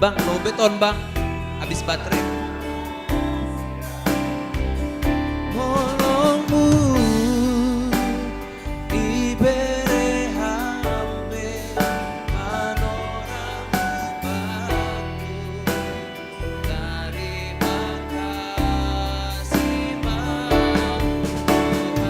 Bang, low beton bang, habis baterai. Molongmu ibere hambe panorama baku. Terima kasih bang Tuhan.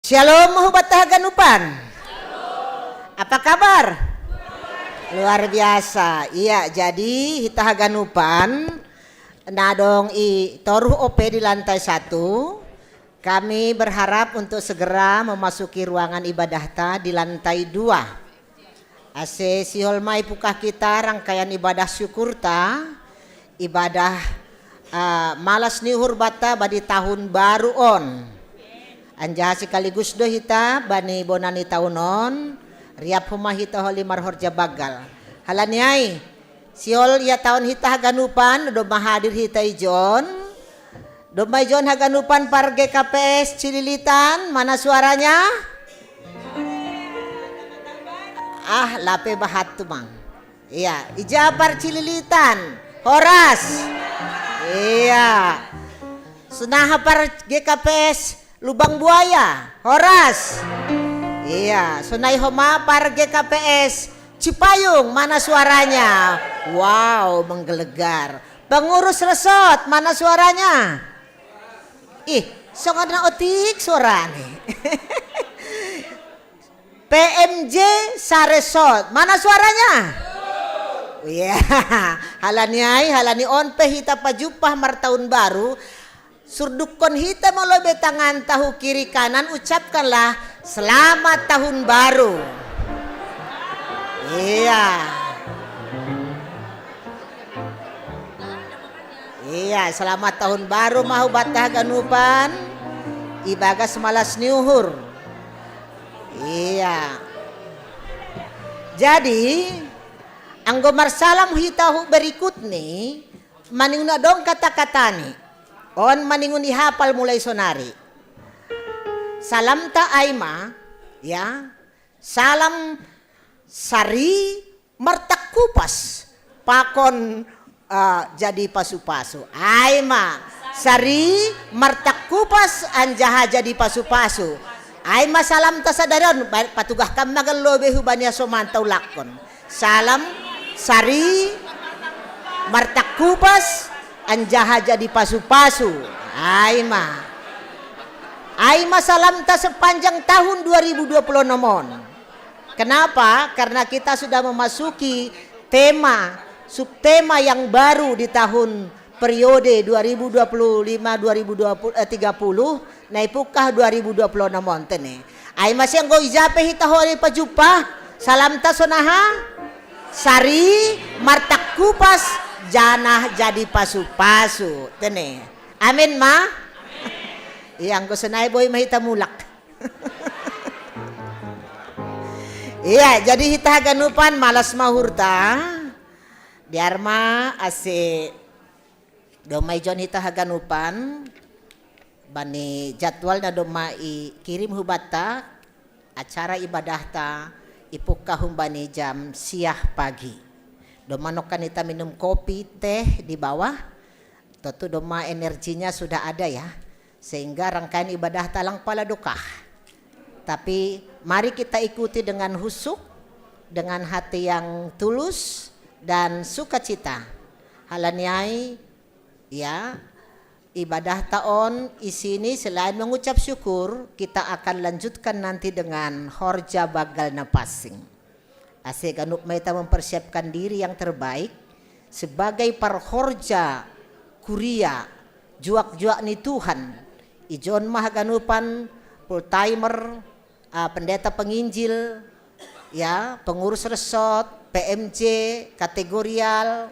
Shalom hubat haganupan. Apa kabar? Luar biasa. Iya, jadi hita haganupan nadong i toruh OP di lantai 1. Kami berharap untuk segera memasuki ruangan ibadah ta di lantai 2. Ase sihol mai pukah kita rangkaian ibadah syukur ta, ibadah malas nihur bata badi tahun baru on. Anjah sekaligus do hita bani bonani taunon riap humah hita holi marhorja bagal. Halaniai siol ya tahun hita haganupan do mahadir hita ijon. Do ijon haganupan par GKPS Cililitan, mana suaranya? Lape bahat tumang. Iya, ijapar Cililitan. Horas. Iya. Sunaha par GKPS Lubang Buaya, Horas. Iya, sunai homa par GKPS Cipayung, mana suaranya? Wow, menggelegar. Pengurus resort, mana suaranya? Songan na otik suarane. PMJ Saresort, mana suaranya? Iya, halani on hita pajupah martaun baru. Surdukon hita molobe tangan tahu kiri kanan, ucapkanlah selamat tahun baru. Iya, selamat tahun baru mahu batah ganupan ibagas malas niuhur. Iya. Jadi anggo marsalam hitahu berikut nih maninguna dong kata-kata nih. On maningun ihapal mulai sonari. Salam ta aima, ya. Salam sari martak kupas. Pakon jadi pasu-pasu. Aima sari martak kupas anjaha jadi pasu-pasu. Aima salam ta sadaron patugah kam nagalobe hubanya somantau lakon. Salam sari martak kupas anjaha jadi pasu-pasu. Aima salam ta sepanjang tahun 2020 nomon. Kenapa? Karena kita sudah memasuki subtema yang baru di tahun periode 2025-2030 naipukah 2020 nomon tene. Aima siang go ijape hita hori pajupa. Salam ta sonaha sari martak kupas janah jadi pasu-pasu tene. Amin ma. Iyang ko sanay boy mahita mulak. Iya, jadi hita ganupan malas mahurta. Diarma ase domay jon hita haganupan bani jadwal na domai kirim hubata acara ibadah ta ipukah humbani jam siah pagi. Domanokan kita minum kopi, teh di bawah. Tentu doma energinya sudah ada ya. Sehingga rangkaian ibadah talang pala dokah. Tapi mari kita ikuti dengan husuk, dengan hati yang tulus dan sukacita. Halaniai ya, ibadah taon isini selain mengucap syukur, kita akan lanjutkan nanti dengan horja bagal napasing. Asik anup kita mempersiapkan diri yang terbaik sebagai parhorja kuria juak-juak ni Tuhan. Ijon mah ganupan full timer, pendeta penginjil, ya pengurus resort, PMJ kategorial,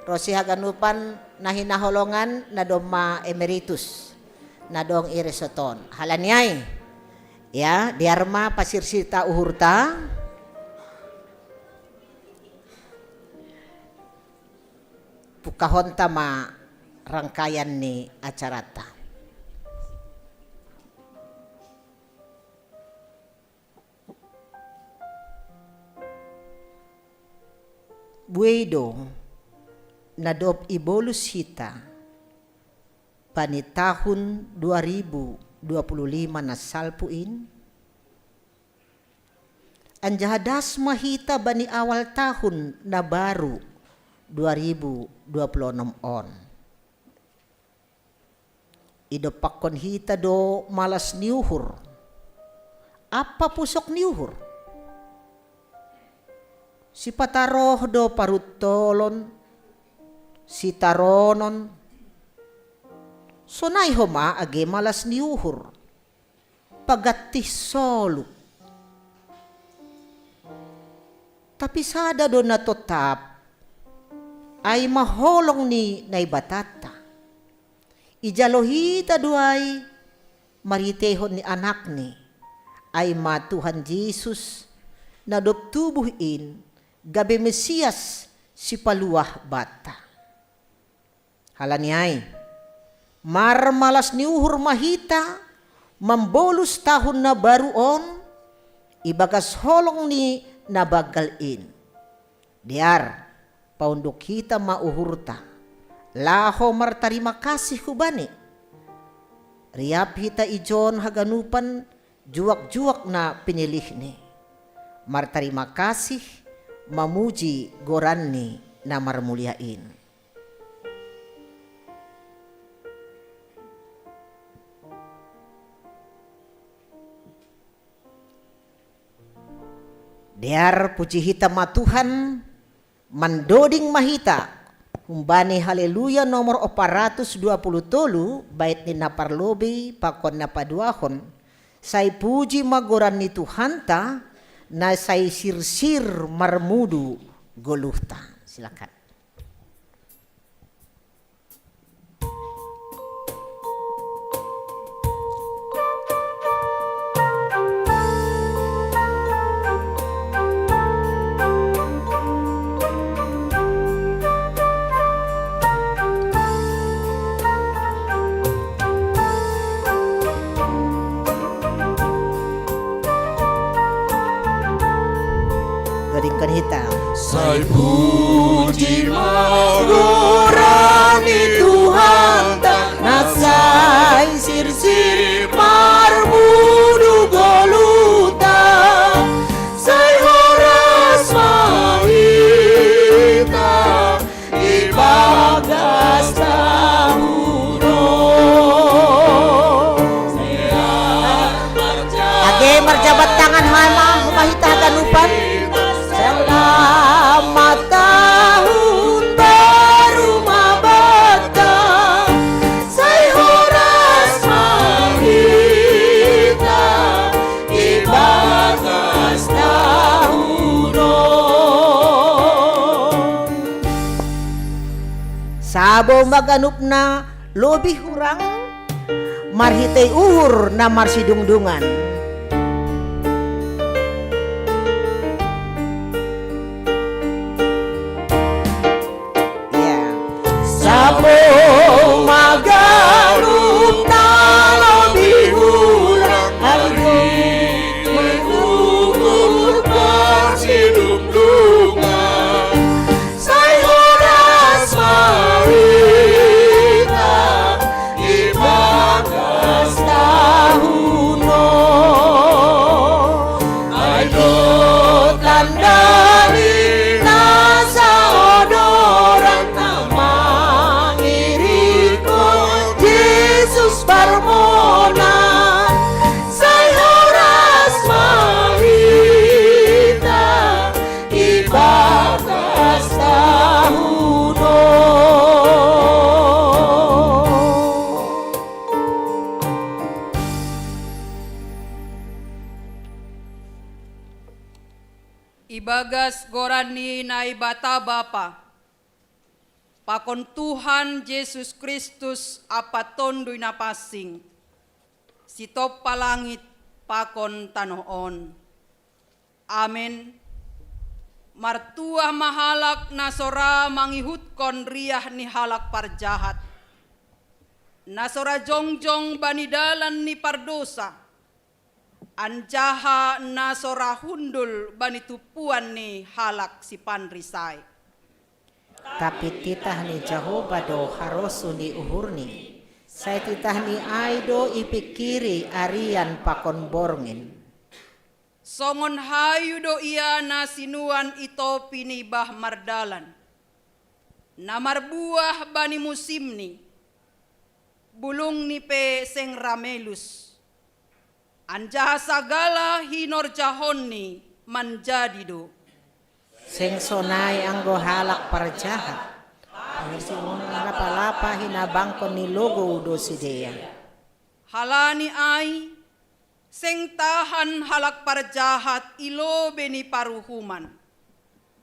rosi haganupan nahina holongan nadoma emeritus, nadong iresoton. Halaniai, ya diarma pasir sita uhurta. Pukahon tama rangkaian ni acarata. Buedo nadop ibolus hita pani tahun 2025 na salpuin anjahadas mahita bani awal tahun na baru 2026 on. Idopakon hita do malas niuhur apa pusok ni uhur? Si pataroh do parutolon, si taronon, sonay homa age malas ni uhur, pagatih soluk. Tapi sada do natotap, ay maholong ni naibatata. Ijalohita duay maritehon ni anak ni, ay matuhan Jesus na doptubuhin gabi Mesiyas si paluah bata. Halaniay, marmalas ni uhur mahita, mambolus tahun na baruon, ibagas holong ni nabagalin. Diar, paundok kita mauhurta, laho martarima kasih kubani. Riap hita ijon haganupan juak-juak na pinilih ni. Martarima kasih, mamuji goran ni na marmuliain. Diar puji hita matuhan mandoding mahita humbani haleluya nomor 420 bait ni naparlobi pakon napaduahon say puji magoran ni Tuhan ta na say sirsir marmudu goluhta. Silakan. Gadingkan hita. Say puji Magorani Tuhan tak nasay sirsir marmudu goluta say horas mahita ibagas tahuno age marjabat tangan hama mahita ganupan selamat tahun baru mabata say horas mahita ibagas tahunon sabo maganup na lobi hurang marhitay uhur na marsidungdungan. Sabo magarup na lobi hurang aldi mengukur pasidungdungan say horas mahita ibagas tahunon ay do tandani nasa odoran Jesus parmona say horas mahita ibagas tahunon. Ibagas gorani na ibata bapa. Pakon Tuhan Yesus Kristus apatondoy na pasing. Sitop palangit pakon tanoon. Amen. Martua mahalak na sora mangihutkon riyah ni halak parjahat. Nasora jongjong banidalan ni pardosa. Anjaha nasora hundul banitupuan ni halak si panrisay. Tapi titah ni Jehovah do harosu ni uhurni. Saya titah ni aido ipikiri arian pakon borngin. Songon hayu do iya na sinuan ito pinibah mardalan. Namar buah bani musim ni. Bulong ni pe seng ramelus. Anjaha sagala hinorjahonni menjadi do. Sing sonai anggo halak parjahat. Angsi lapa-lapa hinabangkon ni logo udo sidea. Halani ay sing tahan halak parjahat ilobe ni paruhuman.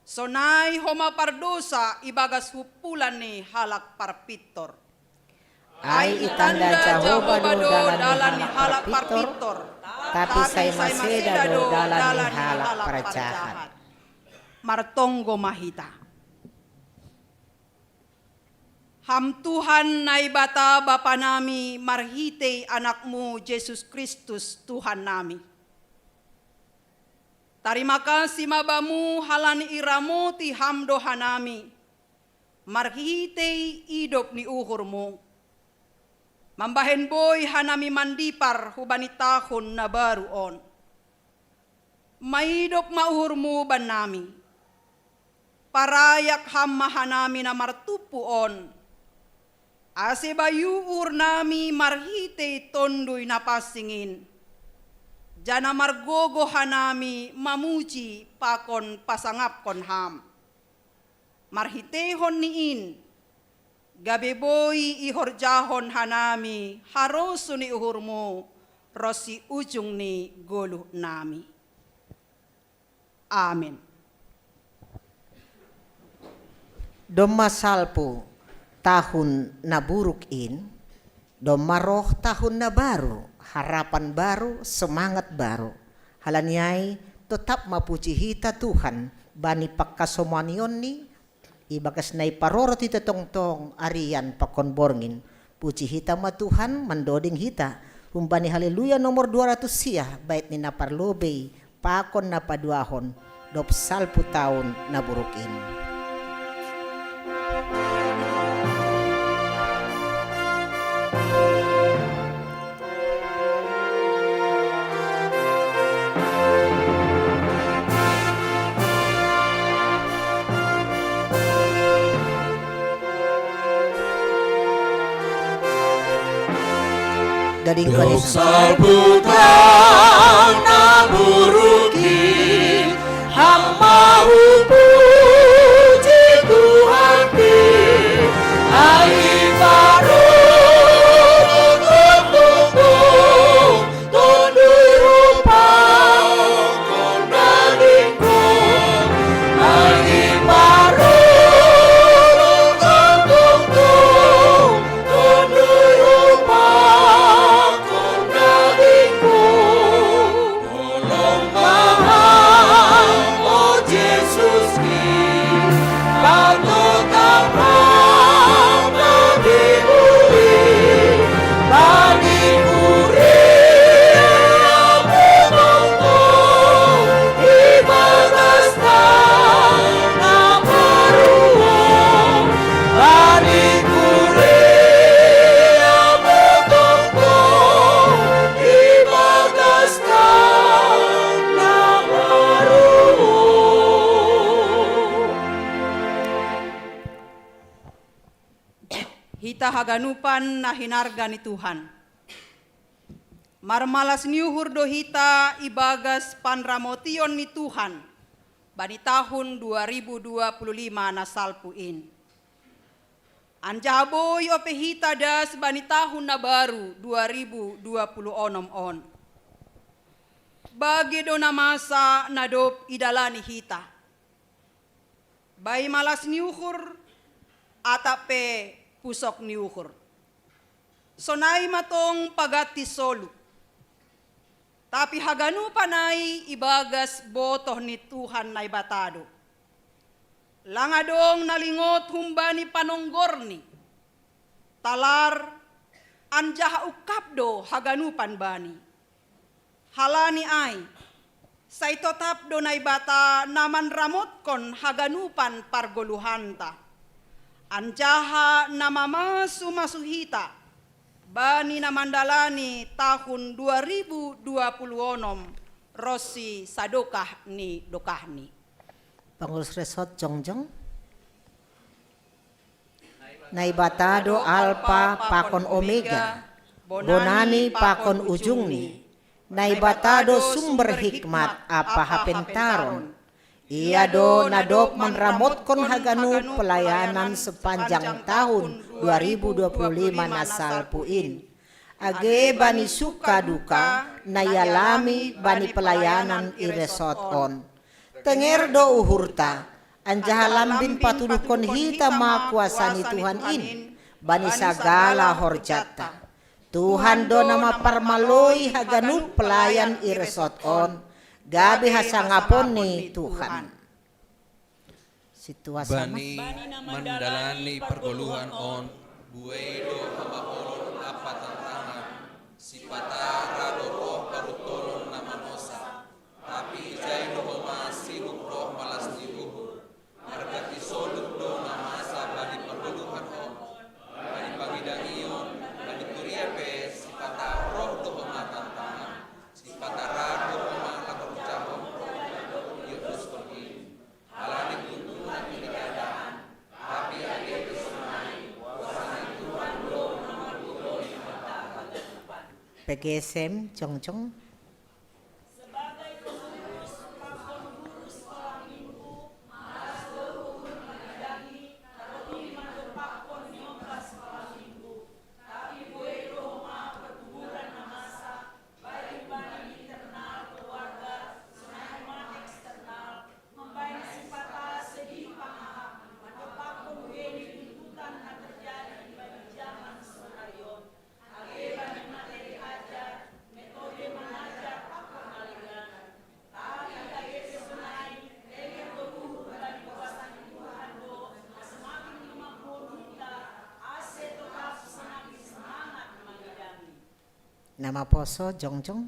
Sonai homa pardosa ibagas hupulan ni halak parpitor. Ay itanda Jehovah do dalan ni halak parpitor. Tapi say maseda do dalan ni halak parjahat. Martonggo mahita. Ham Tuhan na ibata Bapa nami marhite anakmu Yesus Kristus Tuhan nami. Terima kasih mabamu halani iramu ti hamdo hanami. Marhite idop ni uhurmu. Mambahen boy hanami mandipar hubani tahun na baru on. Maidop mauhurmu banami. Parayak hamma hanami na martupu on. Ase bayu urnami marhite tondoy na pasingin. Jana margogo hanami mamuji pakon pasangapkon ham. Marhitehon niin. Gabeboy ihorjahon hanami harosu ni uhurmu rosi ujung ni golu nami. Amin. Doma salpo tahun na burukin, doma roh tahun na baru, harapan baru, semangat baru. Halanyai tetap mapuji hita Tuhan bani pakkasomanion ni ibagas na iparoro ti tong arian pakon borngin. Puji hita ma Tuhan mandoding hita. Humbani haleluya nomor 200 siya bait ni naparlobey pakon na paduahon dop salpu tahun na burukin. Dok salpu tahun na buruki hamma puji Tuhan di ai baru tundui rupa kondadingku ai baru tundui rupa Hita haganupan na hinarga ni Tuhan. Marmalas niuhur do hita ibagas panramotion ni Tuhan. Bani tahun 2025 na salpuin. Anjaboy ope hita das bani tahun na baru 2026 on. Bagi do na masa nadop idalani hita. Bay malas niuhur atape pusok ni ukur. Sonay matong pagati solo. Tapi haganu panay ibagas botoh ni Tuhan na ibatado. Langadong nalingot humbani panonggor ni. Talar anjaha ukapdo haganu panbani. Halani ay say totap do na ibata naman ramot kon haganupan pargoluhanta. Anjaha namamasu masuhita bani namandalani tahun 2026 rosi sadokah ni dokahni. Pangurus resort jongjong. Naibatado alpa pakon omega. Bonani pakon ujungni. Naibatado sumber hikmat apa hapentaron. Ia do nadop menramotkon haganu pelayanan sepanjang tahun 2025 nasalpuin. Age bani suka duka nayalami bani pelayanan iresot on. Tenger do uhurta anjahalambin patudukon hita ma kuasani Tuhan in bani sagala horjata. Tuhan do nama parmaloi haganu pelayan iresot on. Gabi hasangapon ni Tuhan. Situasi Bani mendalani pergoluhan on buedo hamba kolon apa tantangan si patara roh parutolon nama nosa tapi jai roh masih roh malas diuhur margati soluk do nama sa bani pergoluhan on bani pangidangion bani turiepe si patara roh do hamba tantangan si patara roh hamba lakor jahon Yesus pergi alani tuntunan ini keadaan tapi ade kesenai kuasai Tuhan lo nama lo PGSM Jongjong. Nama poso Jongjong.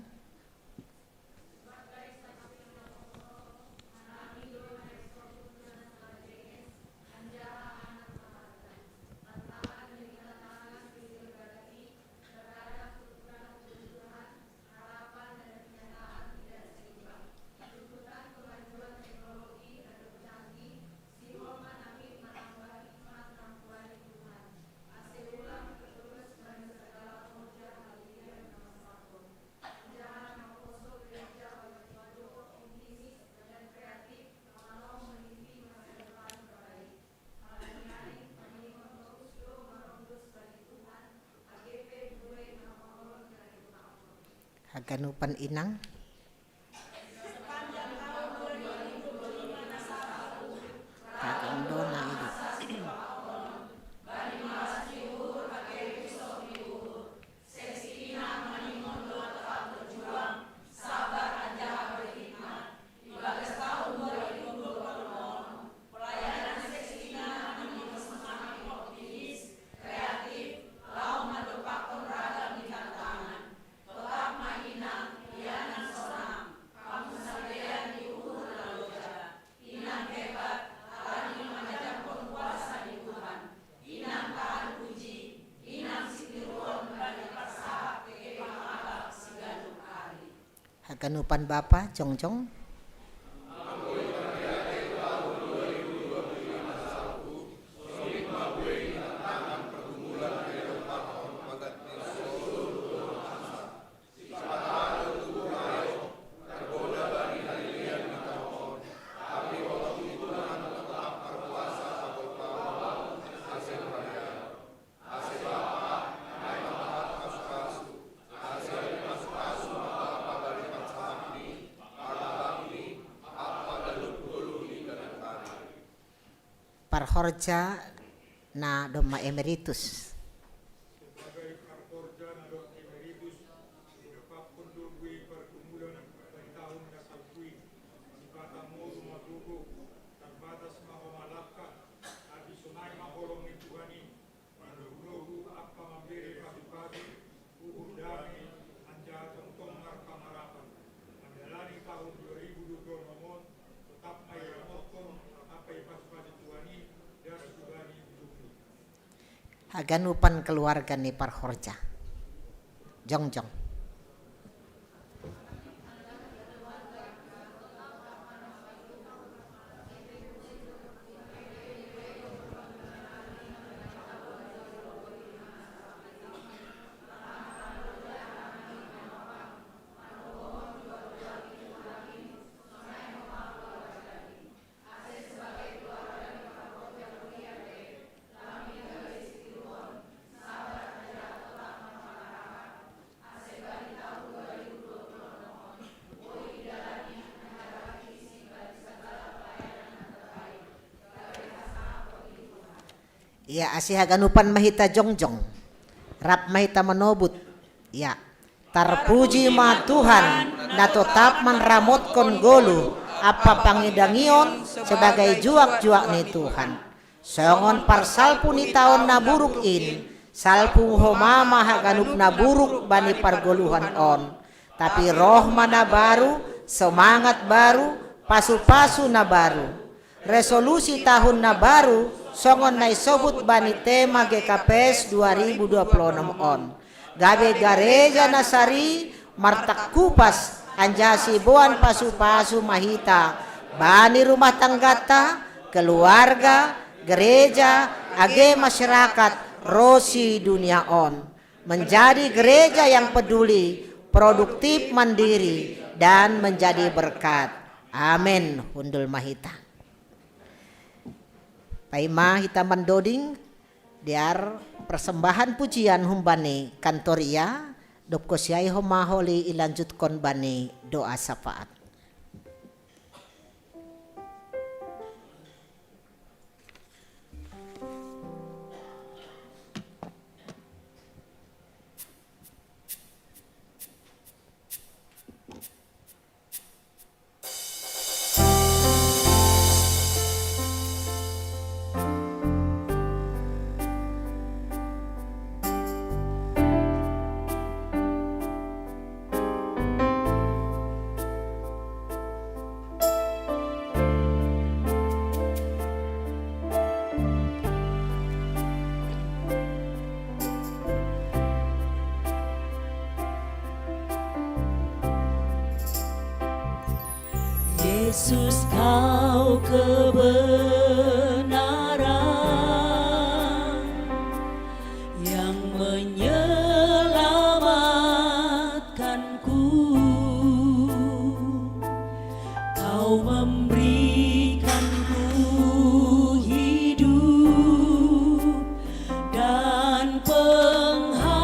Haganupan inang. Kagandona itu. Haganupan Bapa Jongjong. Parhorja na doma emeritus. Sebagai parhorja na doma emeritus, dapat penduduk pergumulan dari tahun nasalpui, sibata mo matugo, terbatas mahomalaka, adisional maholong ituani, pandugu apa mambere pagi-pagi, uundani, anja tentong markamarapan. Menjalani tahun 2024, tetap mayamokon, apa ipas-pas ituani, dan sugani hidupnya. Haganupan keluarga ni Parhorja Jongjong. Ya asih haganupan mahita jongjong. Rap mahita menobut. Ya. Terpuji ma Tuhan na tetap menramotkan golu apa pangidangion sebagai juak-juak ni Tuhan. Songon parsalpu ni tahun na buruk in. Salpu homama haganup na buruk bani pargoluhan on. Tapi roh mana baru, semangat baru, pasu-pasu na baru. Resolusi tahun na baru, songon na isobut bani tema GKPS 2026 on. Gabe gareja nasari martak kupas anjasi boan pasu-pasu mahita. Bani rumah tanggata, keluarga, gereja, age masyarakat, rosi dunia on. Menjadi gereja yang peduli, produktif, mandiri, dan menjadi berkat. Amin. Hundul mahita. Paima hita mandoding diar persembahan pujian humbani kantoria dop kosiai homaholi ilanjut kon bani doa syafaat. Yesus kau kebenaran yang menyelamatkanku. Kau memberikanku hidup dan pengharapan.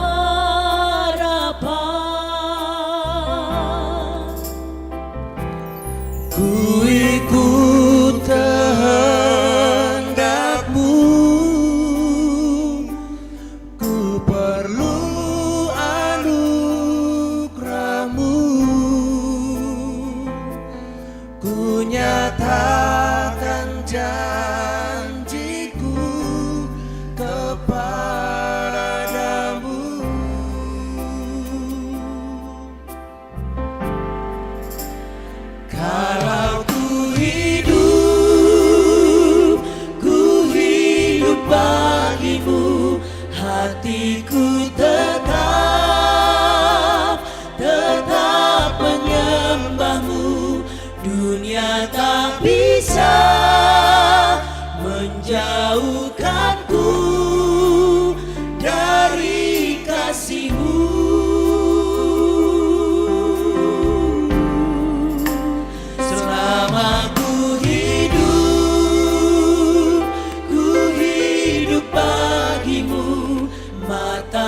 Ku ikut kehendak-Mu, ku perlu anugerah-Mu, ku nyatakan janjiku kepadamu. Kalau ku hidup bagimu, hatiku tetap menyembahmu. Dunia tak bisa menjauhkanku dari kasih-Mu. Selama ku hidup bagimu, mata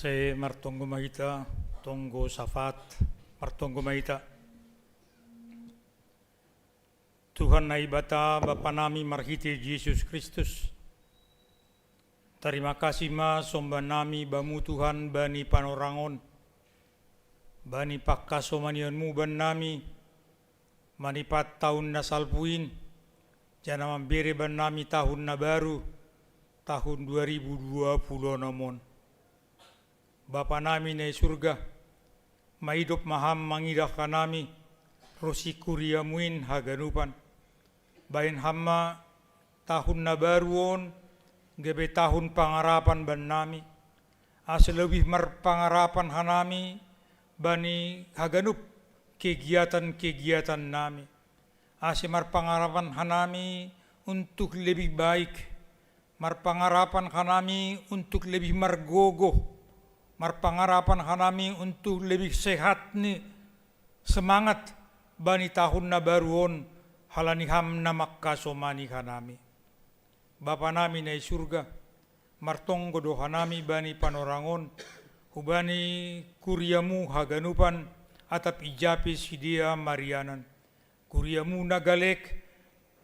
Ase martonggo mahita, tonggo safat, martonggo mahita. Tuhan na ibata Bapa nami marhiti Yesus Kristus. Terima kasih ma somba nami bamu Tuhan bani panorangon. Bani pakkaso manionmu ban nami. Manipat tahun na salpuin. Jana mambere ban nami tahun na baru. Tahun 2020 namon. Bapa nami na surga. Maidop maham mangidah kanami. Rosi kuriamuin haganupan. Bain hamma tahun na baruon gebe tahun pangarapan ban nami. Ase lebih pangarapan hanami bani haganup kegiatan-kegiatan nami. Ase pangarapan hanami untuk lebih baik. Pangarapan hanami untuk lebih margogo. Pangarapan hanami untuk lebih sehat nih semangat bani tahun na baruon. Halaniham na makkasomani hanami. Bapa nami na surga, martonggo do hanami bani panorangon, hubani kuriamu haganupan, atap ijapi sidia marianan. Kuriamu nagalek,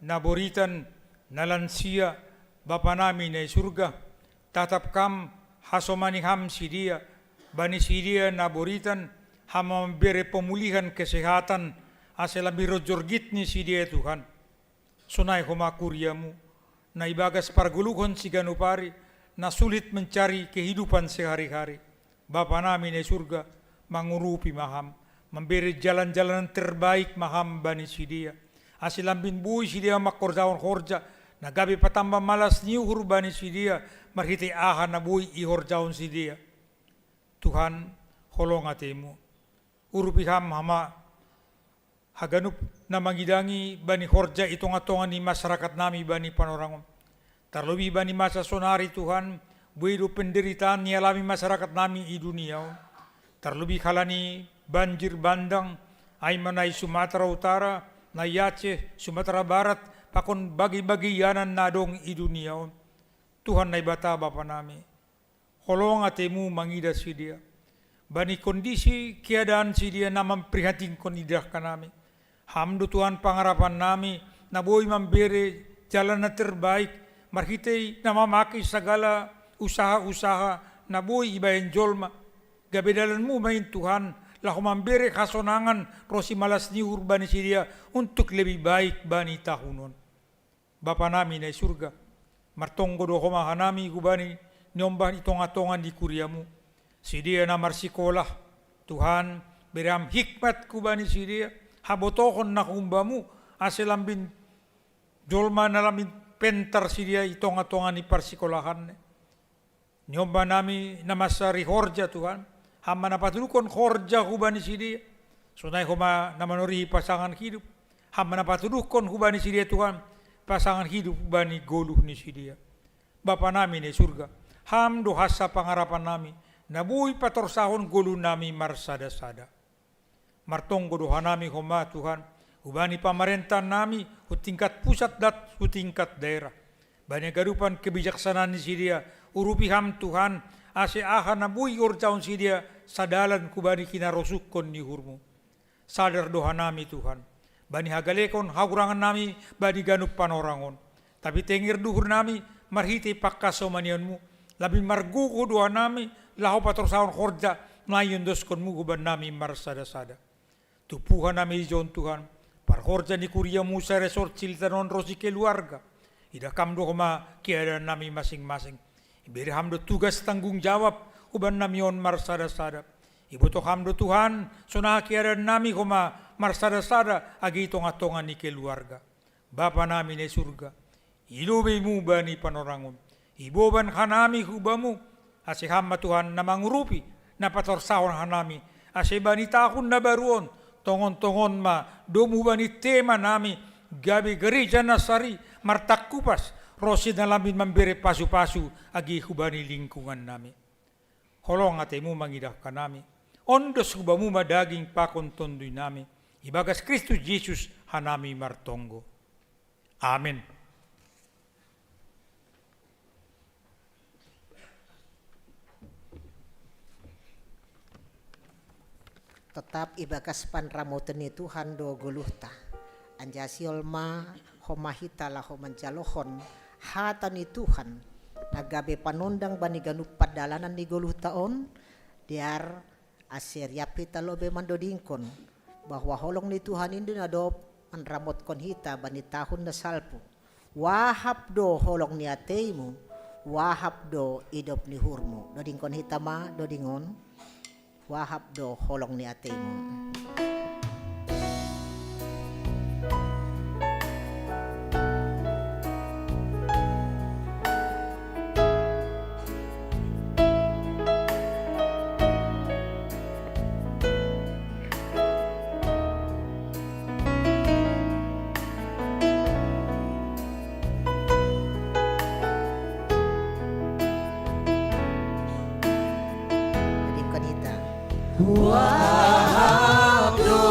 naboritan, nalansia, bapa nami na surga, tatap kam hasomaniham sidia, bani sidia naboritan, hamam bere pemulihan kesehatan, asal biro jorgit ni si dia Tuhan. Sunai homa kuriamu, na ibagas parguluhon si ganupari, na sulit mencari kehidupan sehari-hari. Bapa nami di surga, mangurupi maham, memberi jalan-jalan terbaik maham bani si dia. Asal lambin bui si dia makorjaon horja, na gabi patamba malas niuhur bani si dia, marhiti aha na bui ihorjaon si dia. Tuhan, holong atemu, urupi ham hama, haganup na mangidangi bani horja itonga-tonga ni masyarakat nami bani panorangon. Terlebih bani masa sonari Tuhan, buidu penderitaan ni alami masyarakat nami di dunia. Terlebih kalani banjir bandang, ay manay Sumatera Utara, na Aceh, Sumatera Barat, pakon bagi-bagi yanan nadong di dunia. Tuhan na ibata Bapa nami, holong atemu mangida si dia. Bani kondisi keadaan si dia na memprihatinkan idah kanami. Hamdu Tuhan pangarapan nami, na boy memberi jalan na terbaik, marhitay na mamaki segala usaha-usaha, na boy ibayan jolma. Gabedalan mo main Tuhan, lahu memberi kasonangan, rosi malas ni urbani sidia, untuk lebih baik bani tahunon. Bapa nami na surga, martonggo do homahan nami gubani, nyomban itonga-tongan di kuriamu. Sidia na marsikolah, Tuhan, beram hikmat kubani sidia, habotohon na kumbamu, asilambin jolma na lamin pentar si dia itonga-tonga ni parsikolahan. Nyomba nami namasari horja Tuhan, hama napatulukon horja hubani si dia, sunay huma namanurihi pasangan hidup, hama napatulukon hubani si dia Tuhan, pasangan hidup hubani goluh ni si dia. Bapa nami ni surga, ham dohasa pangarapan nami, nabuhi patorsahon goluh nami marsada-sada. Martonggo doha nami homa Tuhan, ubani pamarentah nami, tingkat pusat dat tingkat daerah. Bani garupan kebijaksanaan si dia, urupi ham Tuhan, ase aha nabui orjaun si dia, sadalan kubani kinarosukon ni hurmu. Sadar doha nami Tuhan, bani hagalekon hagurangan nami, bani ganup panorangon. Tapi tengir duhur nami, marhiti pakkaso manionmu, labi margugo doha nami, lahu patorsaon horja, nayon doskonmu guban nami marsada-sada. Tupuhan nami ijon Tuhan, parhorja ni kuria Musa resort siltanon rosi keluarga. Ida kamdo homa keadaan nami masing-masing. Iberi hamdo tugas tanggung jawab, uban nami on marsada-sada. Ibu to hamdo Tuhan, sunah keadaan nami homa marsada-sada, agi tonga-tonga ni keluarga. Bapa nami ne surga, ilubemu bani panorangon. Iboban hanami hubamu, asihama Tuhan na mangurupi, na patorsahon hanami, asibani tahun na baruon, tongon-tongon ma, domu bani tema nami, gabi gereja nasari, martak kupas, rosi na lamin memberi pasu-pasu, agi hubani lingkungan nami. Holong atemu mangidahkan nami, ondos hubamu madaging pakon tondoy nami, ibagas Kristus Yesus hanami martonggo. Amin. tetap ibagas panramoteni Tuhan do guluhta anjasiol ma homahita lah homanjalohon hatani Tuhan nagabe panundang bani ganup padalanan ni guluhta on diar asir yapita lobe mandodingkon bahwa holong ni Tuhan ini nadop anramot kon hita bani tahun na salpu wahap do holong ni ateimu wahap do idop ni hurmu dodingkon hita ma dodingon wahap do holong ni ateimu. Wahab do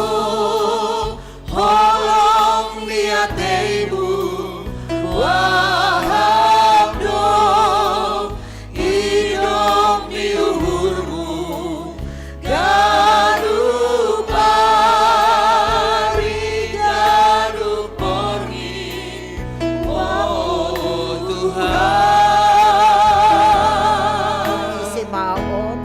holong ni ateimu, wahab do hidup ni uhurmu, gaduh pari gaduh porgi, oh Tuhan. Isi maon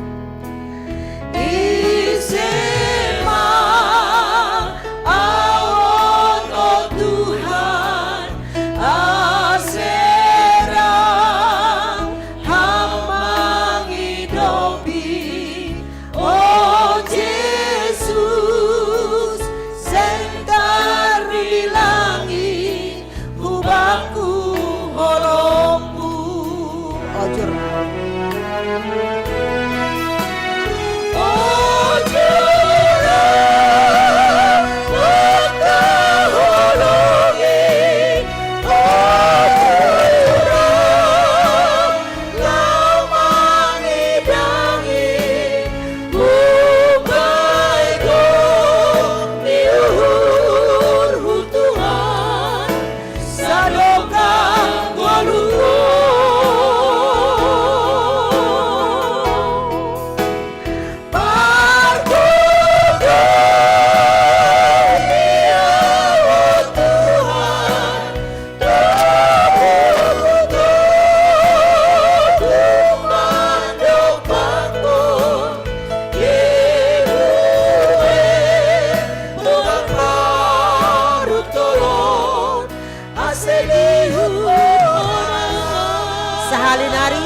sahalinari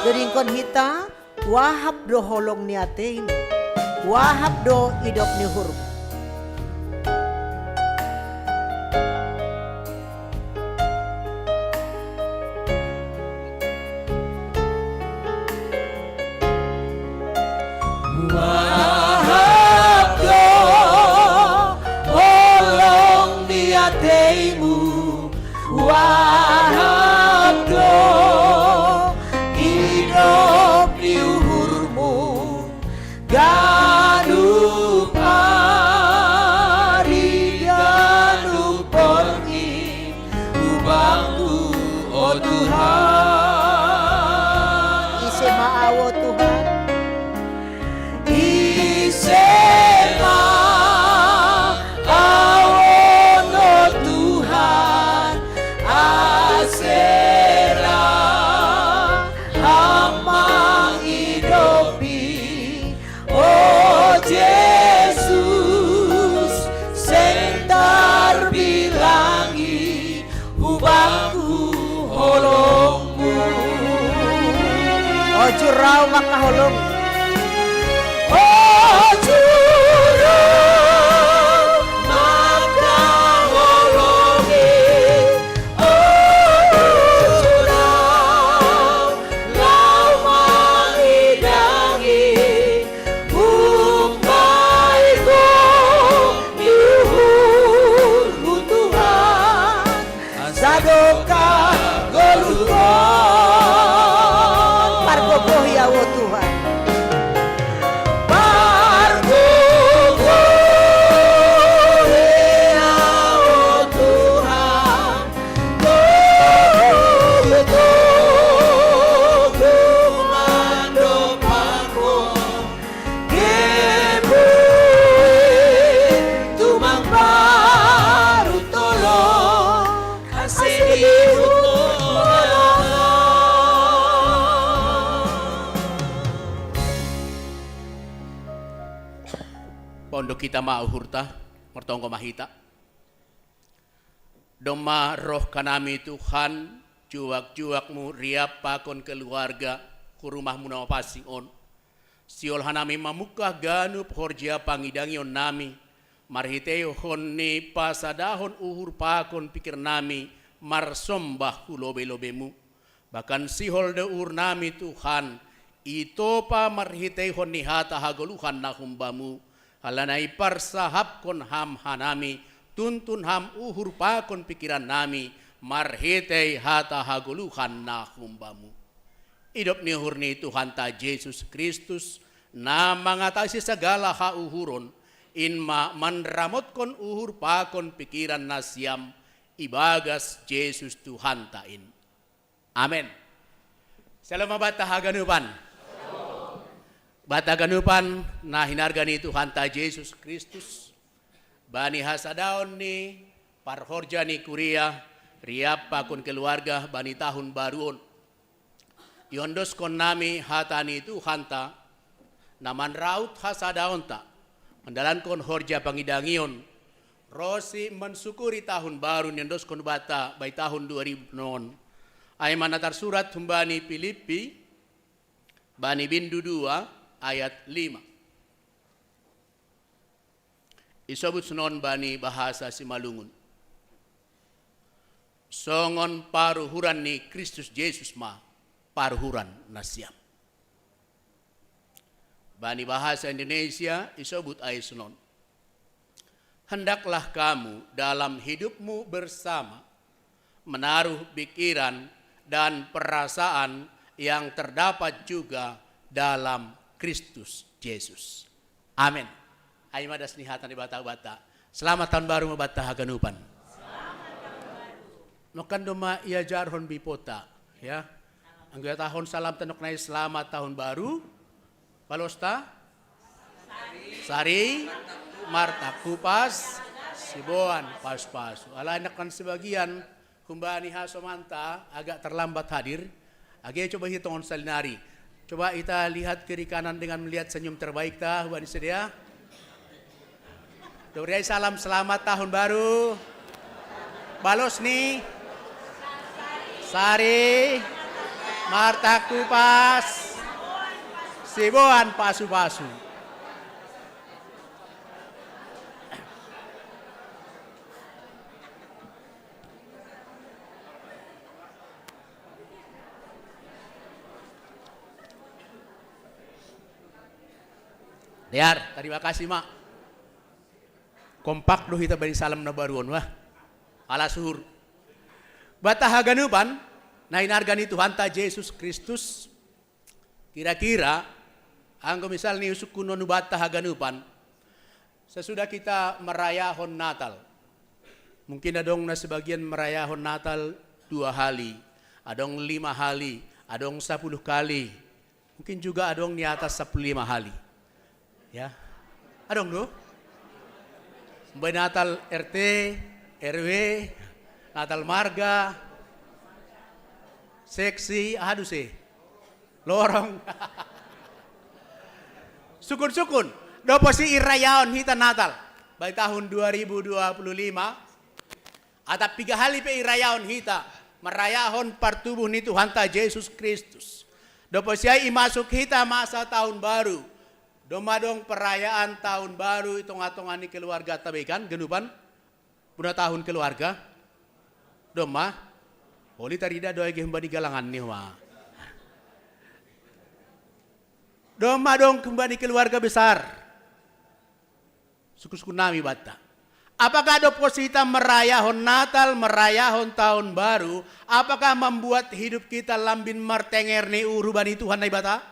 dodingkon hita wahab do holong ni ateimu wahab do idop ni hurmu. Wahab do holong ni ateimu, wahab do hidup ni uhurmu, gaduh pari gaduh porgi, ubangku oh Tuhan. Isi maawo Tuhan Isema awon oh Tuhan asera hamang hidopi oh Yesus sentar bilangi ubangku holongmu ojo raw makaholong oh jurang maka holongi oh jurang lau mangidangi umpaiku diuhurku Tuhan sadoka golukon pargogoh ya wo Tuhan kita mauhurta mertongko mahita. Doma roh kanami Tuhan juak-juakmu riap pakon keluarga ku rumahmu nama pasing on. Siol hanami mamukah ganup horja pangidangion nami. Marhiteo honni pasadahon uhur pakon pikir nami marsombah lobe-lobemu. Bahkan sihol de ur nami Tuhan ito pa marhiteo honni hata hagoluhan nahumbamu. Halanai parsahap kon ham hanami tuntun ham uhur pakon pikiran nami marhitei hata hagoluhan nahumbamu. Hidup ni hurni Tuhan ta Yesus Kristus na mengatasi segala hauhuron inma manramotkan uhur pakon pikiran nasiam ibagas Yesus Tuhan tain. Amin. Salam bata haganupan. Bata ganupan na hinargani Tuhan ta Yesus Kristus. Bani hasadaon ni parhorja ni kuria riap pakon keluarga bani tahun baruon. Yondos kon nami hatani Tuhan ta naman raut hasadaon ta mendalan kon horja pangidangion rosi mensyukuri tahun baru yondos kon bata bai tahun 2000 non ay manatar surat humbani Filipi bani bindu 2 ayat 5 isobut sunon bani bahasa Simalungun songon paruhuran ni Kristus Yesus ma paruhuran nasiam. Bani bahasa Indonesia isobut aisnon. Hendaklah kamu dalam hidupmu bersama menaruh pikiran dan perasaan yang terdapat juga dalam Kristus Yesus. Amin. Ayo madas nihatan di bata-bata. Selamat tahun baru mabata haganupan. Selamat tahun baru. Nokan doma ia jarhon bipota, ya. Angga tahun salam tenok nai selamat tahun baru. Balosta? Sari, Marta Kupas, Siboan Pas-Pasu. Ala anak kan sebagian kumbani hasomanta agak terlambat hadir. Agak coba hitung salinari. Coba kita lihat kiri kanan dengan melihat senyum terbaik ta huban sedia. Dobrai salam selamat tahun baru. Balos nih. Sari, Marta Kupas, Siboan Pasu-Pasu. Liar, terima kasih mak. Kompak doh kita beri salam na baruon wah. Ala suhur. Batahaganupan na inargani Tuhan ta Yesus Kristus. Kira-kira anggo misal ni usuk kuno nu batahaganupan sesudah kita merayahon Natal. Mungkin adong na sebagian merayahon Natal 2 kali, adong 5 kali, adong 10 kali. Mungkin juga adong di atas 15 kali. Ya. Adong do? Mbak Natal RT, RW, Natal Marga, seksi, aduh sih, lorong. Sukun-sukun, dopo si irayaon hita Natal, baik tahun 2025, atap 3 kali pe irayaon hita, merayahon partubuh ni Tuhan ta Yesus Kristus. Dopo siya imasuk hita masa tahun baru, domadong perayaan tahun baru itong-atongan ni keluarga tabikan, genupan, puna tahun keluarga, doma, holi tarida doa gehemba di galangan nih wah. Doma dong kembali keluarga besar. Suku-suku nami bata. Apakah ada posita merayahon Natal, merayahon tahun baru, apakah membuat hidup kita lambin martenger ni urubani Tuhan nai bata?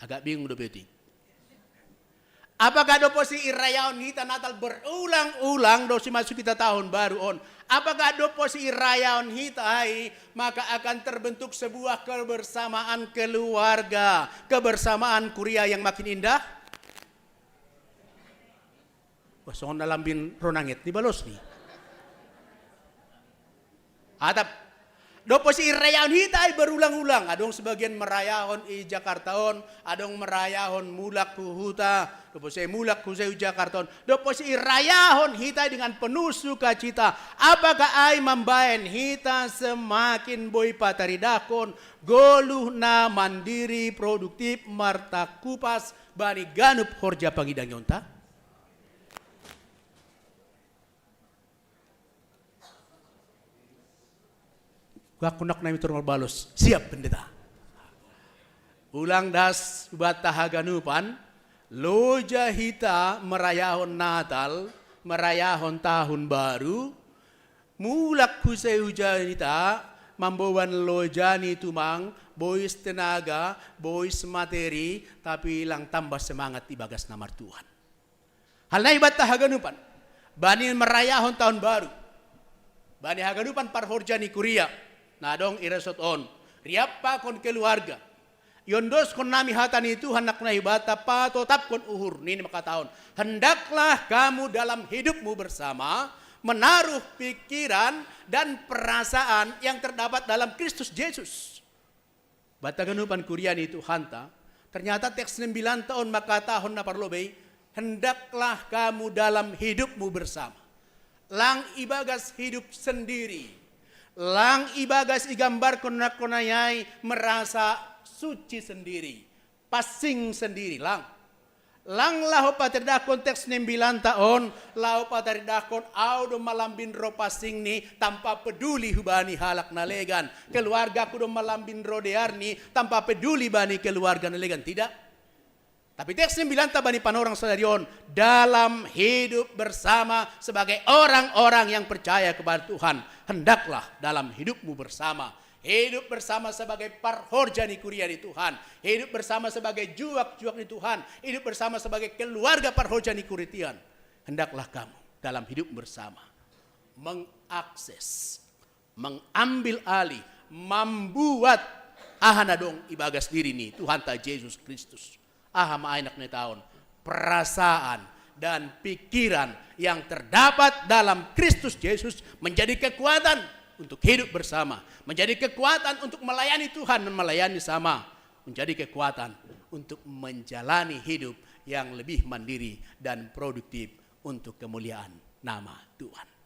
Agak bingung udah beti. Apakah do posi irayaon kita Natal berulang-ulang do si masuk kita tahun baru on. Apakah do posi irayaon kita hai maka akan terbentuk sebuah kebersamaan keluarga, kebersamaan kuria yang makin indah. Wah, songon dalam bin ronangit di balos nih. Atap Dopo si irayahon hita ay berulang-ulang. Adong sebagian merayahon i Jakartaon, adong merayahon mulak ku huta. Dopo si mulak ku sa Jakartaon. Dopo si irayahon hita dengan penuh sukacita. Apakah ay mambayan hita semakin boy pataridakon, goluh na mandiri produktif marta kupas bani ganup horja pangidang yonta? Wakunak na mitur balos, siap pendeta. Ulang das batahaganupan, loja hita merayahon Natal, merayahon tahun baru, mulak kusay hujan hita, mambawan loja ni tumang, boys tenaga, boys materi, tapi ilang tambah semangat ibagas namar Tuhan. Hal na batahaganupan, bani merayahon tahun baru, bani haganupan parhorja ni Kuria, nadong iresot on. Riapa kon keluarga. Yondos kon nami hatan itu hendak na ibata pa totap kon uhur. Ini maka tahun. Hendaklah kamu dalam hidupmu bersama menaruh pikiran dan perasaan yang terdapat dalam Kristus Yesus. Bataganupan kurian itu hanta. Ternyata teks 9 tahun maka tahun na parlobay. Hendaklah kamu dalam hidupmu bersama. Lang ibagas hidup sendiri. Lang ibagas igambar konayai merasa suci sendiri, pasing sendiri lang. Lang lahu paterda konteks 9 tahun, lahu paterda kon audo malambin ro pasing ni tanpa peduli hubani halak nalegan. Keluarga kudo malambin ro dearni tanpa peduli bani keluarga nalegan tidak. Tapi teks 9 bani panorang sadarion dalam hidup bersama sebagai orang-orang yang percaya kepada Tuhan. Hendaklah dalam hidupmu bersama. Hidup bersama sebagai parhorja ni kuria di Tuhan. Hidup bersama sebagai juak-juak di Tuhan. Hidup bersama sebagai keluarga parhorja ni kuritian. Hendaklah kamu dalam hidup bersama mengakses, mengambil alih, membuat ahanadong ibagas diri ni Tuhan ta Yesus Kristus. Maanak ni tahun perasaan dan pikiran yang terdapat dalam Kristus Yesus menjadi kekuatan untuk hidup bersama, menjadi kekuatan untuk melayani Tuhan dan melayani sama, menjadi kekuatan untuk menjalani hidup yang lebih mandiri dan produktif untuk kemuliaan nama Tuhan.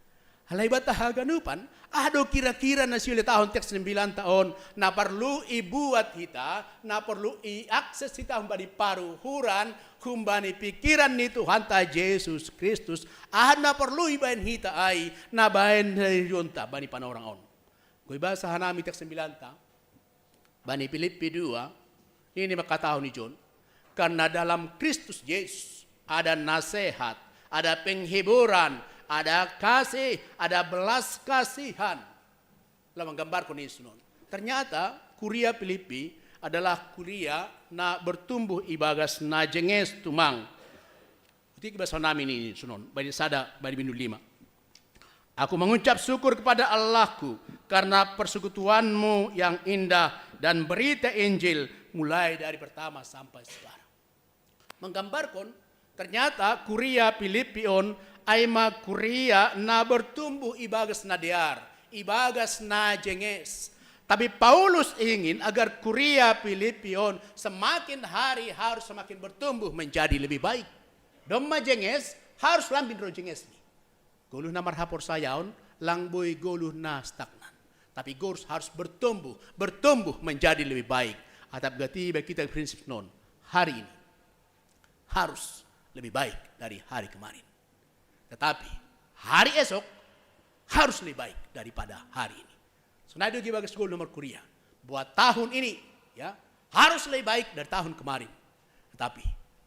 Halai batahaganupan, ado kira-kira na sila tahun teks 9 tahun na perlu ibuat hita, na perlu iakses hita humbani paruhuran, humbani pikiran ni Tuhan ta Yesus Kristus, na perlu ibayan hita ay na bayan yunta bani panorang on. Kung ibasa hanami teks 9 ta, bani Filipi 2, ini makatahon ni John, karena dalam Kristus Yesus ada nasihat, ada penghiburan, ada kasih, ada belas kasihan. Lah menggambar ko ni sunon. Ternyata kuria Filipi adalah kuria na bertumbuh ibagas na jenges tumang. Utik bahasa namin ni sunon. Bani sada, bani bindu 5. Aku mengucap syukur kepada Allahku karena persekutuanmu yang indah dan berita Injil mulai dari pertama sampai sekarang. Menggambarkan ternyata kuria Filipi on aima kuria na bertumbuh ibagas na diar, ibagas na jenges. Tapi Paulus ingin agar kuria Filipion semakin hari harus semakin bertumbuh menjadi lebih baik. Doma jenges harus lambin ro jenges ni. Goluh na marhapor sayaon, lang boy goluh na stagnan. Tapi gors harus bertumbuh menjadi lebih baik. Atap gati bagi kita prinsip non, hari ini harus lebih baik dari hari kemarin. Tetapi hari esok harus lebih baik daripada hari ini. Senada juga bagas gol nomor kuria. Buat tahun ini ya harus lebih baik dari tahun kemarin. Tetapi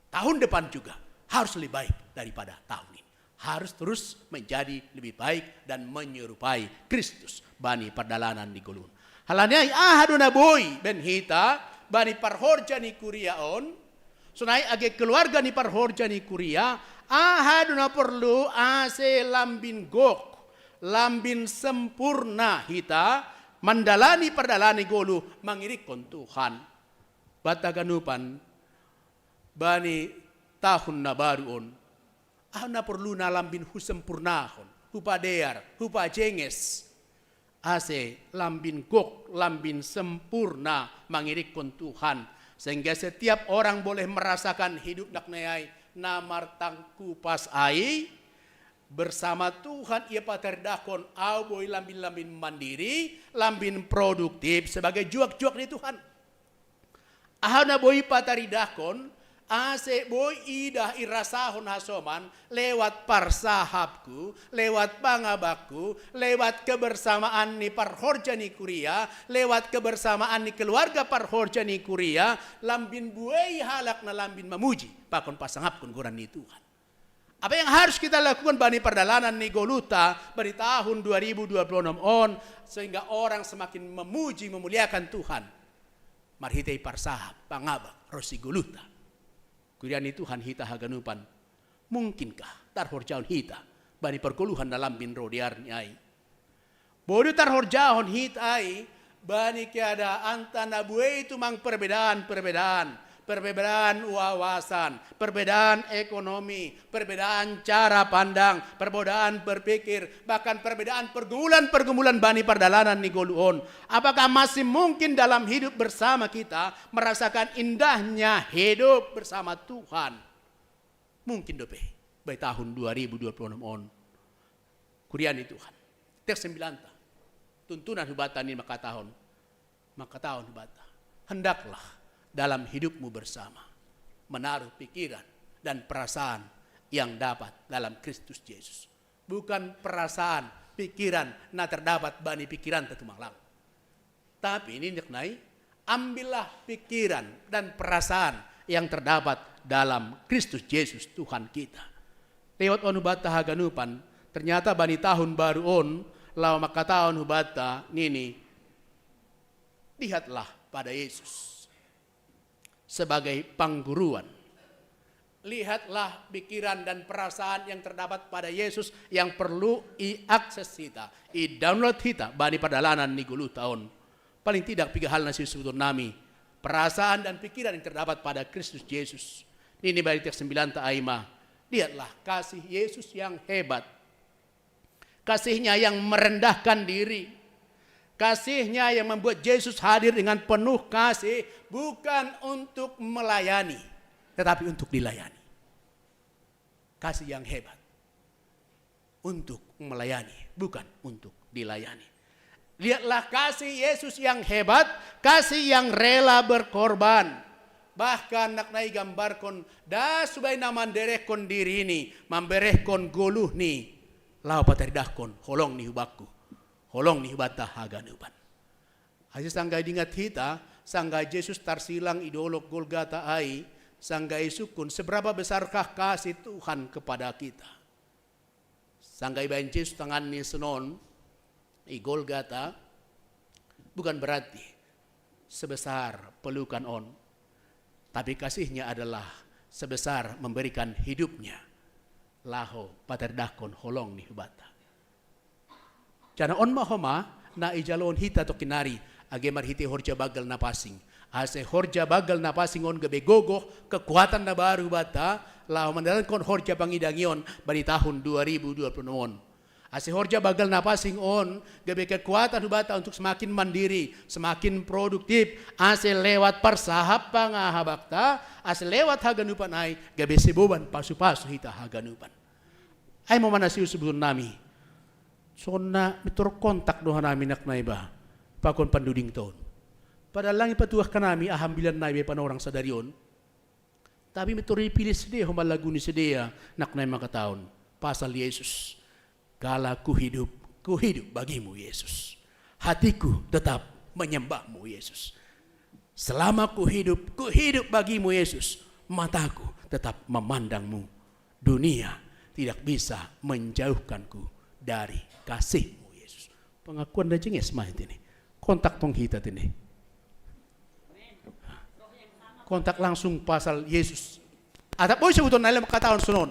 tahun depan juga harus lebih baik daripada tahun ini. Harus terus menjadi lebih baik dan menyerupai Kristus bani perdalanan di golun. Halanya ahaduna boy ben hita bani parhorja ni kuria on. Sunai age keluarga ni parhorja ni kuria ahaduna perlu ase lambin gok, lambin sempurna hita mandalani perdalani golu mangirikon Tuhan. Bataganupan bani tahun na baru on. Ahna perlu na lambin hu sempurnahon, hupa dear, hupa jenges. ase lambin gok, lambin sempurna mangirikon Tuhan. Sehingga setiap orang boleh merasakan hidup naknayai namartang kupas ai bersama Tuhan ia paterdakon au boy lambin-lambin mandiri, lambin produktif sebagai juak-juak di Tuhan. Ahana boy pataridakon ase boy idah irasahon hasoman lewat parsahabku, lewat pangabakku, lewat kebersamaan ni parhorja ni kuria, lewat kebersamaan ni keluarga parhorja ni kuria, lambin buai halak na lambin memuji pakon pasangapkon guran ni Tuhan. Apa yang harus kita lakukan bani perdalanan ni Goluta bani tahun 2026 on sehingga orang semakin memuji memuliakan Tuhan. Marhitei parsahab pangabak rosi Goluta. Kuriani Tuhan hita haganupan. Mungkinkah tarhorjaon hita bani pergoluhan dalam bin rodiar ni ai. Bodoh tarhorjaon hita ai bani kiada antana buai itu mang perbedaan wawasan, perbedaan ekonomi, perbedaan cara pandang, perbedaan berpikir, bahkan perbedaan pergumulan bani perdalanan ni Goluon. Apakah masih mungkin dalam hidup bersama kita merasakan indahnya hidup bersama Tuhan? Mungkin dope. Baik tahun 2026 on. Kuriani Tuhan. Teks 9. Tuntunan hubatan ni maka tahun hubatan. Hendaklah dalam hidupmu bersama menaruh pikiran dan perasaan yang dapat dalam Kristus Yesus. Bukan perasaan, pikiran na terdapat bani pikiran tetumanglang. Tapi ini naknai, ambillah pikiran dan perasaan yang terdapat dalam Kristus Yesus Tuhan kita. Lewat onubata haganupan, ternyata bani tahun baru on, lawa maka tahun hubata nini, lihatlah pada Yesus sebagai pangguruan. Lihatlah pikiran dan perasaan yang terdapat pada Yesus yang perlu i-akses kita, i-download kita bani perdalanan ni Gulu tahun. Paling tidak 3 hal nasi sebutun nami. Perasaan dan pikiran yang terdapat pada Kristus Yesus. Ini bari teks 9 ta'aima. Lihatlah kasih Yesus yang hebat. Kasihnya yang merendahkan diri. Kasihnya yang membuat Yesus hadir dengan penuh kasih bukan untuk melayani, tetapi untuk dilayani. Kasih yang hebat untuk melayani, bukan untuk dilayani. Lihatlah kasih Yesus yang hebat, kasih yang rela berkorban. Bahkan naknai gambarkon da subay naman derekon diri ini, mamberehkon goluh ni, lau paterdahkon holong ni hubakku. Holong ni bata haganupan. Hasil sanggai dingat hita, sanggai Yesus tarsilang idolok Golgata ai, sanggai sukun seberapa besarkah kasih Tuhan kepada kita. Sanggai bayan Yesus tangan ni senon, i Golgata, bukan berarti sebesar pelukan on. Tapi kasihnya adalah sebesar memberikan hidupnya. Laho paterdakon holong ni bata. Jana on mahoma na ijalon hita to kinari age marhiti horja bagal na pasing. Ase horja bagal na pasing on gabe gogo kekuatan na baru bata lao mandalan kon horja pangidangion bari tahun 2020 on. Ase horja bagal na pasing on gabe kekuatan bata untuk semakin mandiri, semakin produktif. Ase lewat parsahap pangahabakta, ase lewat haganupan ay gabe sibuban pasu-pasu hita haganupan. Ay mo manasiu sebelum nami. So na mitur kontak doha namin naknay ba pakon panduding taon. Padahal lang ipatuah ka nami ahambilan na ibe panorang sa darion. Tapi mitur ipilis dia humalagu ni sedia naknay mga taon. Pasal Yesus. Kala ku hidup bagimu Yesus. Hatiku tetap menyembahmu Yesus. Selama ku hidup bagimu Yesus. Mataku tetap memandangmu. Dunia tidak bisa menjauhkanku dari kasihmu Yesus. Pengakuan dan jenges mah ini. Kontak tong hita ini. Kontak langsung pasal Yesus. Atap boy sebuton naila makataon sunon.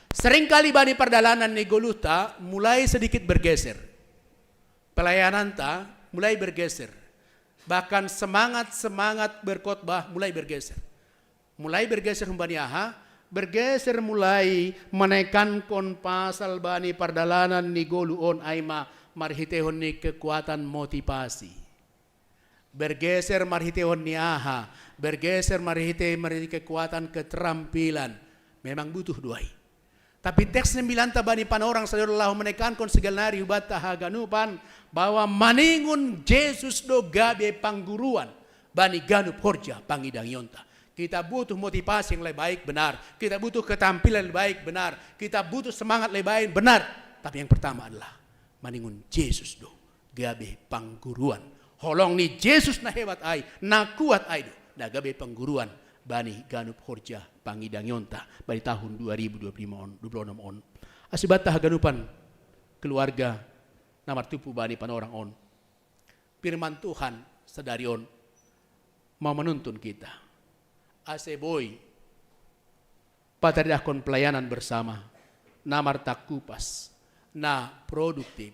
Seringkali bani perdalanan ni Goluta mulai sedikit bergeser. Pelayanan ta mulai bergeser. Bahkan semangat berkhotbah mulai bergeser. Mulai bergeser bani aha, bergeser mulai menekankan pasal bani perdalanan ni Goluon aima marhitehon ni kekuatan motivasi. Bergeser marhitehon ni aha, bergeser marhite kekuatan keterampilan. Memang butuh duai. Tapi teks 9 tabani panorang saudara menekankan segala nari ubat tahaganupan bahwa maningun Yesus do gabe pangguruan bani ganup horja pangidang yonta. Kita butuh motivasi yang lebih baik benar. Kita butuh ketampilan lebih baik benar. Kita butuh semangat lebih baik benar. Tapi yang pertama adalah maningun Yesus do gabe pangguruan. Holong ni Yesus na hebat ai, na kuat ai do. Na gabe pangguruan bani ganup horja pangidang yonta bani tahun 2025 on. Asibat tahaganupan keluarga namar tupu bani panorang on. Firman Tuhan sadari on mau menuntun kita. Aseboy pataridakon pelayanan bersama namar tak kupas na produktif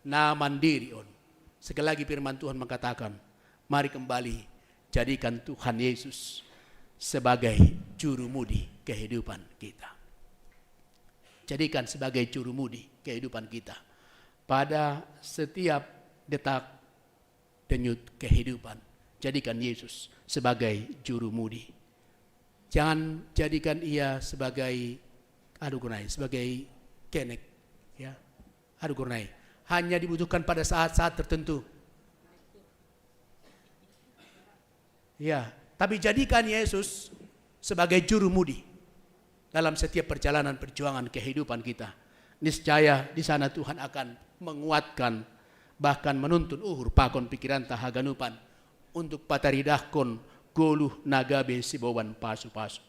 na mandiri on. Sekali lagi firman Tuhan mengatakan, mari kembali jadikan Tuhan Yesus sebagai jurumudi kehidupan kita. Jadikan sebagai jurumudi kehidupan kita pada setiap detak denyut kehidupan. Jadikan Yesus sebagai jurumudi. Jangan jadikan ia sebagai sebagai kenek, ya. Hanya dibutuhkan pada saat-saat tertentu. Ya, tapi jadikan Yesus sebagai jurumudi dalam setiap perjalanan perjuangan kehidupan kita. Niscaya di sana Tuhan akan menguatkan bahkan menuntun pakon pikiran tahaganupan untuk pataridahkon goluh nagabe sibawan pasu-pasu.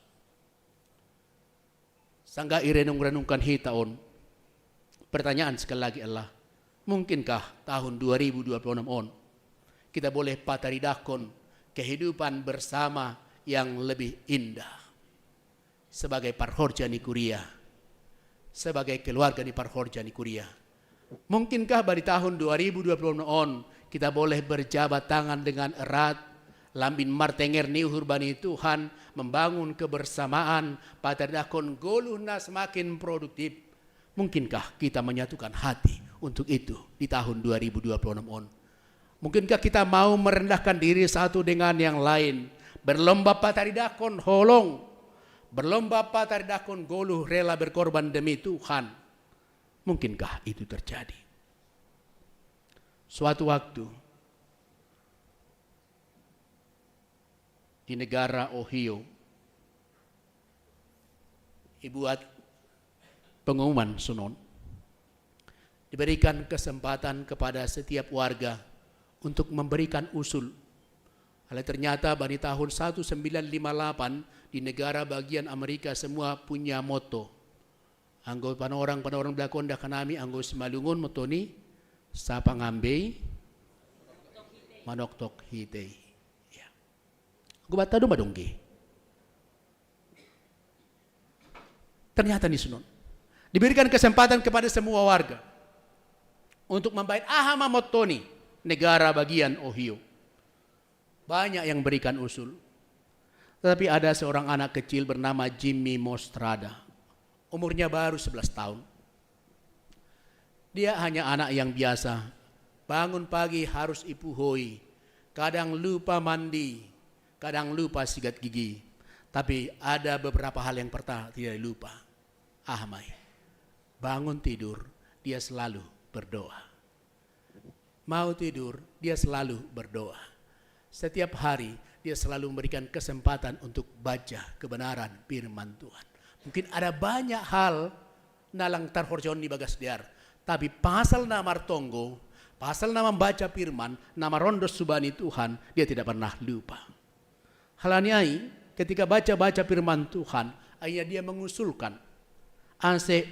Sangga irenung-renungkan hitaon. Pertanyaan sekali lagi adalah, mungkinkah tahun 2026 on kita boleh pataridahkon kehidupan bersama yang lebih indah sebagai parhorja ni kuria, sebagai keluarga ni parhorja ni kuria. Mungkinkah pada tahun 2026 on kita boleh berjabat tangan dengan erat, lambin martenger niuhur bani Tuhan, membangun kebersamaan, pataridahkon goluhna semakin produktif. Mungkinkah kita menyatukan hati untuk itu di tahun 2026 on? Mungkinkah kita mau merendahkan diri satu dengan yang lain, berlomba pataridakon holong, berlomba pataridakon goluh rela berkorban demi Tuhan? Mungkinkah itu terjadi? Suatu waktu di negara Ohio dibuat pengumuman sunon, diberikan kesempatan kepada setiap warga untuk memberikan usul. Hal ternyata pada tahun 1958 di negara bagian Amerika semua punya moto. Anggo panorang belakon dah kanami anggo semalungun motoni sapa ngambe manoktok hitei. Ya. Gubata do madongge. Ternyata di sunon diberikan kesempatan kepada semua warga untuk membaik ahama motoni negara bagian Ohio. Banyak yang berikan usul. Tetapi ada seorang anak kecil bernama Jimmy Mostrada. Umurnya baru 11 tahun. Dia hanya anak yang biasa. Bangun pagi harus ipuhoi. Kadang lupa mandi. Kadang lupa sikat gigi. Tapi ada beberapa hal yang pertama tidak lupa. Ahmai. Bangun tidur, dia selalu berdoa. Mau tidur, dia selalu berdoa. Setiap hari, dia selalu memberikan kesempatan untuk baca kebenaran firman Tuhan. Mungkin ada banyak hal nalang tarhorjon di bagas diar. Tapi pasal namar tonggo, pasal nama membaca firman, nama rondos subani Tuhan, dia tidak pernah lupa. Halaniai, ketika baca-baca firman Tuhan, akhirnya dia mengusulkan. Anse,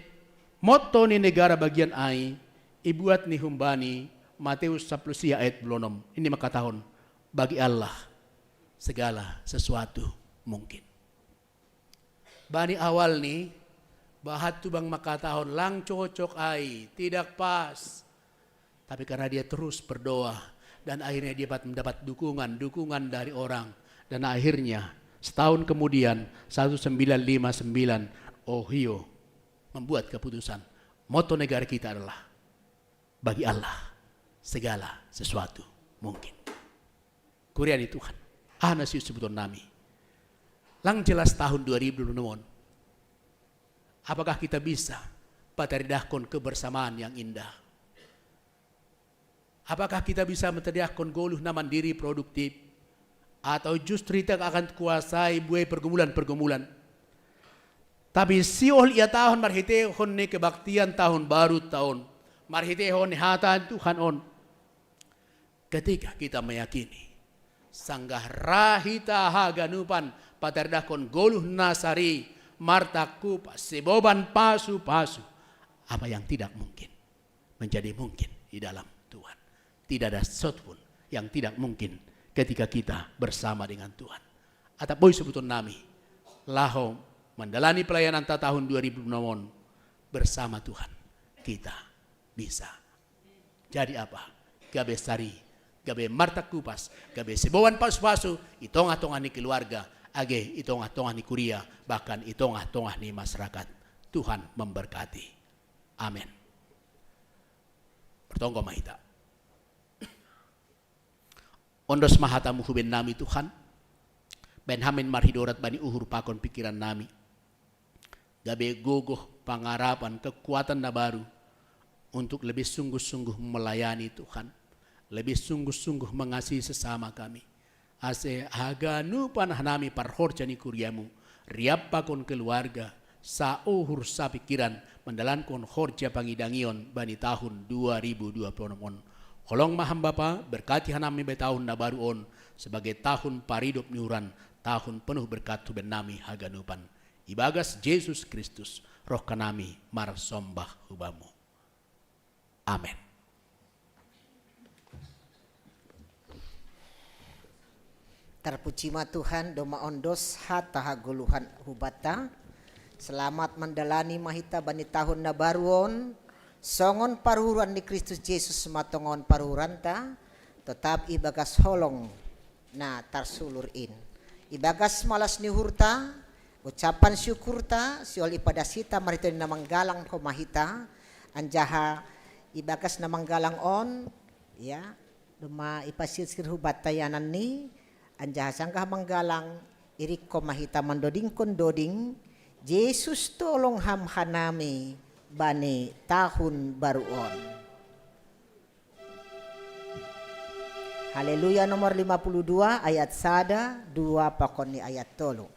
motto ni negara bagian ai, ibuat ni humbani, Matius 10 ayat 26. Ini maka tahun, bagi Allah segala sesuatu mungkin. Bani awal ni bahat tu bang maka tahun lang cocok ai, tidak pas. Tapi karena dia terus berdoa dan akhirnya dia mendapat dukungan dari orang dan akhirnya setahun kemudian 1959 Ohio membuat keputusan moto negara kita adalah bagi Allah segala sesuatu mungkin. Kuriani Tuhan, ana siu sebuton nami. Lang jelas tahun 2020, apakah kita bisa pataridahkon kebersamaan yang indah? Apakah kita bisa mentediakon goluh na mandiri produktif? Atau justru kita akan kuasai buai pergumulan-pergumulan? Tapi siol ia tahun marhitehon ne kebaktian tahun baru tahun. Marhitehon ne hatan Tuhan on. Ketika kita meyakini sanggah rahita haganupan patardakon goluh nasari martaku seboban pasu-pasu. Apa yang tidak mungkin menjadi mungkin di dalam Tuhan. Tidak ada sesuatu pun yang tidak mungkin ketika kita bersama dengan Tuhan. Ataupun sebutan nami, laho menjalani pelayanan tahun 2006 bersama Tuhan, kita bisa. Jadi apa? Gabe sari, gabe martak kupas, gabe sebowan pasu-pasu, itong-atong ni keluarga, age itong-atong ni kuria, bahkan itong-atong ni masyarakat. Tuhan memberkati. Amin. Bertonggo mahita. Ondos mahatamu huben nami Tuhan, benhamin marhidorat bani uhur pakon pikiran nami, gabe gogoh pangarapan kekuatan na baru untuk lebih sungguh-sungguh melayani Tuhan, lebih sungguh-sungguh mengasihi sesama kami. Ase haganu panah nami parhorjani kuriamu, riap pakon keluarga, sa uhur sa pikiran mendalankon horja pangidangion bani tahun 2020. Kolong maham Bapa, berkati hanami betahun na baru on sebagai tahun paridop niuran, tahun penuh berkat tuben nami haganupan. Ibagas Yesus Kristus, roh kanami marsombah hubamu. Amin. Terpuji ma Tuhan doma ondos hata haguluhan hubata. Selamat menjalani mahita bani tahun na baruon. Songon paruhuran di Kristus Yesus sematongon paruhuranta tetap ibagas holong na tarsulurin. Ibagas malas ni hurta ucapan syukurta siol ipadasita marito na manggalang ko mahita anjaha ibagas na manggalang on ya duma ipasir hubatayanan ni anjaha sanggah manggalang irik ko mahita mandoding kondoding Yesus tolong hamhanami bani tahun baruon. Haleluya nomor 52 ayat sada 2 pakon ni ayat tolo.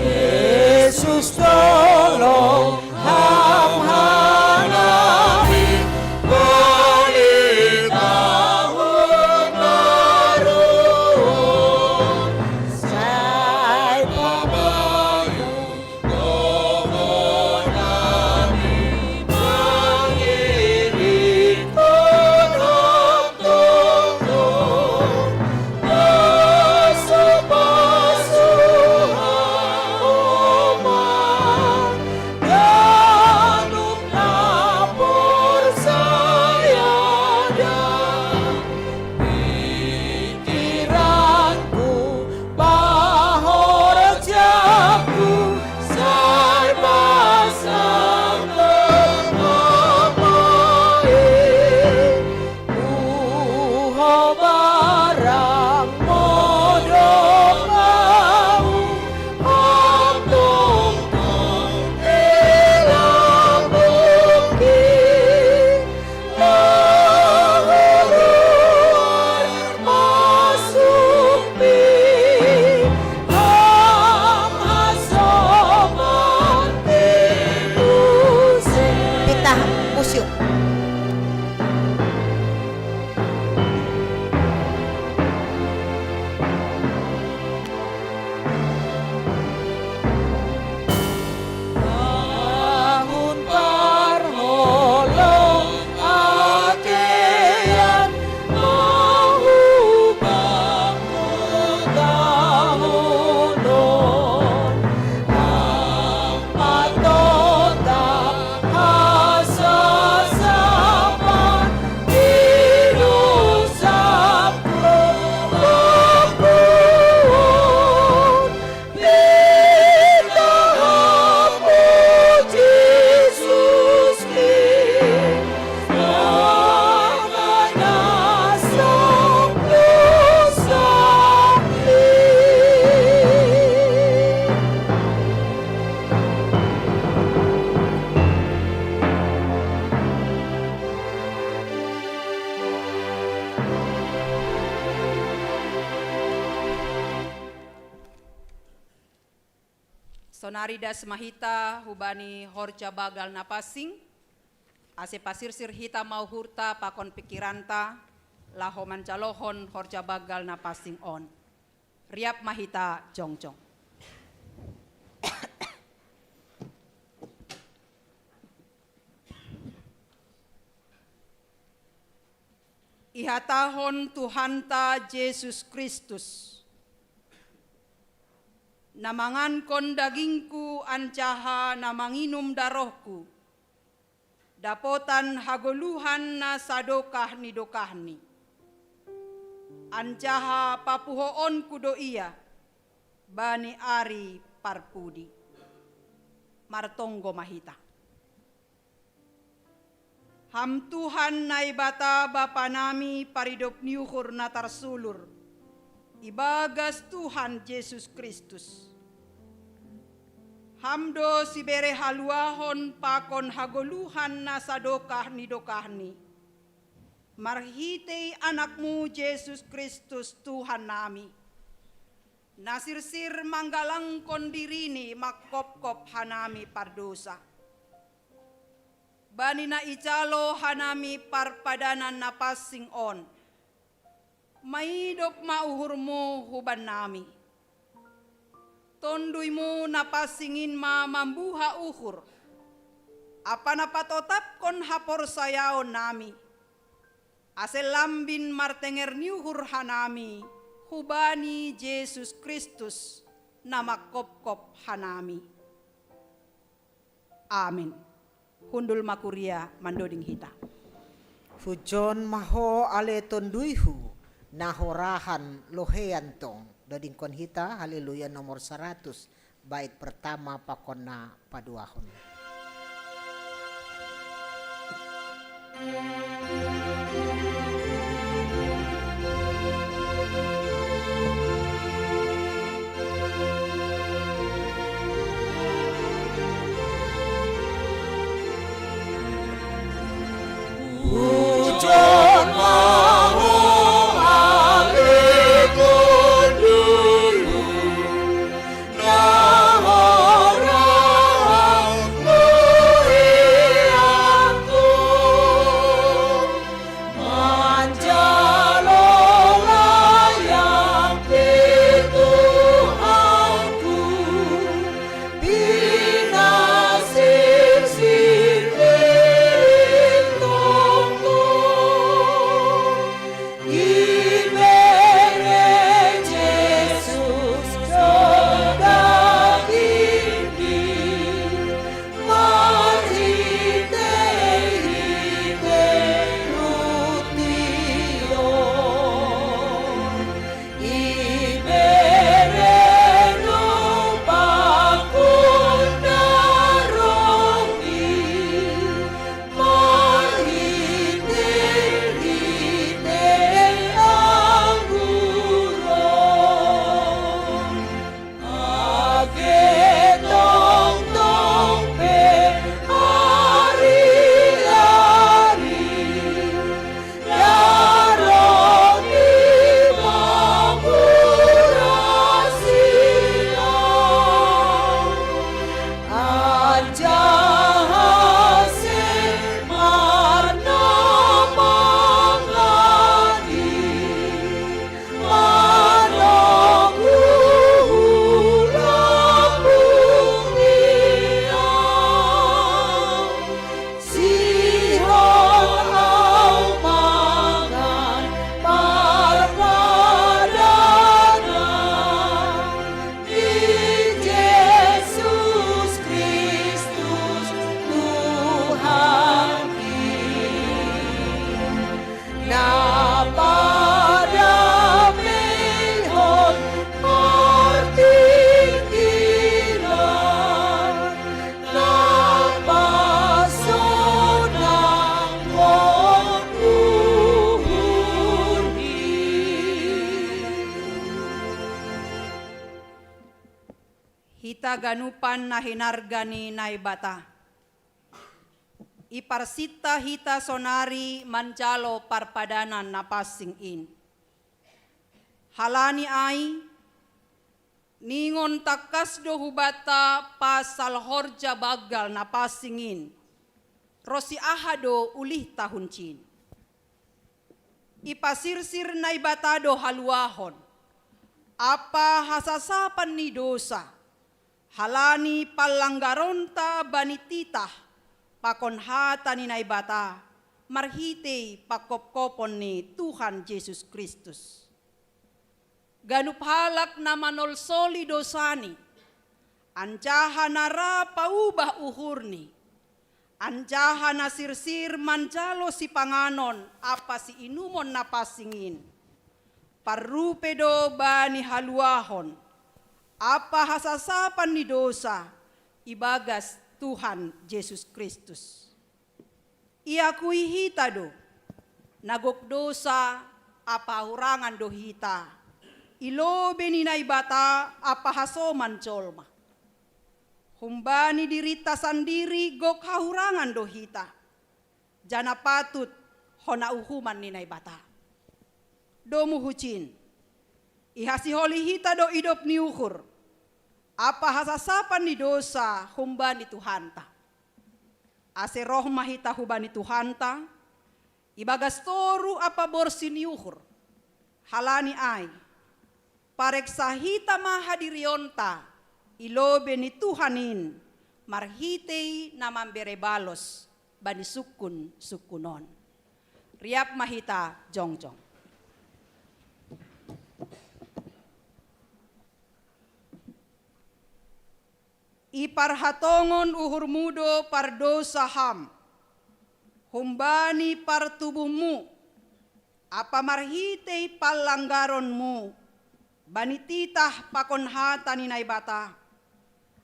Yesus tolong hamhanami bani tahun baru. Sai pabayu gomona Sonari das mahita hubani horja bagal napasing. Ase pasirsir hita mau hurta pakon pikiranta. Laho mancalohon horja bagal napasing on. Riap mahita jongjong. Ihatahon Tuhanta Yesus Kristus. Namangan kon dagingku ancaha namanginum darohku. Dapotan hagoluhan na sadokah ni dokahni. Ancaha papuhoon kudo iya. Bani ari parpudi. Martonggo mahita. Ham Tuhan naibata Bapa nami paridop niuhur natar sulur. Ibagas Tuhan Yesus Kristus. Hamdo sibere haluahon pakon hagoluhan nasadokah nidokahni. Marhitei anakmu Yesus Kristus Tuhan nami. Nasirsir manggalang kondirini makkop-kop hanami pardosa. Bani na icalo hanami parpadanan napasing on. Maidop mauhurmu huban nami. Tonduymu napasingin ma mambuha uhur. Apa napatotap kon hapor sayaon nami. Asel lambin martenger niuhur hanami. Hubani Yesus Kristus nama kop-kop hanami. Amin. Hundul makuria mandoding hita. Fujon maho ale tonduihu nahorahan loheantong doding kon hita haleluya nomor 100 bait pertama pakonna paduahon. Pujon maho ale tonduihu nahorahan loheantong manjalo layang Tuhanku binasir Hita ganupan na hinargani naibata. Iparsita hita sonari mancalo parpadanan na passing in. Halani ay ningon takas do hubata pasal horja bagal na pasingin. Rosi ahado ulih tahun cin. Ipasirsir na ibatado haluahon. Apa hasasapan ni dosa. Halani palanggaronta banititah. Pakon hata ni naibata. Marhite pakop-kopon ni Tuhan Yesus Kristus. Ganup halak na manolsoli dosani. Anjaha nara paubah uhurni. Anjaha na sirsir manjalo si panganon apa si inumon na pasingin. Parrupedo bani haluahon. Apa hasasapan ni dosa. Ibagas Tuhan Yesus Kristus. Iakui hita do. Nagok dosa apa hurangan do hita. Ilobe ni naibata apa hasoman colma. Humbani dirita sandiri gok hahurangan dohita. Jana patut hona uhuman ni naibata. Domu hucin. Ihasi holi hita do idop ni ukur. Apa hasasapan ni dosa humbani Tuhanta. Ase rohmah hita hubani Tuhanta. Ibagas toru apa borsi ni ukur. Halani ai. Pareksa hita mahadirionta ilobe ni Tuhanin marhitei namambere balos bani sukun sukunon. Riap mahita jongjong. Iparhatongon uhur mudo pardosa ham. Humbani partubuhmu. Apa marhitei palanggaronmu. Banititah pakon hata ni naibata.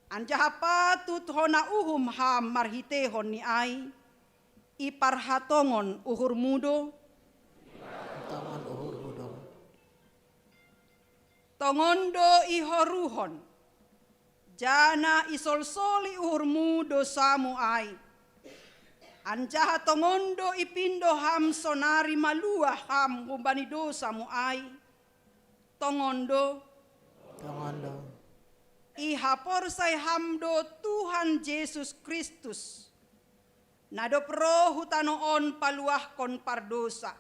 Anjaha patut hona uhum ham marhitehon ni ai. Iparhatongon uhur mudo. Tongondo ihoruhon. Jana isolsoli uhur mudo samu ai. Anjaha tongondo ipindo ham sonari malua ham humbani dosa mu ai. Tongondo ihapor say hamdo Tuhan Yesus Kristus nadop rohu tanoon paluah kon pardosa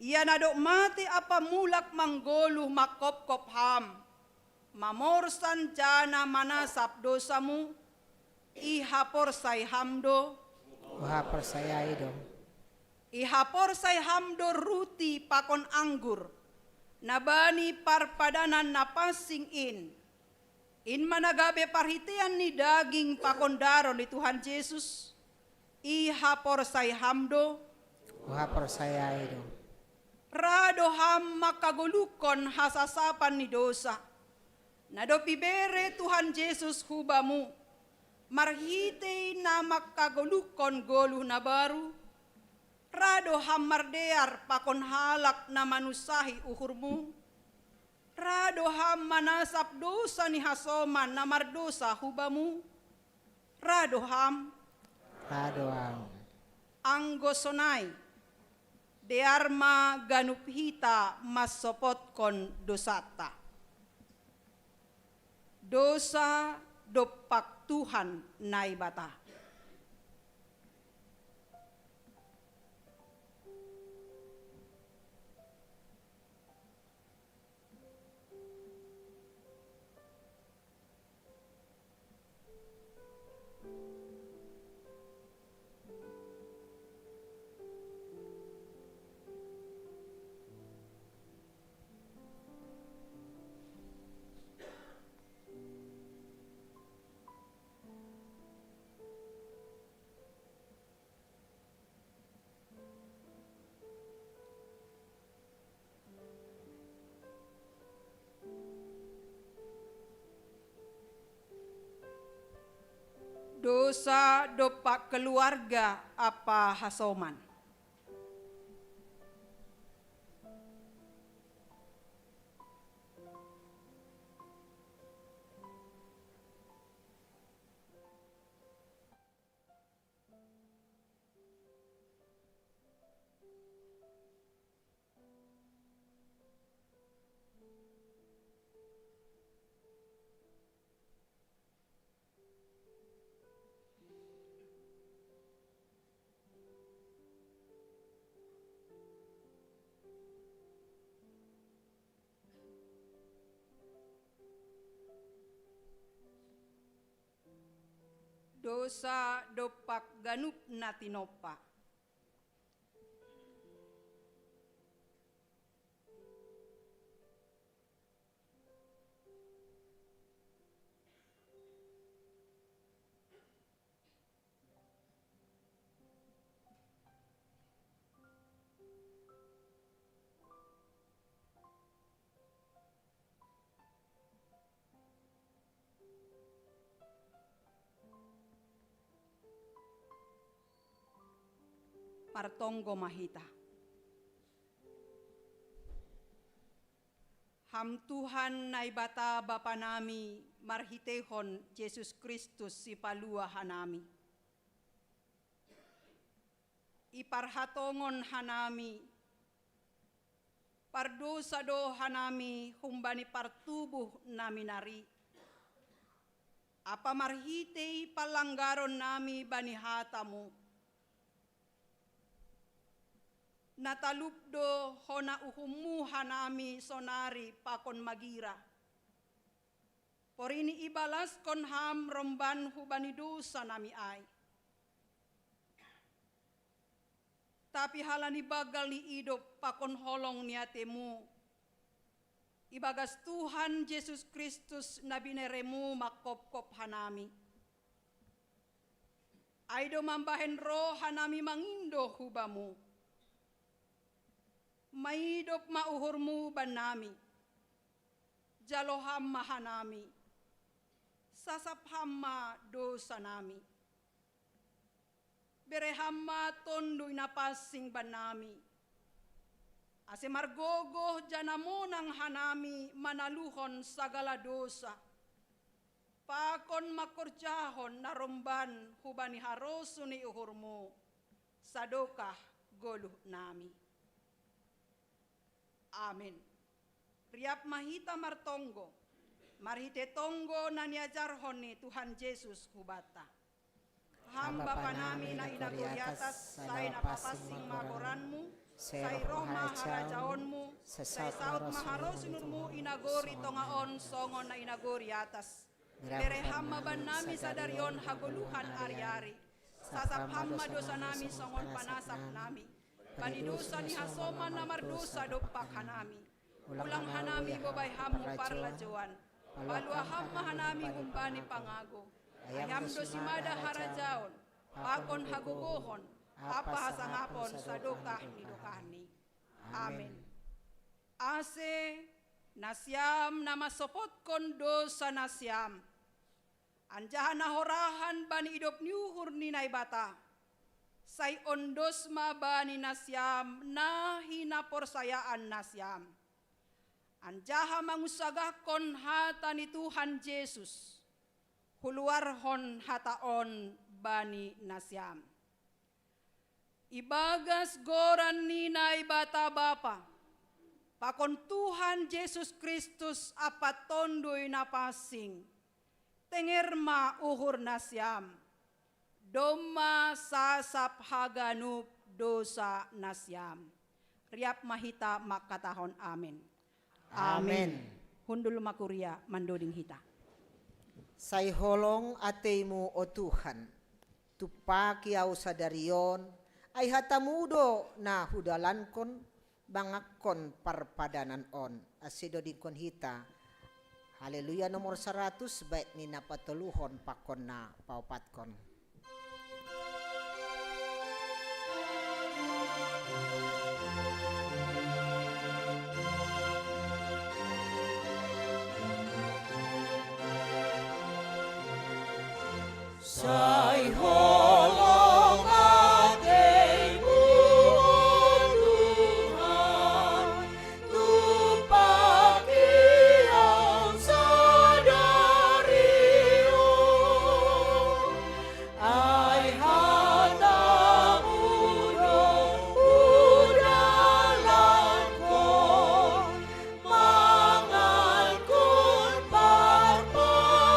ia nadop mati apa mulak manggoluh makop-kop ham mamorsan jana manasap dosamu ihapor say hamdo ihapor say hamdo ruti pakon anggur nabani parpadanan napasing in managabe parhitian ni daging pakondaro ni Tuhan Yesus ihapor say hamdo rado ham makagulukon hasasapan ni dosa nado pibere Tuhan Yesus hubamu marhitei na makagulukon goluh na baru rado hammardear pakon halak na manusahi uhurmu. Rado ham manasap dosa ni hasoman na mardosa hubamu. Rado ham. Anggosonai. Dearma ganup hita masopot kon dosata. Dosa dopak Tuhan naibata. Dosa dopak keluarga apa hasoman. dosa dopak ganup natinopa. Partonggo mahita. Ham Tuhan naibata Bapa nami marhitehon Yesus Kristus si palua hanami. Iparhatongon hanami, pardosa do hanami humbani partubuh nami nari. Apa marhitei palanggaron nami bani hatamu. Natalupdo hona uhumu hanami sonari pakon magira. Porini ibalas kon ham romban hubani dosa nami ay. Tapi halani bagal ni idop pakon holong niatemu. Ibagas Tuhan Yesus Kristus nabi neremu makop-kop hanami. Aido mambahen roh hanami mangindo hubamu. Maidop mauhurmu banami, jaloham mahanami, sasap hamma dosa nami. Berehamma tondoy napasing banami, ase margogo janamonang hanami manaluhon sagala dosa. Pakon makorjahon naromban hubani haroso ni uhurmu, sadokah goluh nami. Amin. Riap mahita martonggo, marhite tonggo na niajarhon ni Tuhan Yesus hubata. Hamba panami na inaguriatas, say napapasing magoranmu, say roh maharajaonmu, say saut maharosunurmu inagori tongaon songon na inaguriatas. Bereham maban nami sadarion hagoluhan ari-ari, sasap hamma dosa nami songon panasap nami. Panidosa ni hasoman na mardosa dopak hanami. Ulang hanami bobay hamu parlajuan. Balua hamma hanami humbani pangago. Ayam dosimada harajaon. Pakon hagugohon. Apa hasangapon sa dokah ni dokahni. Amin. Ase nasyam na masopot kon dosa nasyam. Anjahan nahorahan bani idop niuhur ni naibata. Say ondos mabani nasyam na hinaporsayaan nasyam. Anjaha mangusagakon hata ni Tuhan Yesus. Huluarhon hataon bani nasyam. Ibagas goran ni naibata bapa. Pakon Tuhan Yesus Kristus apat tondoy napasing. Tengerma uhur nasyam. Doma sasap haganup dosa nasyam. Riap mahita makatahon amin. Amin. Hundul makuria mandoding hita. Say holong ateimu o Tuhan, tupaki au sadarion, ay hatamudo na hudalankon, bangakon parpadanan on, asido dingkon hita. Haleluya nomor 100, baik ni napatuluhon pakon na paupatkon. Say holong ateimu o Tuhan, tupaki ang sadarion, ay hatamudo udalankon, mangalkon parpadanan.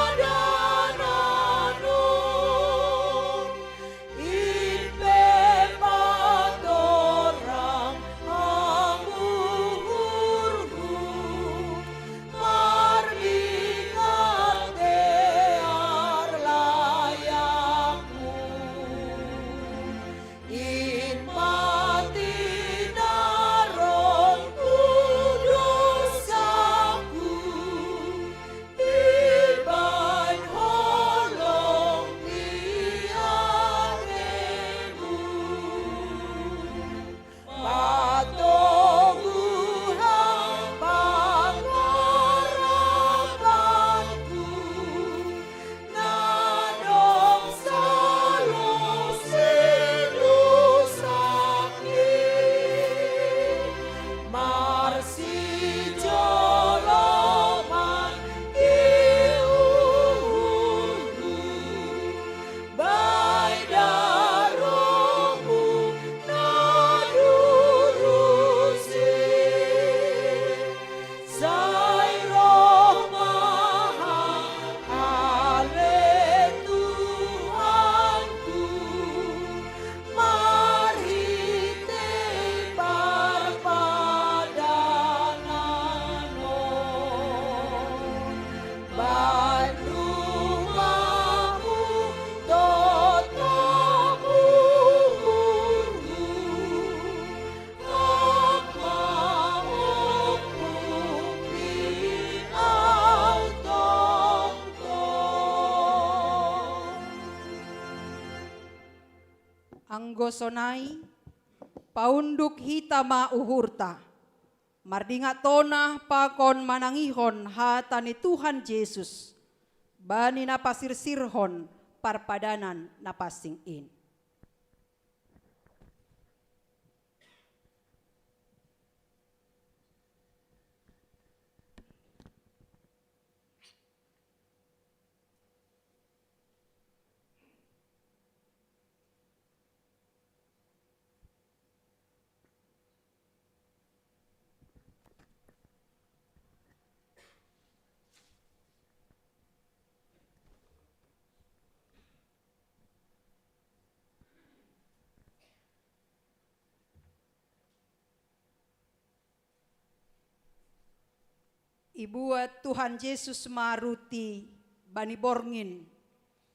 gosonai, paunduk hitama uhurta, mardinga tonah pakon manangihon hatani Tuhan Yesus, bani napasir sirhon parpadanan napasing in. Ibuat Tuhan Yesus maruti bani borngin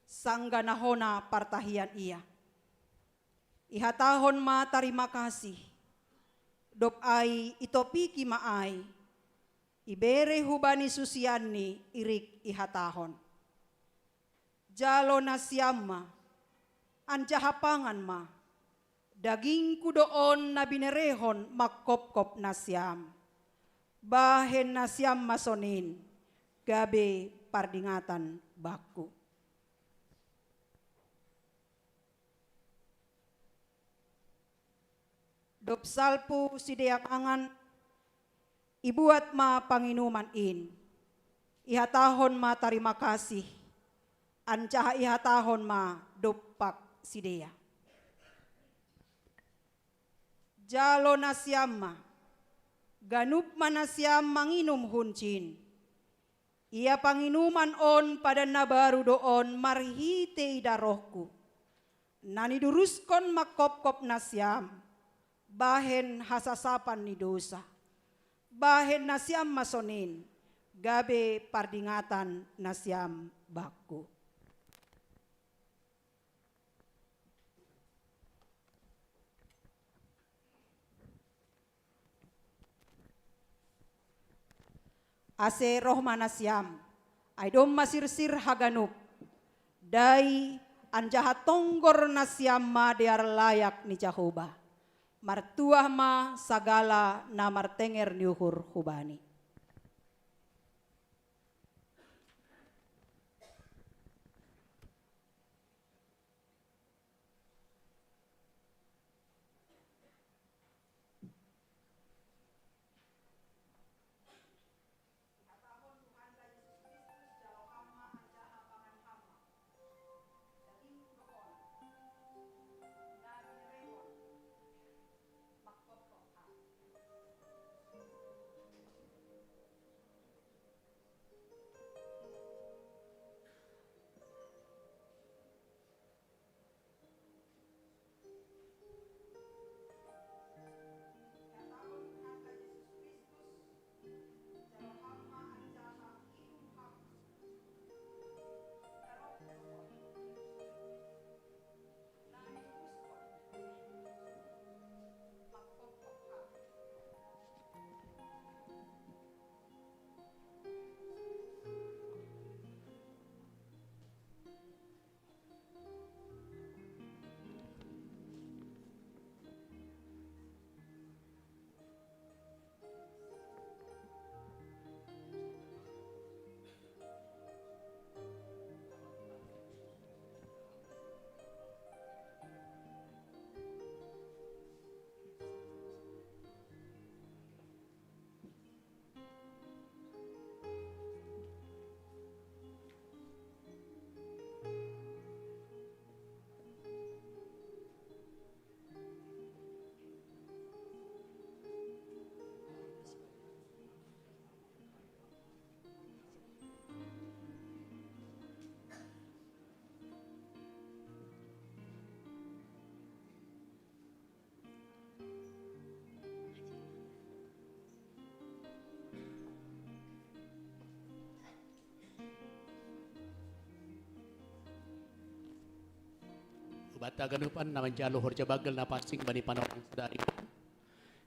sangga nahona partahian ia. Ihatahon ma tarima kasih. Dop ai itopiki maai. Ibere hubani susiani irik ihatahon. Jalo nasyamma anjahapangan ma. Daging kudoon na binerehon makop-kop nasyam. Bahen nasyam masonin, gabe pardingatan baku. Dop salpu sideak angan, ibuat ma panginuman in. Ihatahon ma tarima kasih, ancaha ihatahon ma dopak sidea. Jalo nasyam ma, ganup manasyam manginum huncin. Ia panginuman on pada nabaru doon marhite idarohku. Nani duruskon makop-kop nasyam. Bahen hasasapan ni dosa. Bahen nasyam masonin. Gabe pardingatan nasyam baku. Ase rohma nasyam, aidom masirsir haganup, dai anjaha tonggor nasyam ma dear layak ni Jahoba, martuah ma sagala na martenger niuhur hubani. Bata ganupan naman jalo horja bagal na pasing bani panorang sadari.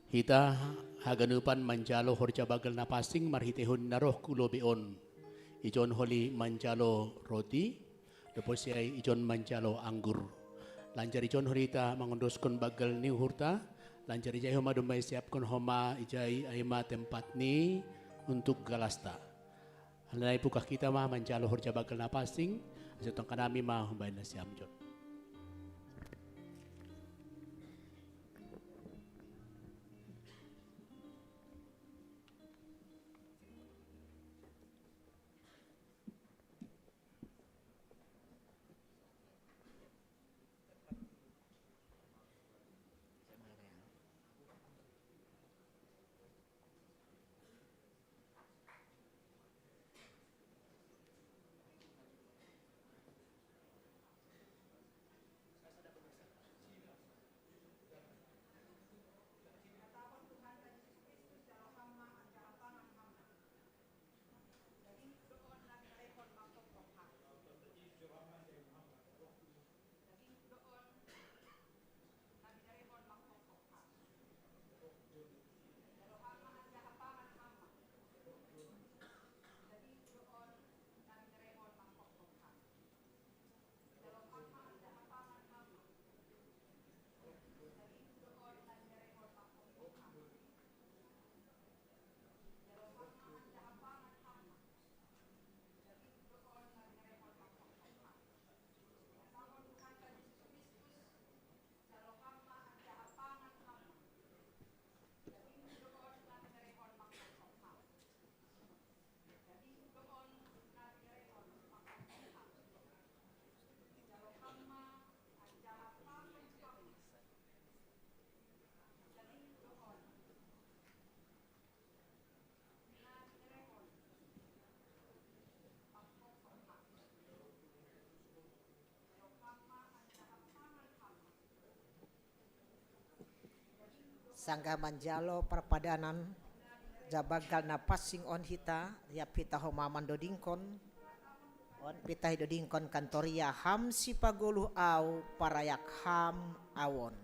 Hita haganupan manjalo horja bagal na pasing marhitehon na roh kulobeon. Ijon holi manjalo roti, tapos siya ijon manjalo anggur. Lanjari John Horita mengondoskan bagal ni hurta. Lanjari jai homa domai siapkan homa ijai aima tempat ni untuk galasta. Hanai pukah kita mah menjalo horja bagal napasing. Asetong kanami mah humbai na siam John. Sangga manjalo perpadanan jabagal na passing on hita ya pita homa mandodingkon on pita hidodingkon kantoria ham si paguluh au parayak ham awon.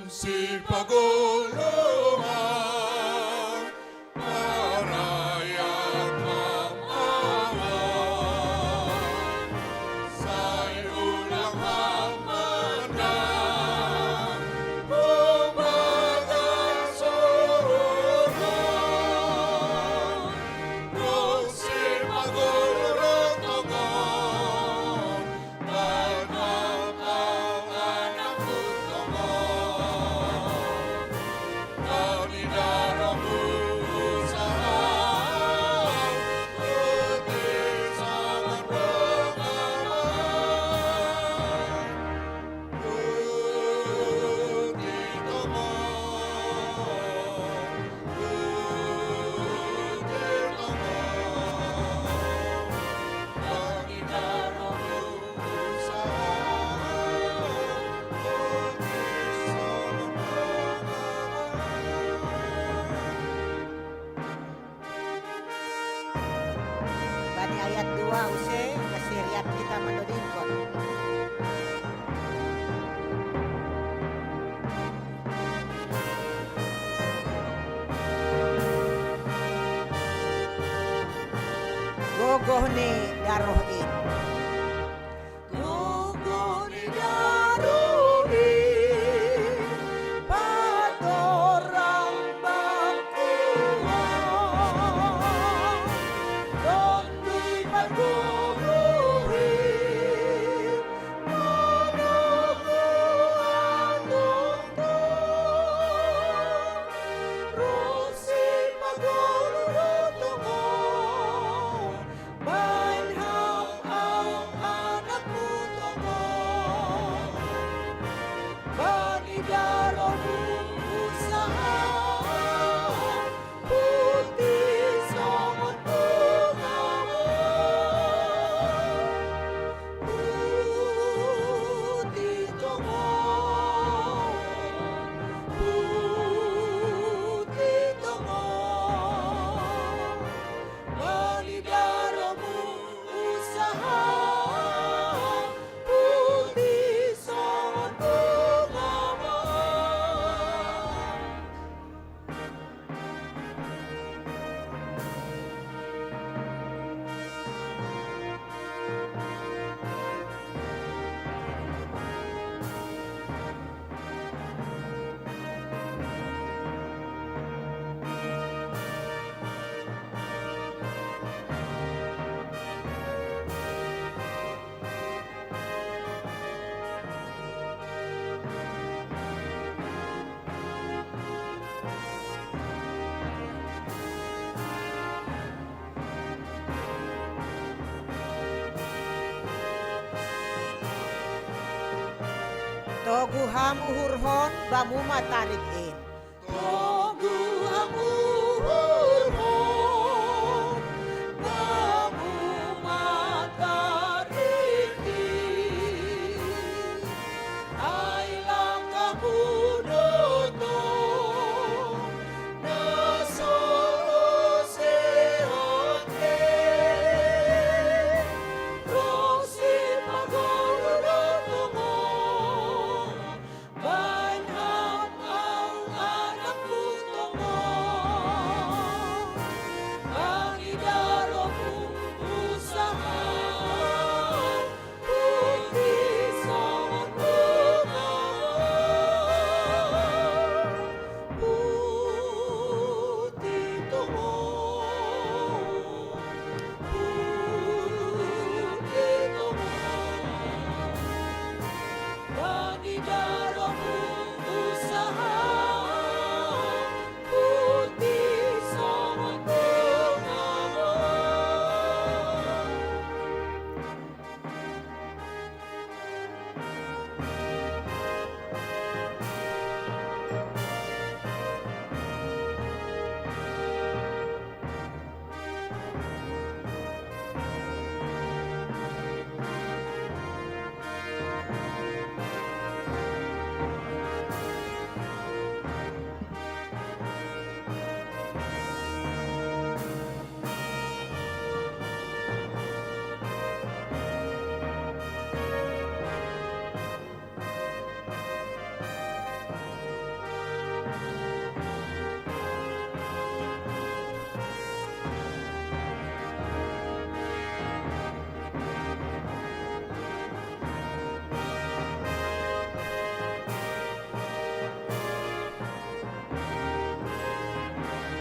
Si pagulungan parayak amawan say ulang hamandang umagang suruhan si pagulungan tongon tanam awan ang Ayat 2 use kesiriat kita mandodingkon. Gogoh ni daroh in. Gogoh ni daroh in. Patorang bangkuan. Dondi paguluhi. Managuan dungtong. Rosi paguluhi tungon. Banham Togu ham uhur hon bamu matarik in. Togu ham uhur hon bamu matarik in. Ai lang kamu noto na solo seote. Rosi pagololo mo banham ang anak puto mo. Pangidaro kong usaha puti sa mga puti mo. Puti mo. Pangidaro kong usaha puti sa mga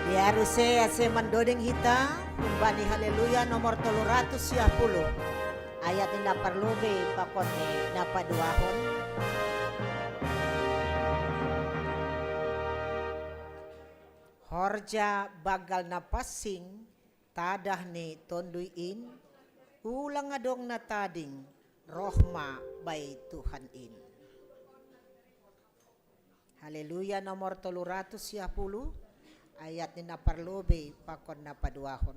Diaruse ase mendodeng hita kumbani haleluya nomor 310 ayat na parlobe pakone napaduahon. Horja bagal na pasing tadah ni tonduin ulang adong na tading rohma bay Tuhan in. Haleluya nomor 310 ayat ni naparlobe pakon napaduahon.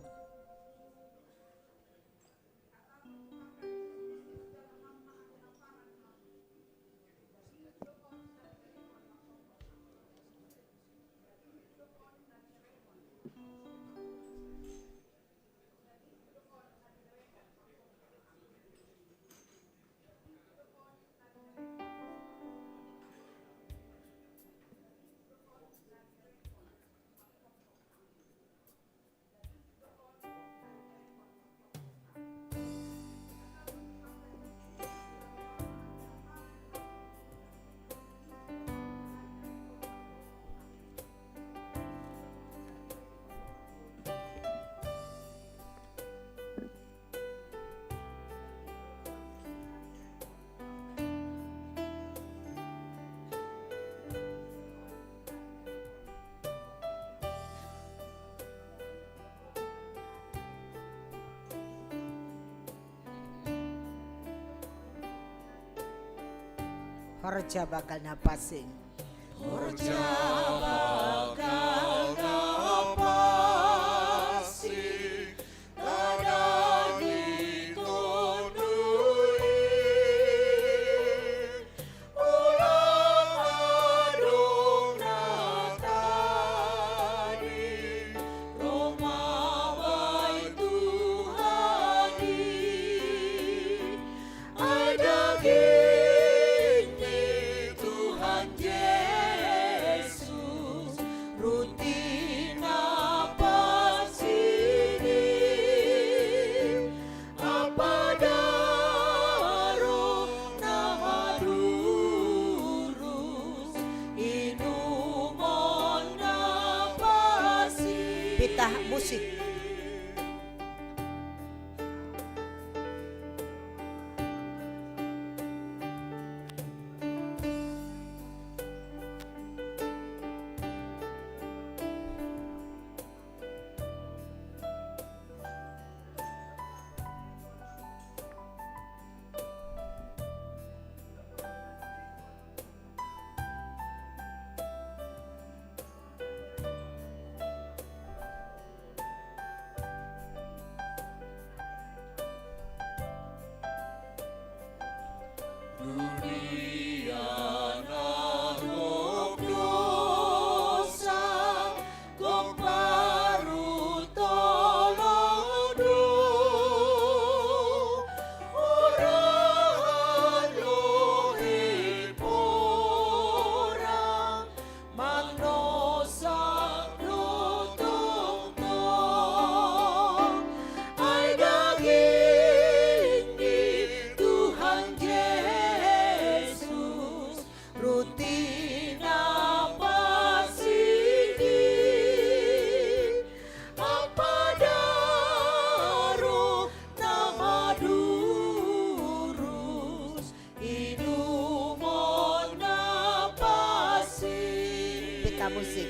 Horja bakal napasing. Horja bakal napasing dadani tonduin ulang adong natani romawai Tuhani ay daging ni Tuhan Yesus rutin napasini apa daro na madurus inumon napasi. Pitah musik. Musik.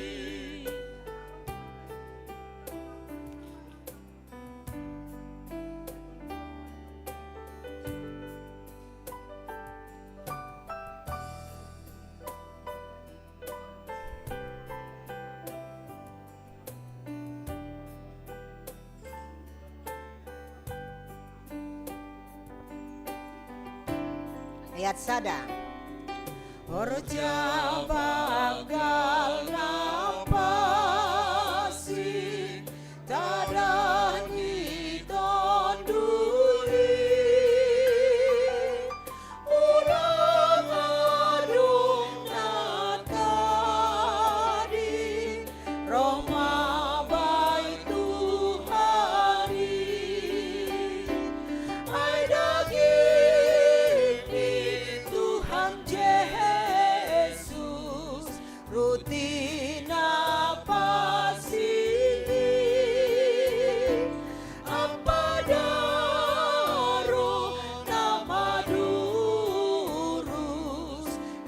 Ayat sada. Horja bagal napasi tadani tonduri ulang adung natadi Roma bai Tuhari ai daging Tuhan Yesus rutin apa sih apa daru nama durus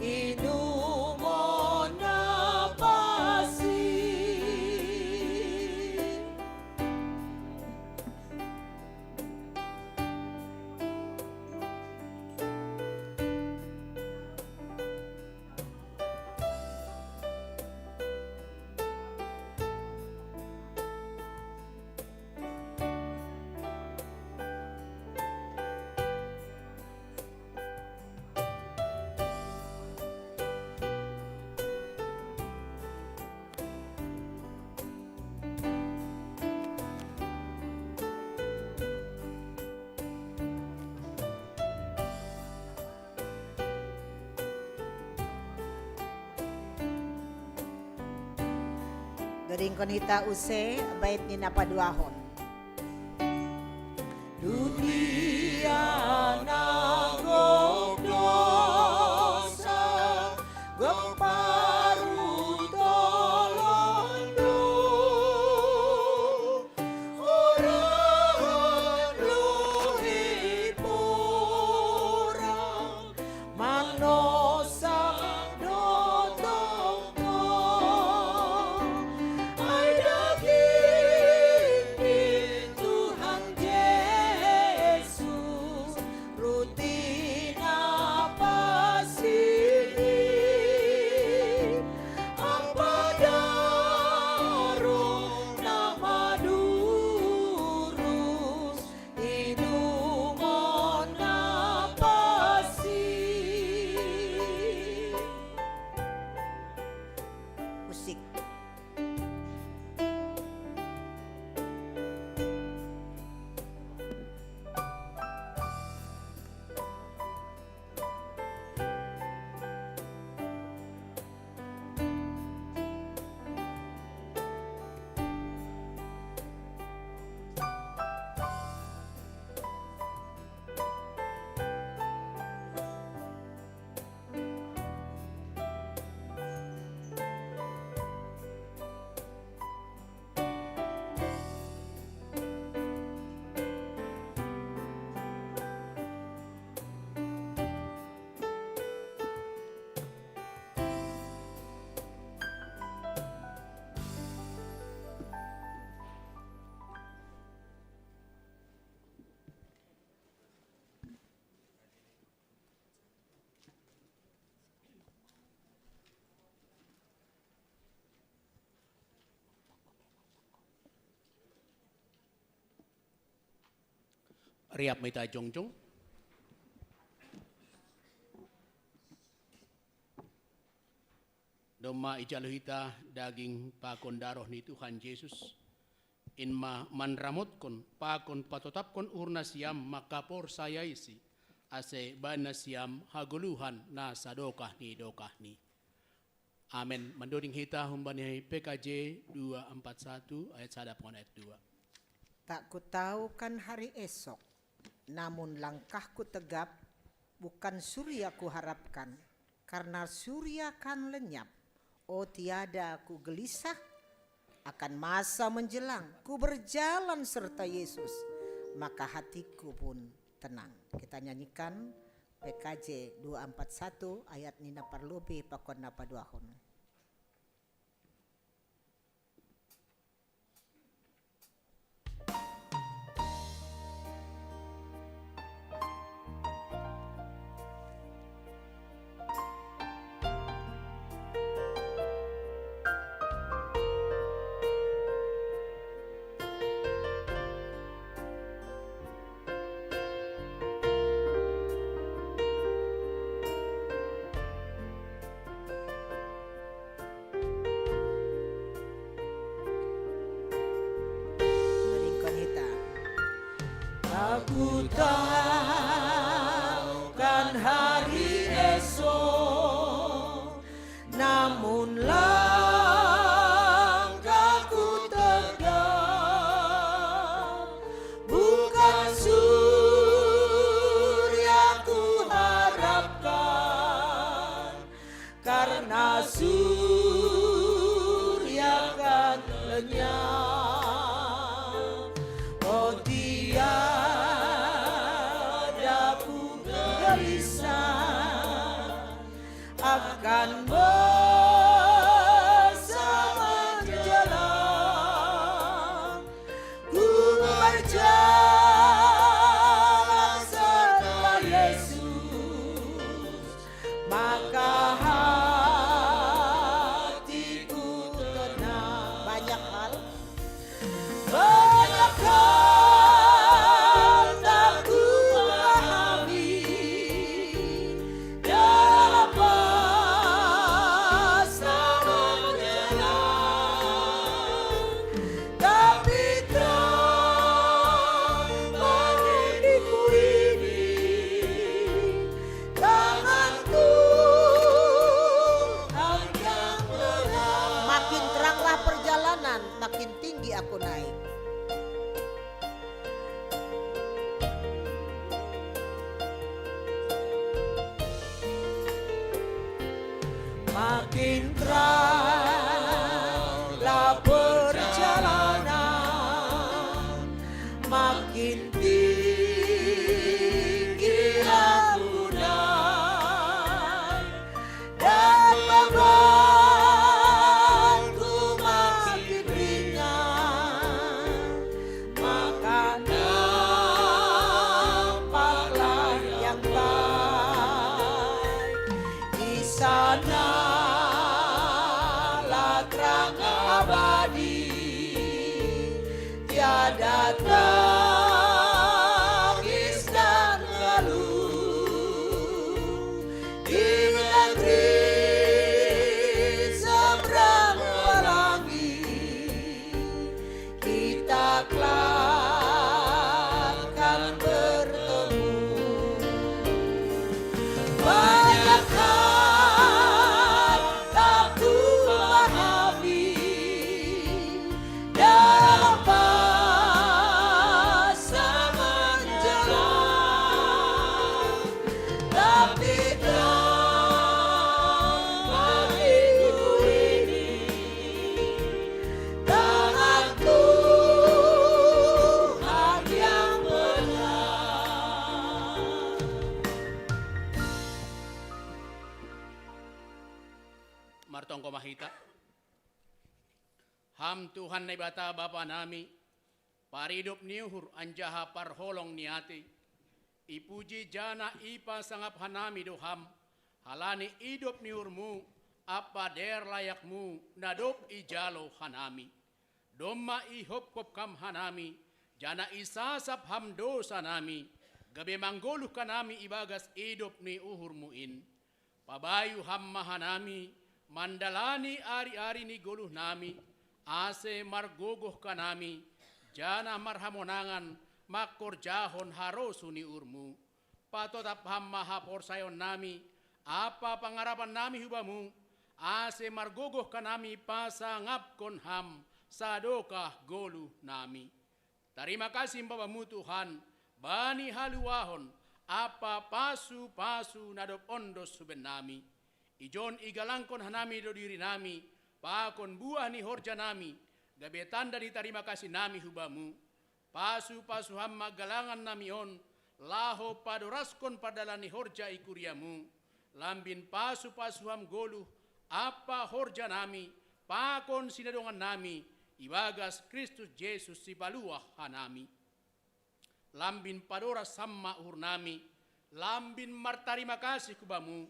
inumon apa sih. Garing kon hita use bait ni napaduahon. Dunia nagok dosa gok paru tolondo orang luhi porang manosa dotong Tuhan Yesus rutin apa sih apa daru nama durus inumon apa sih. Musik. Riap mita jongjong. Doma ijaluhita daging pakon daroh ni Tuhan Yesus. Inma manramutkon pakon patotapkon urna siam makapor sayaisi. Ase bana siam haguluhan na sadokah ni. Amin. Mendoding hita humbani PKJ 241 ayat 1 ayat 2. Tak ku tahu kan hari esok, namun langkahku tegap, bukan surya ku harapkan, karena surya kan lenyap. Oh tiada ku gelisah, akan masa menjelang, ku berjalan serta Yesus, maka hatiku pun tenang. Kita nyanyikan PKJ 241 ayat nina parlobe pakon napa duahon. Aku tahu kan hari esok, namun langkahku tegak, bukan surya ku harapkan, karena surya kan lenyap. Oh tiada ku gelisah, akan bersama jalan, ku berjalan serta Yesus, maka hatiku tenang. Banyak hal tak ku pahami dalam masa menjelang, tapi terang bagi diriku ini, tangan Tuhan yang menang. Makin teranglah perjalanan, makin tinggi aku naik. Makin teranglah perjalanan, makin tinggi aku naik, dan bebanku makin ringan, maka nampaklah yang baik di sana. Terang abadi, tiada tangis dan ngeluh, di negeri seberang pelangi kita kelak akan bertemu. Banyak hal tak ku pahami dalam masa menjelang, tapi terang bagiku ini, tangan Tuhan yang menang. Martong komahita. Ham Tuhan na bata bapa nami, paridop niuhur anjaha parholong niati, ipuji jana ipa sangap hanami doham, halani idop niurmu, apa der layakmu, nadop ijalo hanami. Domma ihop kop kam hanami, jana isasap ham dosa nami, gabe manggoluh kanami ibagas idop ni uhurmuin. Pabayu ham mahanami, mandalani ari-ari ni goluh nami, ase margogoh kanami, jana marhamonangan, makor jahon harosuni urmu. Patotap ham maha porsayon nami, apa pangarapan nami hubamu, ase margogoh kanami pasangapkon ham, sadokah goluh nami. Terima kasih bapamu Tuhan, bani haluahon, apa pasu-pasu nadop ondos suben nami. Ijon igalangkon hanami do diri nami, pakon buah ni horja nami, gabe tanda di terima kasih nami hubamu. Pasu-pasu ham magalangan nami on, laho padoraskon padalani horja ikuriamu. Lambin pasu-pasu ham goluh, apa horja nami, pakon sinadongan nami, ibagas Kristus Yesus si paluah hanami. Lambin padoras sama uhur nami, lambin martarima kasih kubamu,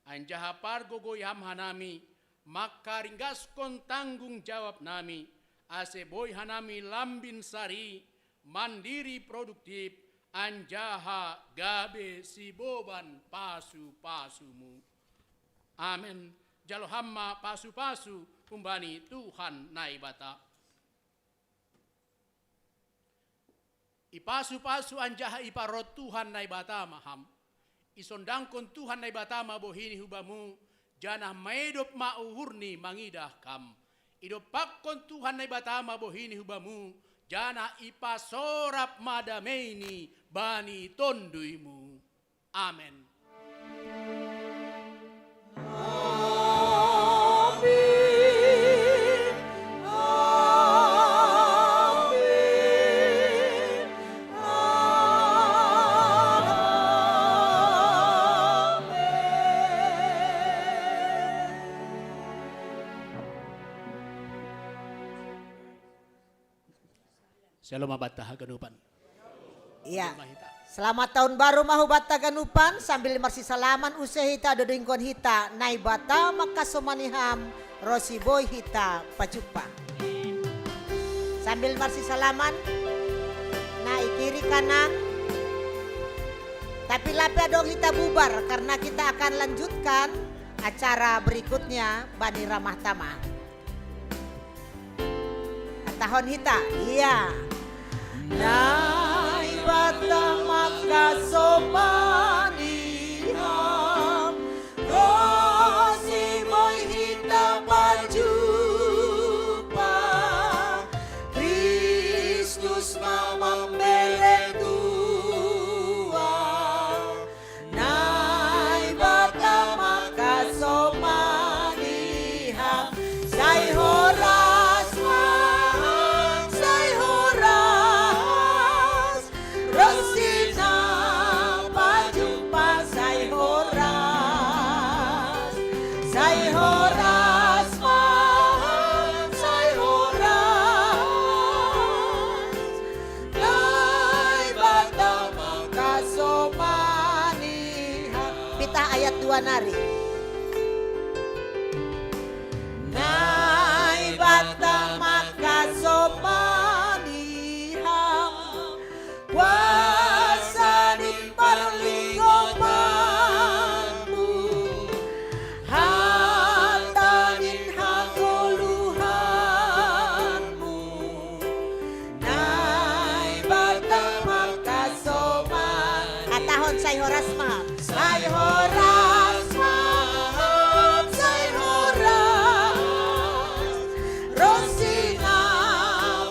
anjaha pargo goyam hanami, maka ringgaskon tanggung jawab nami, ase boy hanami lambin sari, mandiri produktif, anjaha gabe si boban pasu-pasumu. Amin. Jalo hamma pasu-pasu kumbani Tuhan naibata. Ipasu-pasu anjaha iparot Tuhan naibata maham. Isondangkon Tuhan naibata mabohini hubamu, janah maedop mauhurni mangidah kam. Idop pakkon Tuhan naibata mabohini hubamu, janah ipasorap madameini bani tonduimu. Amen. Shalom abata haganupan. Iya. Selamat tahun baru mahubata ganupan sambil marsi salaman usai hita dodingkon hita naibata makasomaniham rosiboy hita pacupa. Sambil marsi salaman na kiri kanan. Tapi lape dong hita bubar karena kita akan lanjutkan acara berikutnya Bani Ramah Tamah. Tahun hita, iya. Naibata makasomaniham rosiboy hita pacupa Kristus mamambele tua naibata makasomaniham say horas say horas rosina pajumpa say horas say horas say horas naibata makasomaniham pita ayat 2 nari naibata makasomaniham kuasa di perlingkupanmu hatanin hagoluhanmu naibata makasoman atahon say horas maham say horas maham say horas rosina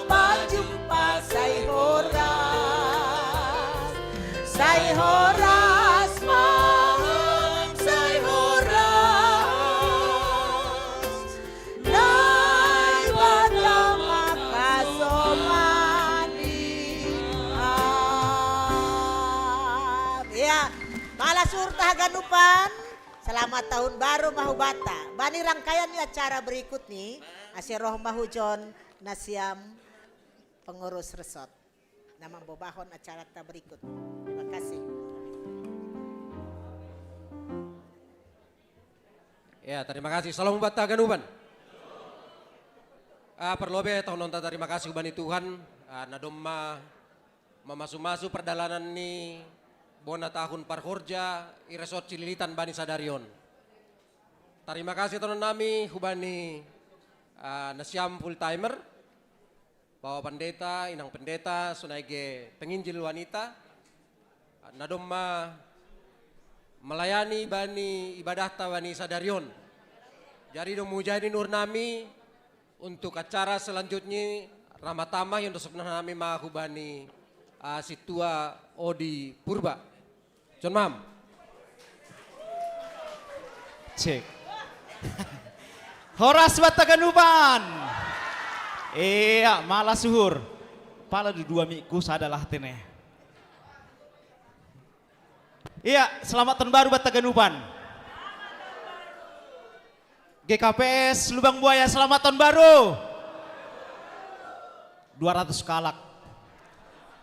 pajumpa say horas maham say horas naibata makasomaniham. Ya, malas urtah ganupan. Selamat tahun baru mahubata. Bani rangkaian acara berikut nih. Asyiroh mahujon nasiam pengurus resort. Nama bobahon acara kita berikut. Terima kasih. Ya, terima kasih. Salam bata ganuban. Perlobe tahun nonton terima kasih bani Tuhan. Nadom memasu-masu perdalanan ni bona tahun parhorja iresot cililitan bani sadarion. Terima kasih teman nami hubani nasiam full timer, Bapak Pendeta, Inang Pendeta, sunaige penginjil wanita, nadomma melayani bani ibadah tawani sadarion. Jadi dong mujani nur nami untuk acara selanjutnya ramatama yang dosok nami mahubani situa Odi Purba. John Mam. Cek. Horas Bataganupan. Iya, malah suhur. Pala di 2 minggu sadalah teneh. Iya, selamat tahun baru Bataganupan. GKPS Lubang Buaya, selamat tahun baru. 200 kalak.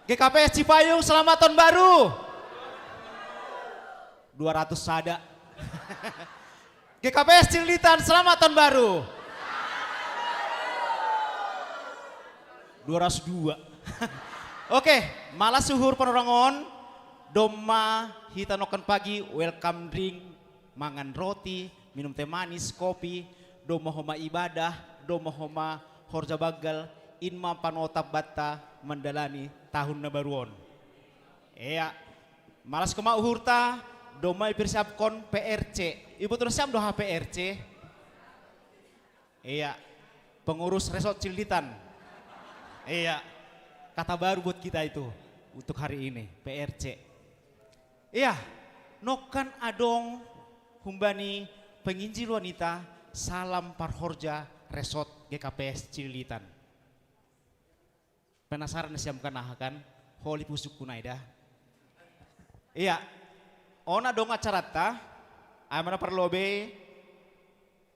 GKPS Cipayung, selamat tahun baru. 200 sada. GKPS Cililitan, selamat tahun baru. 202. Oke, malah suhur Panorangon, doma hitanokan pagi, welcome drink, mangan roti, minum teh manis, kopi, doma homa ibadah, doma homa horja bagal, inma panotap bata mendalani tahun nabaruon. Iya, malas kemau hurta, doma persiapkan PRC. Ibu terus siap doa PRC. Iya, pengurus resort Cililitan. Iya, kata baru buat kita itu untuk hari ini PRC. Iya, nokan adong humbani penginjil wanita salam parhorja resort GKPS Cililitan. Penasaran siam kan holi pusuk kunaida. Iya, ona dong acara ta, amana perlobe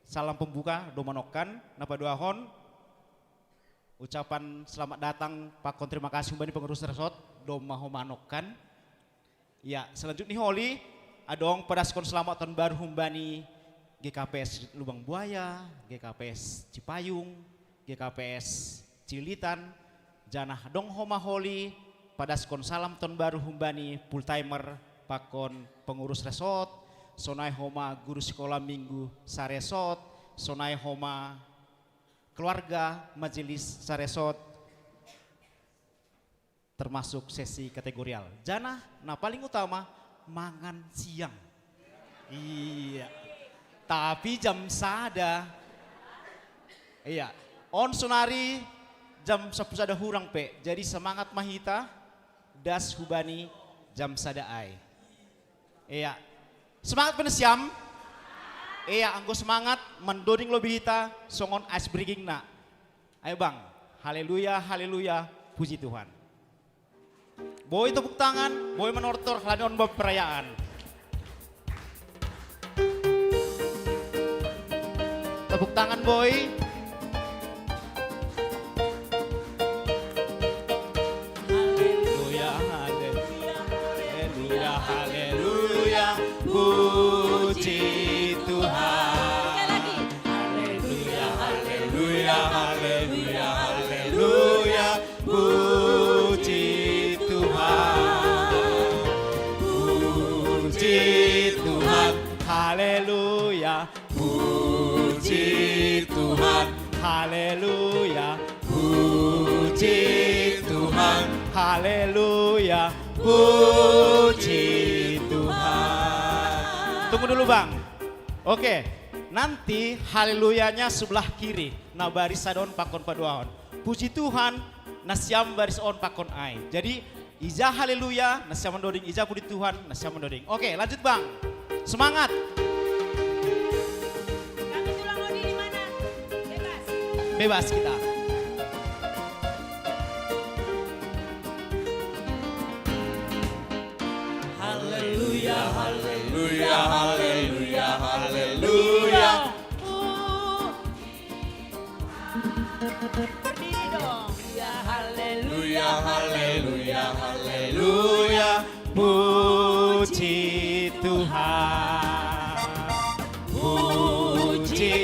salam pembuka domanokan napa doahon ucapan selamat datang Pak Kon terima kasih humbani pengurus resort doma homanokan. Ya, selanjutnya holi adong padaskon selamat tahun baru humbani GKPS Lubang Buaya, GKPS Cipayung, GKPS Cililitan, janah dong homa holi padaskon salam tahun baru humbani full timer Pakon pengurus resort, sonai homa guru sekolah minggu saresot, sonai homa keluarga majelis saresot, termasuk sesi kategorial. Jana, nah paling utama mangan siang. Iya, tapi jam sada. Iya, on sonari jam 10 sada hurang pe. Jadi semangat mahita, das hubani jam sada ai. Iya, semangat penesiam. Iya, anggo semangat mendoring lebih kita songon ice breaking na. Ayo bang, haleluya, haleluya, puji Tuhan. Boy tepuk tangan, boy menortor halanon perayaan. Tepuk tangan boy. Haleluya, haleluya, haleluya, puji Tuhan. Haleluya, haleluya, haleluya, haleluya, puji Tuhan. Puji Tuhan, haleluya, puji Tuhan, haleluya, puji Tuhan, haleluya, puji Tuhan. Tunggu dulu bang. Oke, nanti haleluyanya sebelah kiri. Nah baris sadon pakon paduahon. Puji Tuhan, nasiam baris on pakon ai. Jadi ija haleluya, nasiam mendoding, ija puji Tuhan, nasiam mendoding. Oke lanjut bang, semangat. Kami tulang Odi di mana? Bebas. Bebas kita. Haleluya, Haleluya, haleluya, haleluya. Berdiri dong. Ya haleluya. Haleluya, haleluya, Haleluya, puji Tuhan. Puji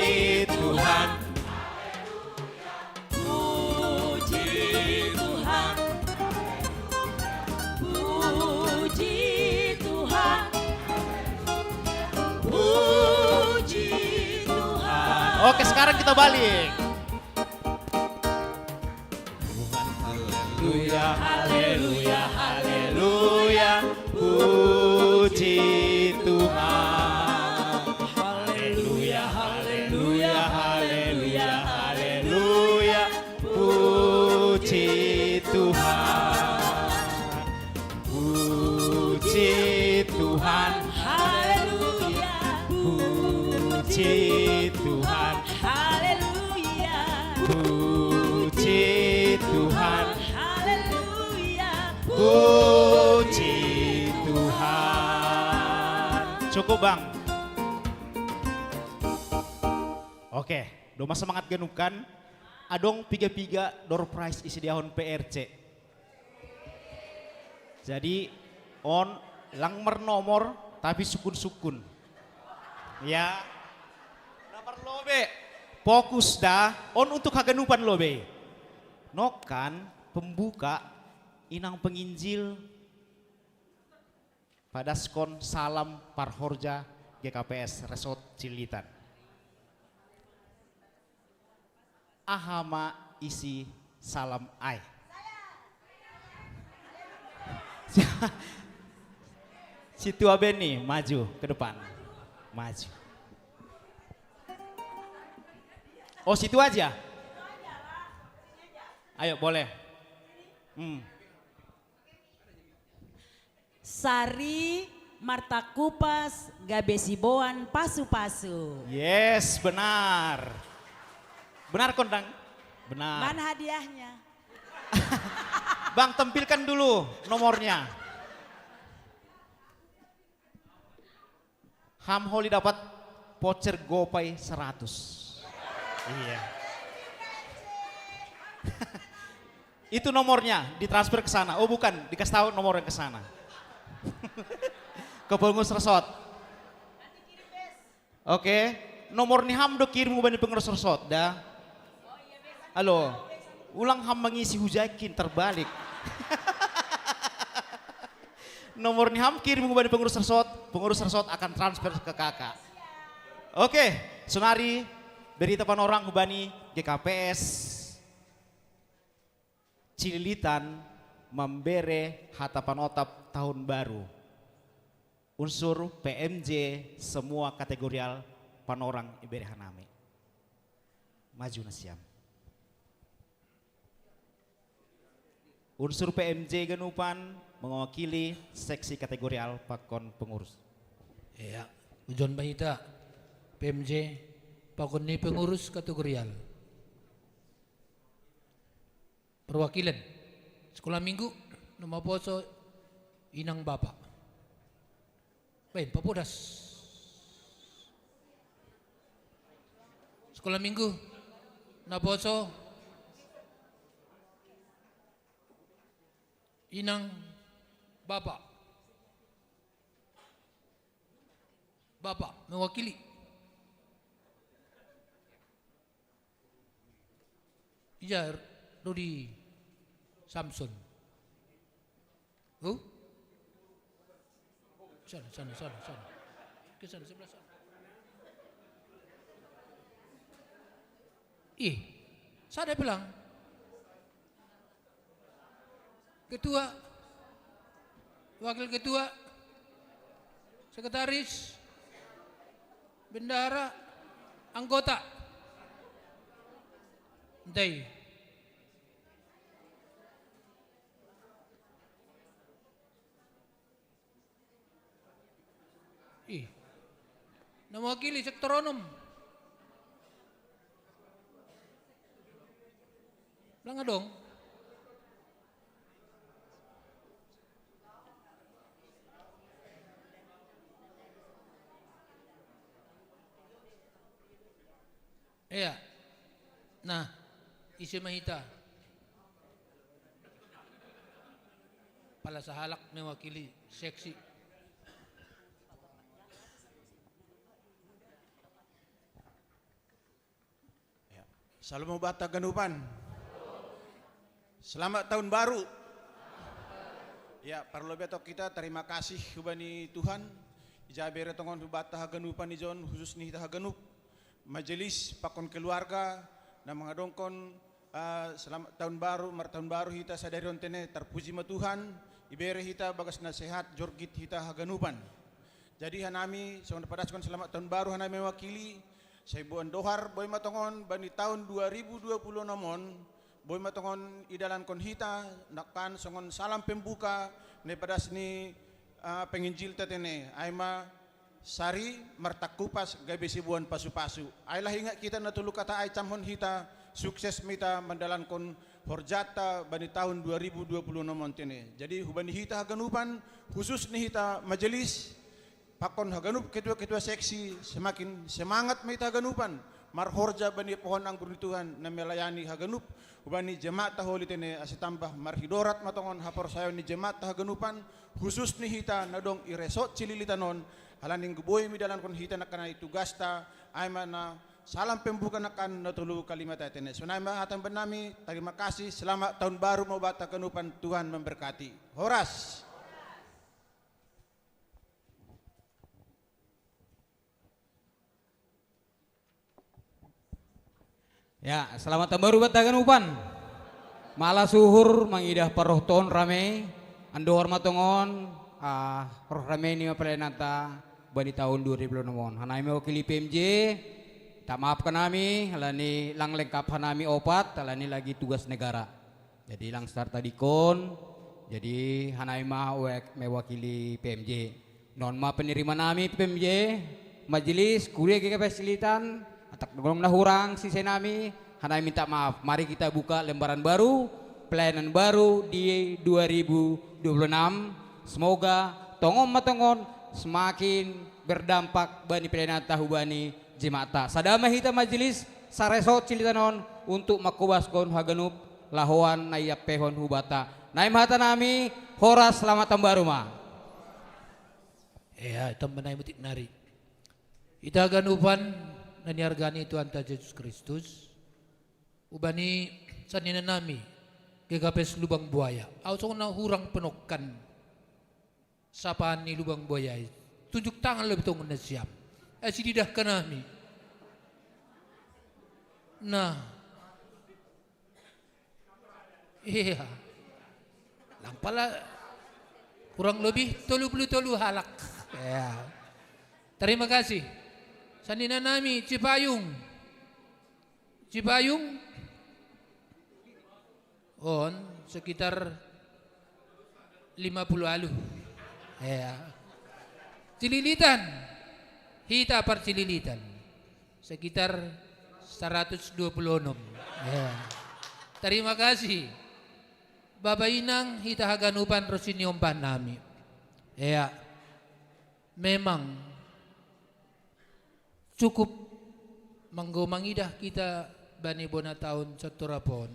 Tuhan. puji Tuhan, puji Tuhan, puji Oke, sekarang kita balik. Haleluya, haleluya, haleluya, puji Tuhan. Haleluya, haleluya, haleluya, haleluya, puji Tuhan. Puji Tuhan, Haleluya. puji Tuhan, Haleluya. puji Tuhan, Haleluya. puji Tuhan. Cukup bang. Oke, doma semangat genukan. Adong piga-piga door prize isi diahon PRC. Jadi on langmer nomor tapi sukun-sukun. Ya. Nomor lobe. Fokus dah on untuk haganupan lobe. Nokan pembuka inang penginjil pada skon salam parhorja GKPS Resort Cililitan. Ahama isi salam ai. Situ aben nih maju ke depan. Maju. Oh situ aja. Ayo boleh. Sari Marta Kupas Gabesiboan Pasu-Pasu. Yes benar. Benar kondang? Benar. Mana hadiahnya? Bang tampilkan dulu nomornya. Hamholi dapat voucher GoPay 100. Iya. Itu nomornya ditransfer ke sana. Oh bukan, dikasih tahu nomornya ke sana. Ke pengurus resort. Oke, nomor nih ham do kirim ke pengurus resort dah. Halo, ulang ham mengisi hujakin terbalik. Nomor nih ham kirim ke pengurus resort akan transfer ke kakak. Oke, Sunari berita panorang hubani GKPS Cililitan membere hatapan otap tahun baru. Unsur PMJ semua kategorial panorang ibere haname. Maju nasiam. Unsur PMJ Genupan mewakili seksi kategorial pakon pengurus. Ya, Ujon Bahita, PMJ, pakon ni pengurus kategorial. Perwakilan, sekolah minggu, nama poso, inang bapak. Baik, papodas. Sekolah minggu, nama poso, inang bapak. Bapak mewakili. Iya, Rudi Samson. Oh? Sana. Ke sana, sebelah sana. Saya bilang. Ketua, wakil ketua, sekretaris, bendahara, anggota. Entah. Mewakili sektor onom. Bilang dong. Iya. Nah, isi mahita. Pala sahalak mewakili seksi. Salam Bata Genupan. Selamat tahun baru. Ya, perlu betok kita terima kasih kepada Tuhan. Ijabere tongon Bata Genupan ijon khusus nih tah genup. majelis pakon keluarga na mga dongkon selamat tahun baru, tahun baru hita sadarion tene terpuji ma Tuhan, ibere hita bagas na sehat jorgit hita haganupan. Jadi hanami sa padaskon selamat tahun baru hanami mewakili sa ibuan dohar boy matongon bani tahun 2020 namon boy matongon idalan kon hita nakkan songon salam pembuka ne padas ni penginjil tatene aima sari martakupas gabesibuan pasu-pasu. Aylah ingat kita natuluk kata ay camhon hita sukses mita mandalan kon horjata bani tahun 2020 nomon tene. Jadi hubani hita haganupan khusus ni hita majelis pakon haganup ketua-ketua seksi semakin semangat mita haganupan marhorja bani pohon anggur Tuhan na melayani haganup hubani jemaat taholi tene asitambah marhidorat matongon hapor sayo ni jemaat haganupan khusus ni hita nadong iresot cililitanon halaning guboy mi dalan kon hita nakana itugasta ay mana salam pembuka nakan natulu kalimat atene. Sunay mahatan benami, terima kasih, selamat tahun baru mau bata kenupan Tuhan memberkati. Horas. Ya, selamat tahun baru bata kenupan. Malah suhur mangidah parohton rame, ando hormatongon, roh rame ni mapelenata bani tahun 2006. Hanai mewakili PMJ. Tak maafkan kami, halani lang lengkap hanami opat, halani lagi tugas negara. Jadi lang start tadi kon, jadi hanai ma mewakili PMJ. Non ma penerima nami PMJ, majelis kuliah ke fasilitan, atak golong nahurang sisa nami, hanai minta maaf. Mari kita buka lembaran baru, pelayanan baru di 2026. Semoga tongom matongon semakin berdampak bani pelayanan tahu bani jemaata. Sadama hita majelis saresot cilitanon untuk makubaskon haganup lahoan nayak pehon hubata. Naim hata nami horas selamat tahun baru ma. Ya, itu menai mutik nari. Ita ganupan naniargani Tuhan ta Yesus Kristus. Ubani sanina nami gegapes lubang buaya. Ausong na hurang penokkan sapaan ni lubang buaya. Tunjuk tangan lebih tunggu na siap. Sididah ka nami. Nah, iya, lang pala kurang lebih 33 halak. Ya. Terima kasih. Sanina nami Cipayung. Cipayung on sekitar 50 alu. Ya. Cililitan. Hita Parcililitan sekitar 126. Ya. Terima kasih Bapak Inang hita haganupan rosiniompan nami. Ya. Memang cukup manggomangidah kita bani bona tahun caturapon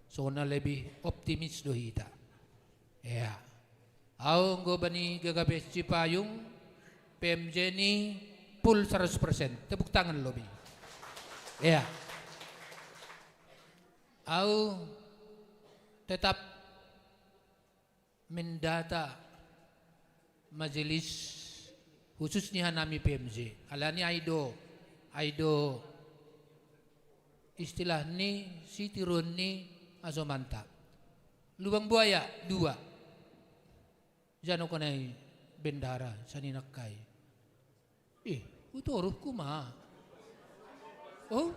sona lebih optimis do hita. Ya. Au nggo bani gagabes Cipayung PMJ ni full 100%. Tepuk tangan lobby. Ya. Au tetap mendata majelis khususnya nami PMJ. Alani aido istilah ni sitirun ni aso mantap. Lubang buaya 2. Jano konai bendara saninakai. Utoruh kuma. Oh.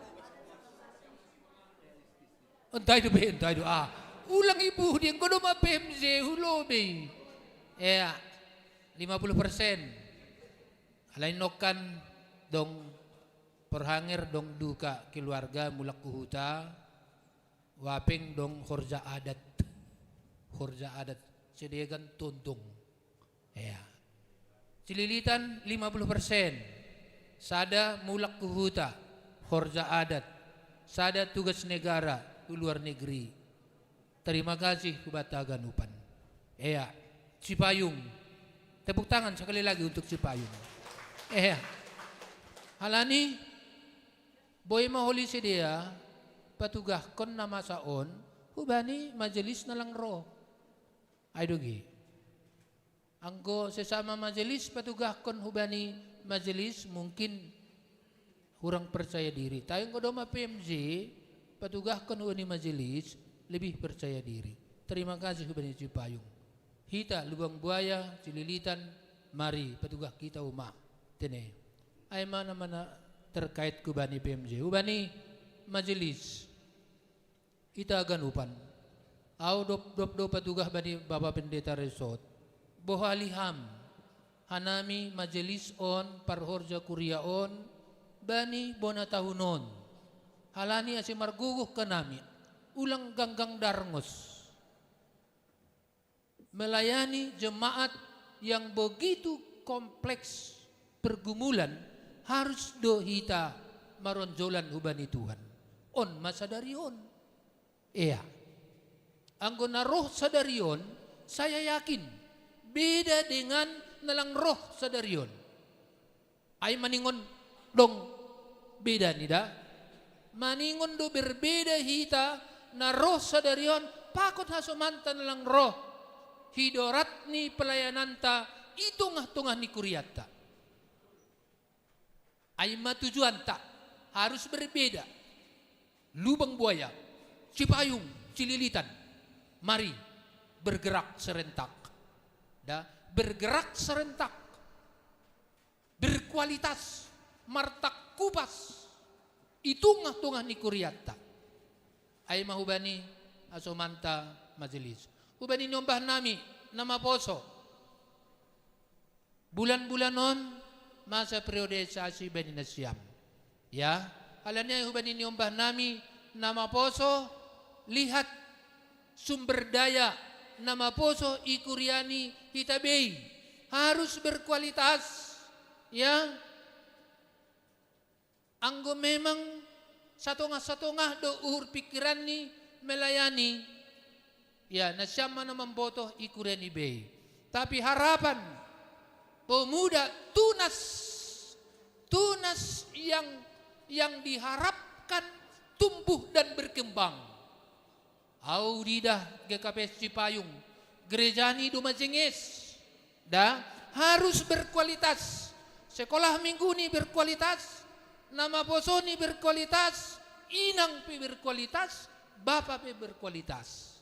Entah itu. Ulang ibu dia kono ma PMJ hulobe. Ya. 50%. Alain nokan dong perhanger dong duka keluarga mulak kuhuta. Waping dong horja adat. Sediakan tuntung. Ya. Cililitan 50%. Sada mulak kuhuta, horja adat. Sada tugas negara luar negeri. Terima kasih kubata ganupan. Ya, Cipayung. Tepuk tangan sekali lagi untuk Cipayung. Halani boy maholi sedia patugah kon nama saon hubani majelis nalang ro. Aidogi. Anggo sesama majelis patugah kon hubani majelis mungkin kurang percaya diri. Tayong kodoma PMJ, patugahkan ni majelis, lebih percaya diri. Terima kasih kepada Cipayung. Hita, Lubang Buaya, Cililitan, mari patugah kita umah. Tene. Ay mana-mana terkait kubani PMJ. Ubani majelis. Kita ganupan. Au dop patugah bani Bapak Pendeta Resort. Bohaliham. Hanami majelis on, parhorja kuria on, bani bona tahunon. Halani asi marguguh kanami. Ulang ganggang darngos. Melayani jemaat yang begitu kompleks pergumulan harus dohita maronjolan hubani Tuhan. On masadarion. Iya. Anggona roh sadarion, saya yakin beda dengan nalang roh sadarion. Ay maningon dong beda nida. Maningon do berbeda hita na roh sadarion pakot hasomanta nalang roh. Hidorat ni pelayananta itungah-tungah ni kuriata. Ay matujuan tak harus berbeda. Lubang Buaya, Cipayung, Cililitan. Mari bergerak serentak. Bergerak serentak. Berkualitas. Martak kupas. Itungah-tungah ni kuriata. Ay mahubani asomanta majelis. Hubani nyombah nami nama poso. Bulan-bulan non masa periodisasi bani nasyam. Ya, alanya hubani nyombah nami nama poso lihat sumber daya nama poso ikuriani hitabei harus berkualitas. Ya, anggo memang satongah-satongah do uhur pikiran ni melayani. Ya, nasyam mana membotoh ikuriani bei. Tapi harapan pemuda tunas yang diharapkan tumbuh dan berkembang. Audidah GKP Cipayung, gerejani do majengis, harus berkualitas. Sekolah minggu ni berkualitas, nama poso ni berkualitas, inang pi berkualitas, bapak pi berkualitas.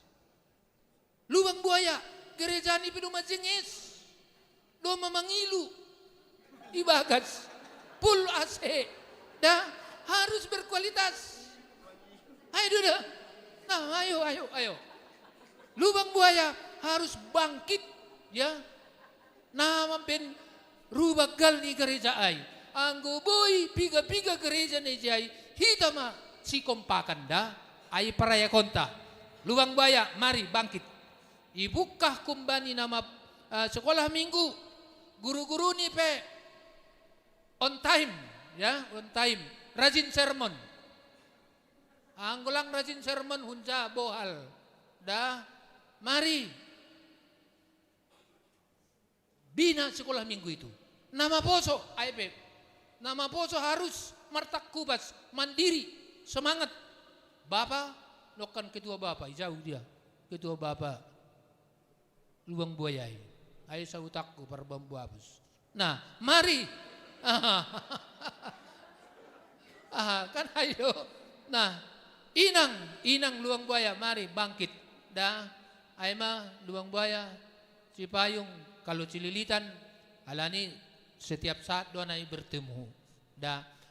Lubang Buaya, gerejani pi do majengis, do memangilu, ibagas, pul AC, harus berkualitas. Ayo dah. Nah, ayo. Lubang Buaya harus bangkit, ya. Nah, mampin rubagal ni gereja ay. Anggo boy piga-piga gereja ni jay. Hitama si kompakan ay paraya konta. Lubang Buaya, mari bangkit. Ibukah kumbani nama sekolah minggu. Guru-guru ni pe on time, ya, on time. Rajin sermon. Anggulang rajin sermon hunja bohal. Mari. Bina sekolah minggu itu. Nama poso, AIP. Nama poso harus martak kubas, mandiri, semangat. Bapak, lokan ketua bapak, jauh dia. Ketua bapak, Lubang Buaya. Ayo sautakku para bambu abus. Nah, mari. Kan ayo. Nah, Inang Lubang Buaya, mari bangkit. Aima Lubang Buaya, Cipayung, kalau Cililitan, alani setiap saat doa naik bertemu.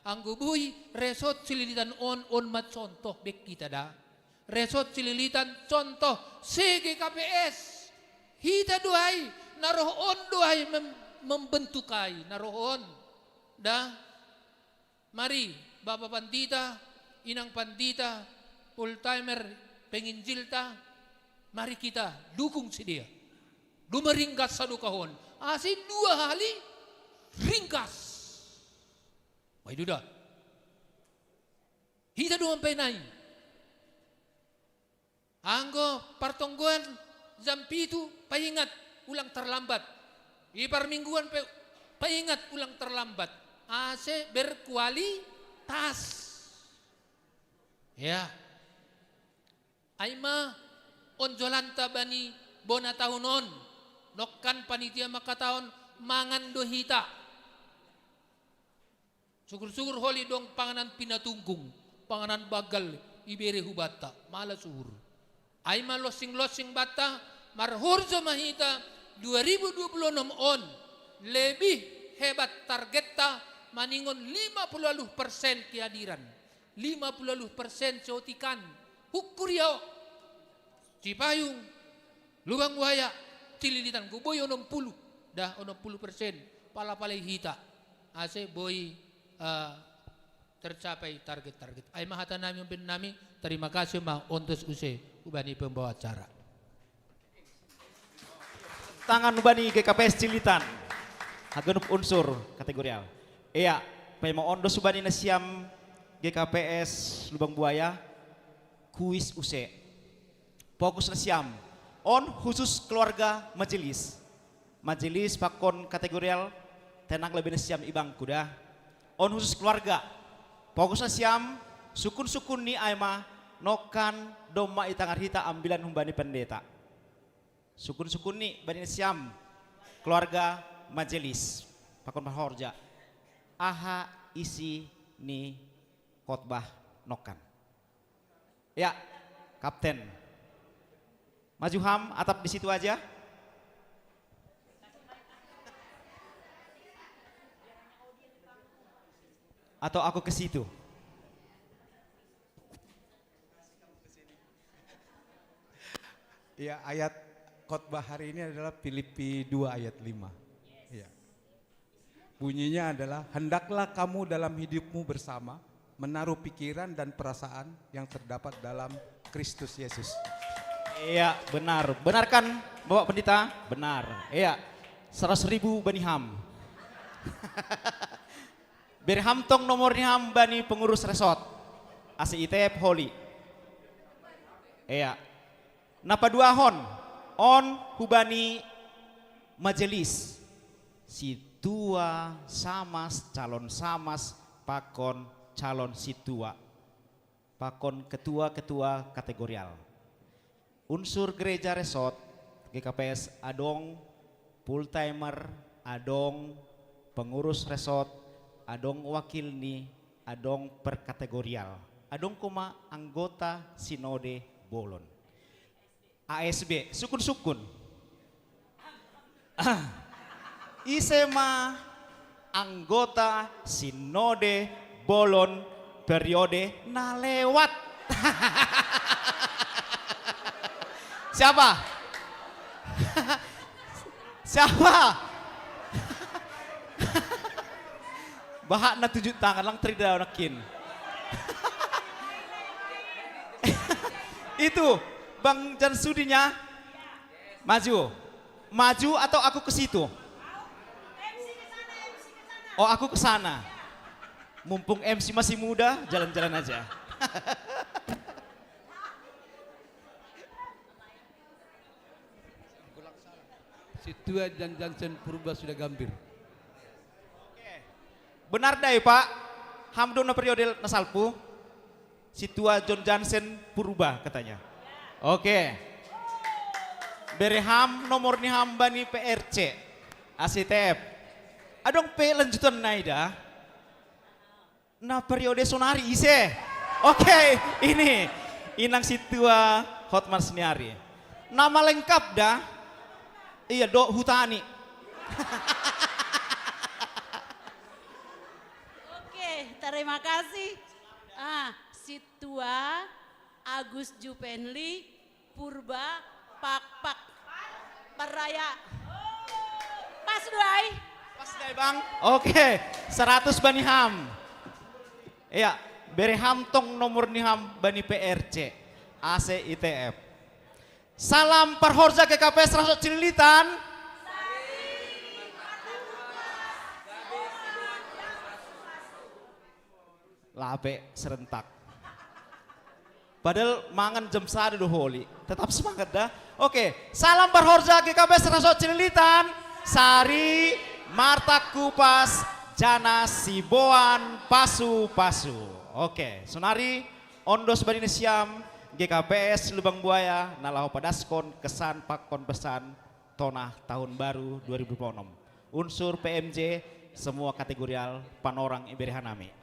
Anggubuy resort Cililitan on mat contoh bek kita Resort Cililitan contoh CGKPS. Hita doai naroh on doai membentukai naroh on. Mari Bapak Pandita, Inang Pandita, full timer penginjilta, mari kita dukung si dia. Duma ringkas sadu kahon. Asin dua hali ringkas. Wah itu dah. Hita dua penai. Anggo partongguan jam pitu paingat ulang terlambat. Ipar mingguan paingat ulang terlambat. AC berkualitas. Ya. Aima onjolanta bani bona tahunon. Nokkan panitia maka tahun mangan dohita. Syukur-syukur holi dong panganan pinatungkung, panganan bagal ibere hubata, mala suhur. Ay malosing-losing bata, marhurzo mahita 2026 on, lebih hebat targeta maningon 50% kehadiran, 50% cotikan, hukuriao, Cipayung, Lubang Buaya, Cililitan, kuboy 60, dah 60%, pala-palay hita, ase boy tercapai target-target. Ay mahata namin yung nami. Terima kasih ma ontos use ubani pembawa acara. Tangan ubani GKPS Cilitan. Hagenup unsur kategorial. Iya, pema ondos ubani nasiam GKPS Lubang Buaya kuis use. Fokus nasiam on khusus keluarga majelis. Majelis pakon kategorial tenang lebih nasiam ibang kuda. On khusus keluarga. Fokusnya siam, sukun-sukun ni aima, nokan doma itangar hita ambilan humbani pendeta. Sukun-sukun ni bani siam, keluarga majelis, pakon mahorja. Aha isi ni khotbah nokan. Ya, kapten. Maju ham, atap di situ aja. Atau aku ke situ? Ya, ayat khotbah hari ini adalah Filipi 2 ayat 5. Ya. Bunyinya adalah, hendaklah kamu dalam hidupmu bersama menaruh pikiran dan perasaan yang terdapat dalam Kristus Yesus. Iya, benar. Benar kan Bapak Pendeta? Benar. Iya, 100.000 Bani Ham. Berham tong nomornya ham bani pengurus resort ACITF Holy. Iya. Napa dua hon? On hubani majelis. Situa samas calon samas pakon calon situa. Pakon ketua-ketua kategorial. Unsur gereja resort GKPS adong full timer, adong pengurus resort, adong wakil ni, adong perkategorial, adong kuma anggota sinode bolon. ASB, sukun-sukun. Isema anggota sinode bolon periode na lewat. Siapa? Siapa? Bahak na tujuh tangan lang trida nakin. Itu Bang Jansudinya maju. Maju atau aku ke situ? Oh, aku ke sana. Mumpung MC masih muda, jalan-jalan aja. Situa dan Jansen Purba sudah gambir. Benar dai Pak, hamdona periode nasalpu, situa John Jansen Purba katanya. Oke. Bereham nomor ni hamba ni PRC, ACTF. Adong P lanjutan naida. Na periode sonari ise. Oke, ini inang situa Hotman Seniari. Nama lengkap dah. Iya, Dok Hutani. Terima kasih. Situa Agus Jupenli Purba Pak Peraya. Pas Duai. Pas Duai Bang. Oke, 100 Bani Ham. Iya, Bereham tong nomor niham Bani PRC ACITF. Salam Parhorja GKPS Rasot Cililitan. Lape serentak. Padahal mangan jam 1 holi, tetap semangat dah. Oke, salam Parhorja GKPS Rasot Cililitan, Sari, Marta Kupas, Jana Siboan, Pasu. Oke, Sonari, Ondos Badine Siam, GKPS Lubang Buaya, Nalahu Padaskon, kesan pakon pesan Tonah Tahun Baru 2026. Unsur PMJ semua kategorial panorang Iberehanami.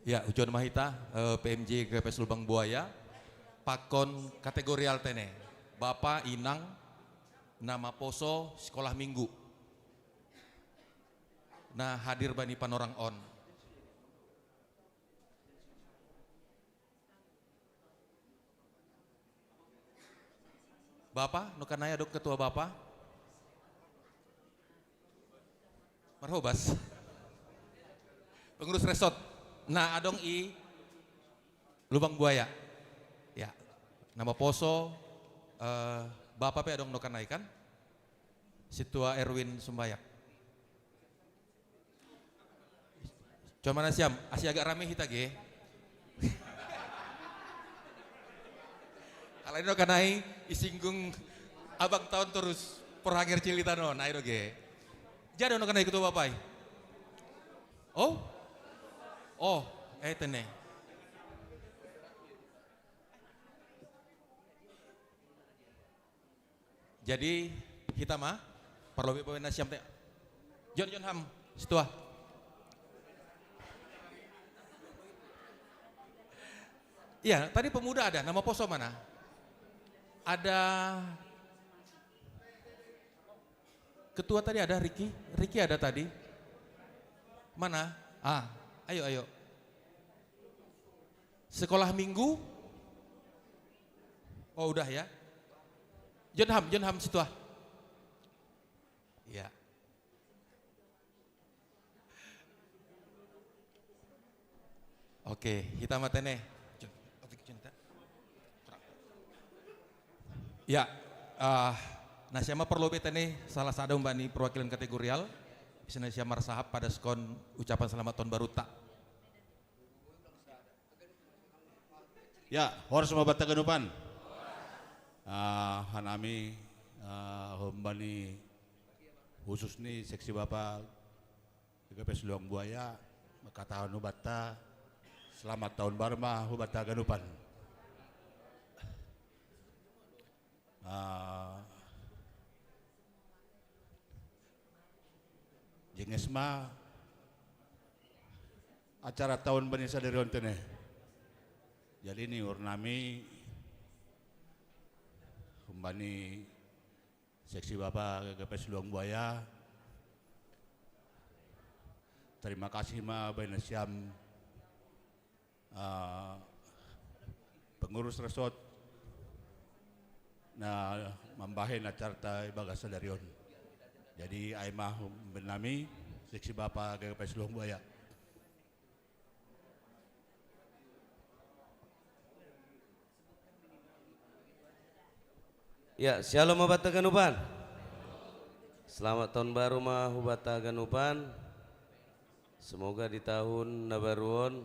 Ya, ujian mahita PMJ GPS Lubang Buaya, pakon kategorial tene, Bapak Inang, nama poso sekolah minggu. Nah hadir bani panorang on. Bapak, nukanaya dok ketua Bapak. Marhobas. Pengurus resort. Nah adong i Lubang Buaya. Ya. Nama poso Bapak pe adong nukanai kan? Situa Erwin Sumbayak. Cuma mana siam, asih agak rame hita ge. Kalau ini kanai isinggung abang tahun terus perhangir cilitano, nah itu ge. Jadi ono kanai ketua bapai. Oh, tene. Jadi kita mah perlu pemain siam teh. John Ham, setua. Iya, tadi pemuda ada, nama poso mana? Ada ketua tadi ada Ricky ada tadi. Mana? Ayo. Sekolah minggu? Oh udah ya. John Ham situ ah. Ya. Oke, kita matene. Ya, nah siapa perlu betene salah satu mbak perwakilan kategorial. Bisa siapa marsahap pada skon ucapan selamat tahun baru tak. Ya, horus mau bataganupan. Hanami hombani khusus nih seksi bapak GKP Lubang Buaya kata nubata selamat tahun baru mah hubata ganupan. Jenges mah acara tahun banisa dari ontene. Jadi ini urnami Humbani seksi bapak GKP Lubang Buaya. Terima kasih ma Baina Siam pengurus resort na membahin acara bagasa darion. Jadi aimah benami seksi bapak GKP Lubang Buaya. Ya, shalom Hubata Ganupan. Selamat tahun baru mah Hubata Ganupan. Semoga di tahun nabaruon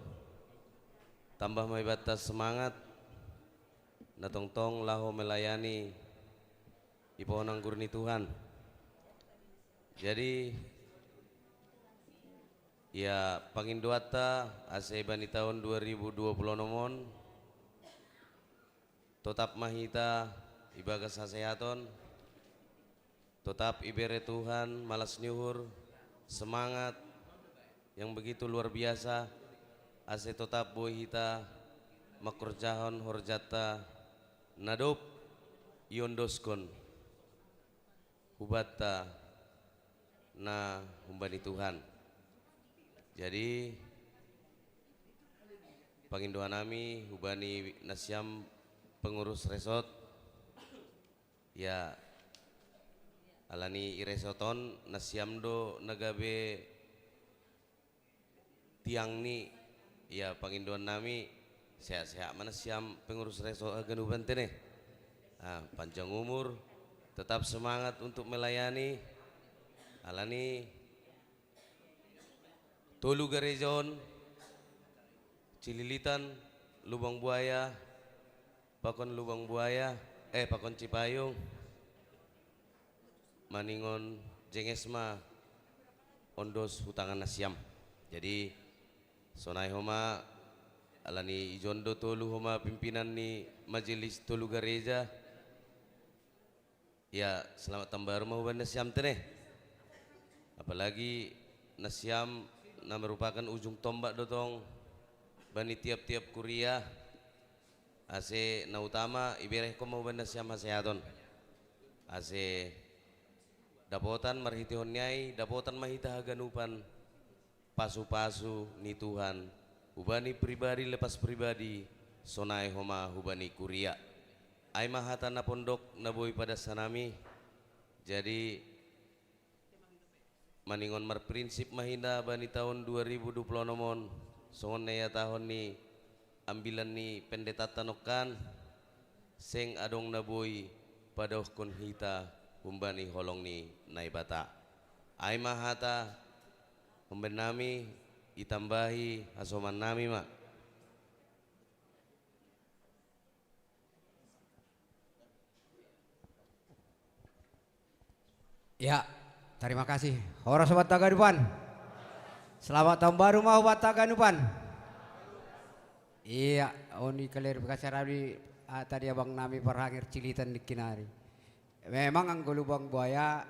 tambah mai batas semangat natong-tong laho melayani ipohonang gurni Tuhan. Jadi ya panginduata ase bani tahun 2020 nomon tetap mahita ibagas hasehaton, tetap ibere Tuhan, malas nyuhur, semangat yang begitu luar biasa, ase tetap bohita, makurjahon horjata, nadop, yondoskon, hubata, na humbani Tuhan. Jadi pangindohan nami hubani nasiam pengurus resort. Ya alani iresoton nasiamdo nagabe tiang ni ya panginduan nami sehat-sehat mana siam pengurus resort Ganupan tene. Panjang umur, tetap semangat untuk melayani. Alani Tolu Garejon, Cililitan, Lubang Buaya, Pakon Lubang Buaya, Pakon Cipayung, Maningon Jengesma, Ondos Hutangan Nasiam. Jadi sonai homa alani ijondo tolu homa pimpinan ni majelis tolu gereja. Ya, selamat tahun baru mau nasiam teneh. Apalagi nasiam merupakan ujung tombak dotong bani tiap-tiap kuliah. Ase na utama ibereh ko mau nasiam haseaton. Ase dapotan marhitihon nyai, dapotan mahita haganupan pasu-pasu ni Tuhan. Hubani pribadi lepas pribadi, sonai homa hubani kuria. Ai mahata na pondok na boy pada sanami. Jadi maningon marprinsip mahinda bani tahun 2020 nomon. Songon ya tahun ni ambilan ni pendeta tanokan seng adong na boy pada kon hita humbani holong ni naibata. Ai mahata membenami itambahi asoman nami mak. Ya, terima kasih. Hora sobat Taganupan. Selamat tahun baru mau buat Taganupan. Iya, oni klarifikasi rabi tadi abang nami perhangir cilitan di kinari. Memang anggo lubang buaya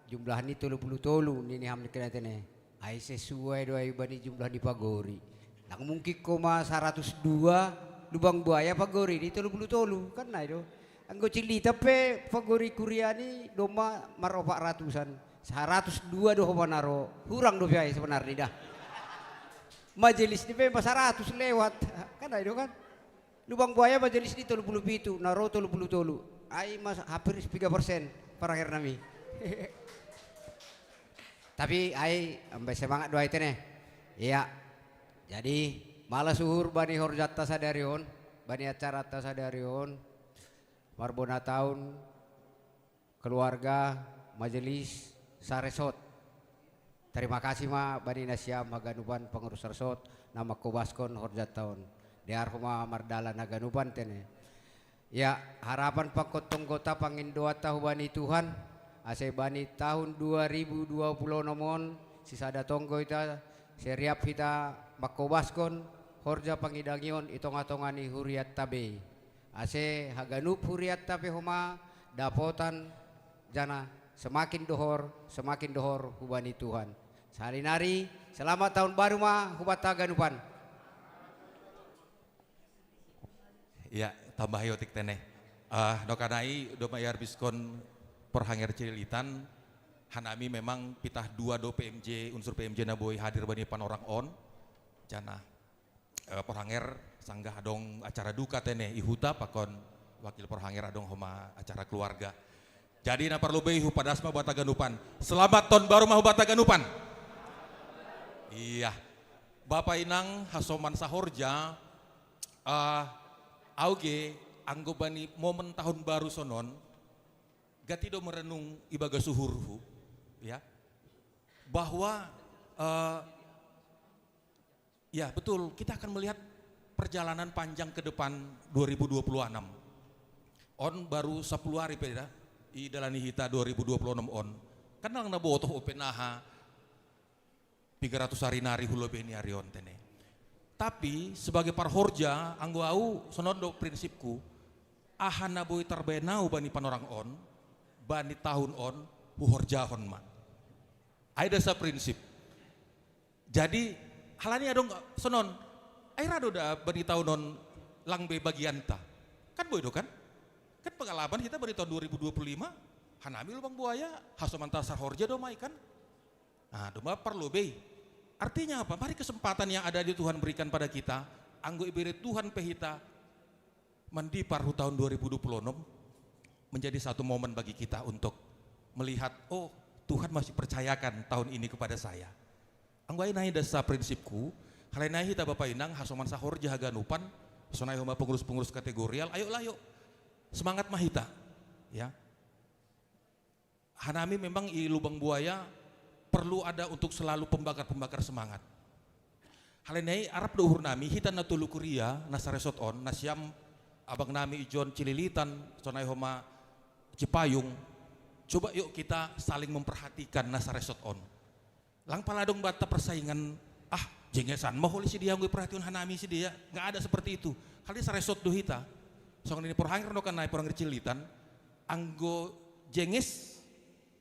jumlah ni 30 tolu ni ham di kinari. Ai sesuai doa ibani jumlah di pagori. Nang mungkin koma 102 lubang buaya pagori di 30 tolu kan na itu. Anggo cilita pe pagori kuriani doma maropak ratusan. 102 doh naro. Kurang do biaya sebenarnya dah. Majelis ni pe 100 lewat. Kan itu kan. Lubang buaya majelis ni 37 naro 30 tolu. Ai mas hampir 3% parakhir nami. Tapi ai ambai semangat doa itu nih. Iya. Jadi malah suhur bani horjat tasadarion, bani acara tasadarion. Marbona tahun keluarga majelis saresot. Terima kasih ma bani nasiam haganupan pengurus resot nama kobaskon horjat tahun. Diar huma mardala naganupan tene. Ya harapan pakotong kota pangindoa tahu bani Tuhan. Ase bani tahun 2020 nomon sisada tonggo ita seriap kita makobaskon horja pangidangion itong-atongani huriat tabe. Ase haganup huriat tabe homa dapotan jana semakin dohor hubani Tuhan. Salinari selamat tahun baru ma hubat taganupan. Ya tambah yotik teneh. Dokanai do mayar biskon perhangir cililitan hanami memang pitah 2 do PMJ unsur PMJ na boy hadir bani panorang on jana perhangir sanggah adong acara duka teneh ihuta pakon wakil perhangir adong homa acara keluarga. Jadi na perlu behu pada asma buat taganupan. Selamat tahun baru mah buat taganupan. Iya. Bapak Inang hasoman sahorja auge anggobani momen tahun baru sonon gatido merenung ibaga suhurhu ya bahwa ya betul kita akan melihat perjalanan panjang ke depan 2026 on baru 10 hari peda i dalani hita 2026 on kan nang nabotoh openaha 300 hari nari hulo beni arion tene tapi sebagai parhorja anggo au sonondo prinsipku ahana boy terbenau bani panorang on bani tahun on huhorjahon ma. Ada sa prinsip. Jadi halani adong sonon aira da bani tahun on langbe bagianta. Kan boy do kan? Kan pengalaman kita bani tahun 2025 hanami lubang buaya hasoman tasar horja do mai kan? Nah, doma perlu be. Artinya apa? Mari kesempatan yang ada di Tuhan berikan pada kita, anggo ibere Tuhan pehita mandipar tahun 2026 menjadi satu momen bagi kita untuk melihat, oh Tuhan masih percayakan tahun ini kepada saya. Angguai nahi dasa prinsipku, halai nahi hita Bapak Inang, hasoman sahor jahaganupan, sonai homa pengurus-pengurus kategorial, ayolah yuk, semangat mahita. Ya. Hanami memang i lubang buaya perlu ada untuk selalu pembakar-pembakar semangat. Halai nahi Arab dohur nami, hita natulu kuria, nasaresot on, nasiam abang nami ijon cililitan, sonai homa Cipayung, coba yuk kita saling memperhatikan nasaresot on. Lang paladong bata persaingan, jengesan mau si dia ngui perhatian hanami si dia, nggak ada seperti itu. Kali saresot do hita, soalnya ini porhangir no kan naik porhangir cililitan, anggo jenges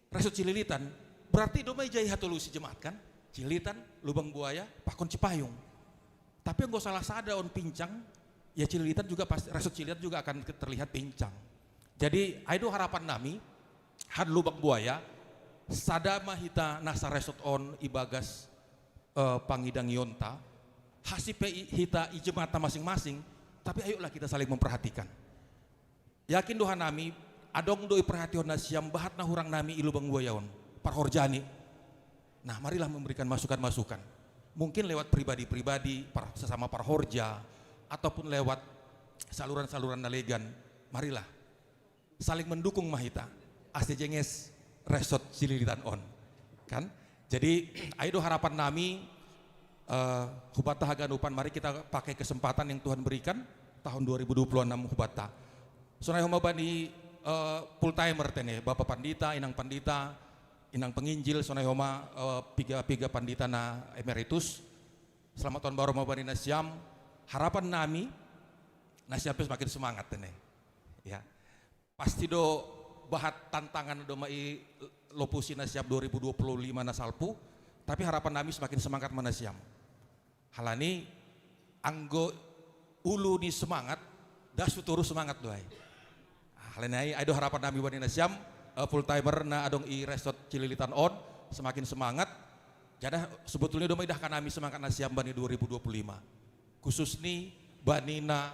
resot cililitan, berarti do mai jai hatulusi jemaat kan, Cilitan, Lubang Buaya, Pakon Cipayung. Tapi anggo salah sada on pincang, ya Cililitan juga pasti resot Cililitan juga akan terlihat pincang. Jadi aido harapan nami, had Lubang Buaya, sada mahita nasa resot on ibagas pangidang yonta, hasipe hita ijemata masing-masing, tapi ayolah kita saling memperhatikan. Yakin doa nami, adong doi perhatian nasiam bahat na hurang nami ilubang buayaon, parhorjani. Nah marilah memberikan masukan-masukan. Mungkin lewat pribadi-pribadi, sesama parhorja, ataupun lewat saluran-saluran nalegan, marilah saling mendukung mahita. Asti jenges resot Cililitan on, kan? Jadi ayo harapan nami Hubata Haganupan, mari kita pakai kesempatan yang Tuhan berikan tahun 2026 Hubata. Sonai homa bani full timer tene, Bapak Pandita, Inang Pandita, Inang Penginjil, sonai homa piga pandita na emeritus. Selamat tahun baru homa bani nasiam. Harapan nami nasiam semakin semangat tene. Ya. Pasti do bahat tantangan do mai lopusi nasiam 2025 nasalpu, tapi harapan nami semakin semangat manasiam. Halani anggo ulu ni semangat, das futuru semangat doai. Halani aido harapan nami wani nasiam full timer na adong i resort Cililitan on semakin semangat. Jadi sebetulnya domai dah kan nami semangat nasiam bani 2025. Khusus ni bani na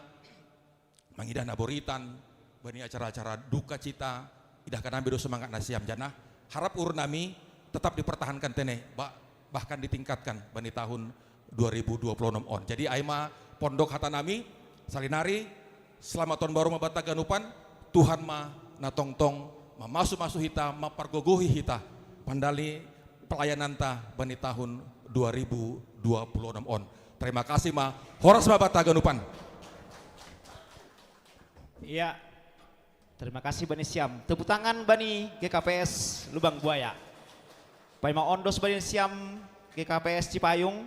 mangidah naboritan, bani acara-acara duka cita, idah kan nami do semangat nasiam jana. Harap urun nami tetap dipertahankan tene, bahkan ditingkatkan bani tahun 2026 on. Jadi aima pondok hata nami salinari selamat tahun baru mabata ganupan, Tuhan ma na tongtong masuk hita mapargogohi hita pandali pelayanan ta bani tahun 2026 on. Terima kasih ma horas mabata ganupan. Iya. Terima kasih Bani Siam. Tepuk tangan Bani GKPS Lubang Buaya. Paima ondos Bani Siam GKPS Cipayung.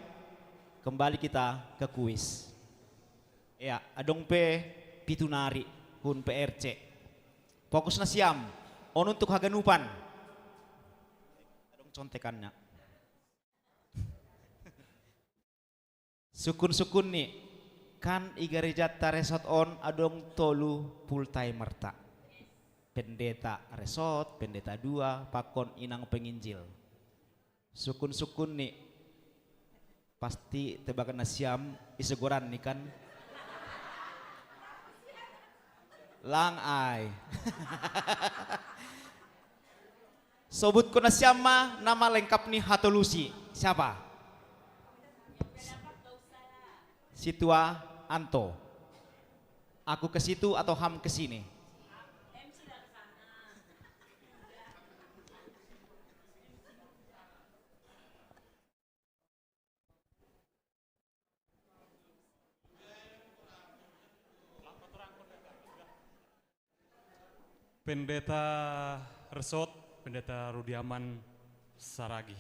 Kembali kita ke kuis. Ya, adong pe pitunari hun PRC. Fokus na Siam. On untuk Haganupan. Adong contekannya. Sukun-sukun nih. Kan igereja resort on adong tolu full timer ta. Pendeta resort, pendeta 2, Pakon Inang Penginjil. Sukun-sukun nih pasti tebakan nasiam isegoran nih kan. Lang ay. Sobut ko nasiam mah nama lengkap nih Hatolusi. Siapa? Situa Anto. Aku ke situ atau Ham ke sini? Pendeta Resot, Pendeta Rudiaman Saragi,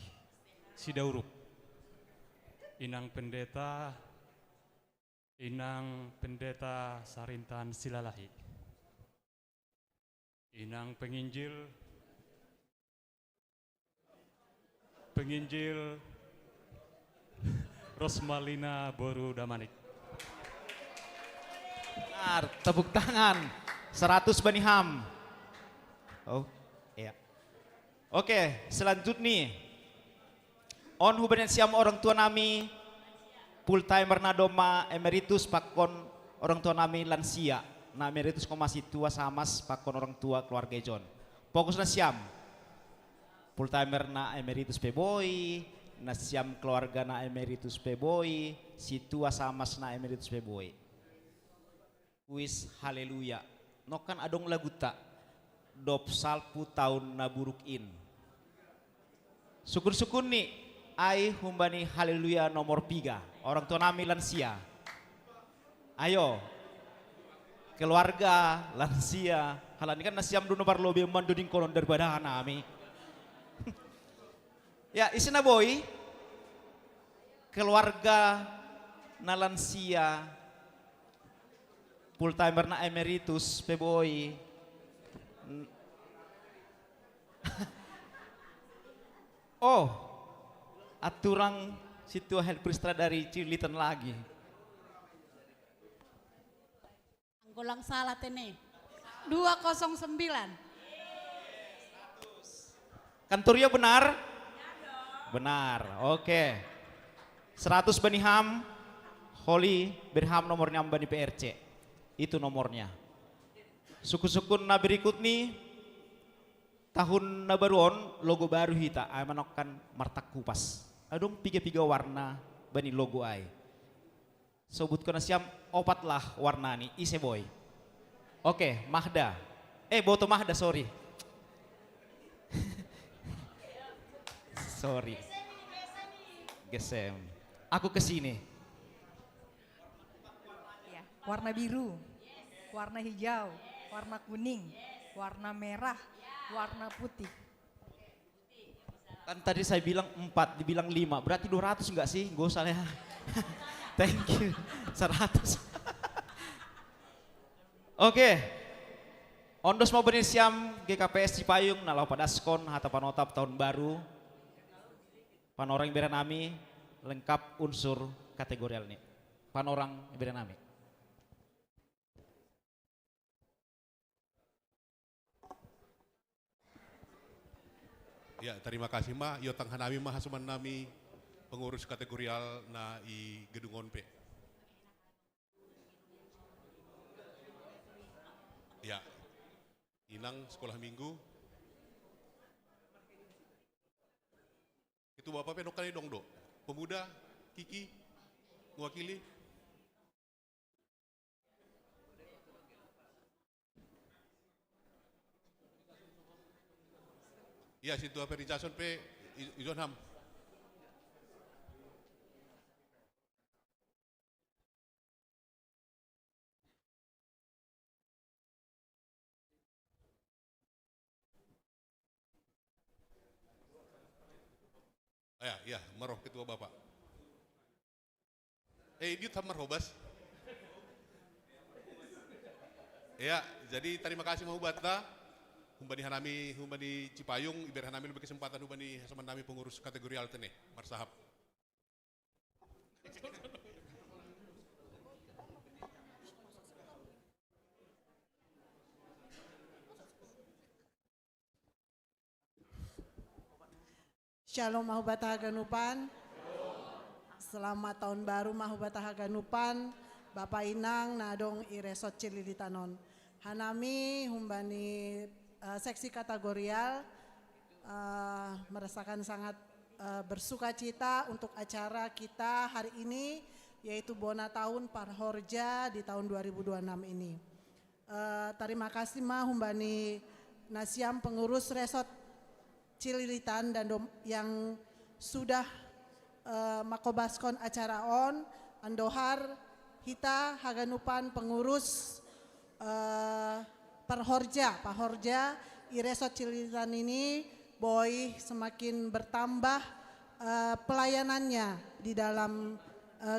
Sidaurup, Inang Pendeta Sarintan Silalahi, Inang Penginjil Rosmalina Boru Damanik. Benar, tepuk tangan 100 Bani Ham. Oh, iya. Oke, selanjutnya on hubungan siam orang tua nami full timer na doma emeritus pakon orang tua nami lansia na emeritus ko masih tua samas pakon orang tua keluarga John. Fokus na siam full timer na emeritus peboy, na siam keluarga na emeritus peboy, si tua samas na emeritus peboy. Wis haleluya. No kan adong lagu tak dop salpu tahun naburukin. Sukun-sukun nih ai humbani haleluya nomor 3. Orang tua nami lansia. Ayo. Keluarga lansia. Halani kan nasiam duno parlobe manduding kolon daripada nami. Ya isina boy. keluarga na lansia, full timer na emeritus, peboy. Oh, aturang situ head pristra dari Cilitan lagi. Anggulang salah tene. 209. Kantornya benar? Benar, oke. 100 Baniham, Holy Berham nomornya Bani PRC. Itu nomornya. Suku-suku na berikut nih, tahun na baruon, logo baru hita, ay manokkan martak kupas. Adong piga-piga warna bani logo ay. Sobut ko na siyam, opat lah warna ni, ise boy. Oke, Mahda. Boto Mahda, sorry. Sorry. Gesem. Aku kesini. Ya, warna biru, warna hijau, warna kuning, warna merah, warna putih. Kan tadi saya bilang 4, dibilang 5. Berarti 200 enggak sih? Gak usah ya. Thank you. 100. Oke. Ondos mau berisiam GKPS Cipayung nalau padaskon hata panotap tahun baru. Panorang beranami lengkap unsur kategorial nih. Panorang beranami. Ya, terima kasih Ma. Yotang hanami mahasuman nami pengurus kategorial na i Gedungon P. Ya, inang sekolah minggu. Itu Bapak penokali dong do. Pemuda, Kiki, mewakili. Ya, situ apa Jason P. Izonham. Ya, Maroh ketua Bapak. Ini sama Robas. Ya, jadi terima kasih mau bata. Humbani hanami, humbani Cipayung, iber hanami lebih kesempatan humbani sama nami pengurus kategori altene, marsahap. Shalom Mahubata Haganupan. Selamat tahun baru Mahubata Haganupan. Bapak Inang nadong iresot Cililitanon. Hanami humbani seksi kategorial merasakan sangat bersuka cita untuk acara kita hari ini yaitu Bona Tahun Parhorja di tahun 2026 ini. Terima kasih Ma humbani Nasiam pengurus resort Cililitan dan yang sudah makobaskon acara on andohar hita Haganupan pengurus Parhorja Iresot Cililitan ini boy semakin bertambah pelayanannya di dalam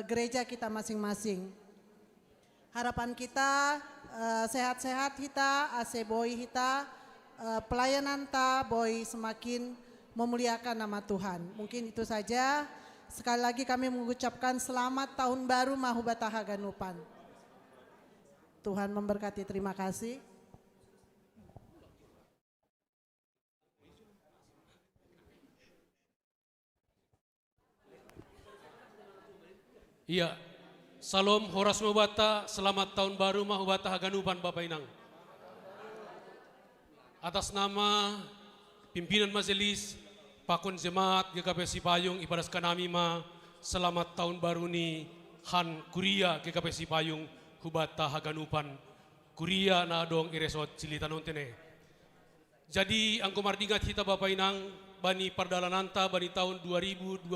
gereja kita masing-masing. Harapan kita sehat-sehat kita, ase boy kita, pelayanan ta boy semakin memuliakan nama Tuhan. Mungkin itu saja. Sekali lagi kami mengucapkan selamat tahun baru Mahubata Haganupan. Tuhan memberkati, terima kasih. Iya, salam horas Mahubata, selamat tahun baru Mahubata Haganupan Bapak Inang. Atas nama pimpinan majelis, Pakon Jemaat GKPS Cipayung ibadas kanami ma selamat tahun baru ni Han Kuria GKPS Cipayung Hubata Haganupan Kuria na dong iresot Cilitanon tene. Jadi angko mardingat kita Bapak Inang bani perdalananta bani tahun 2025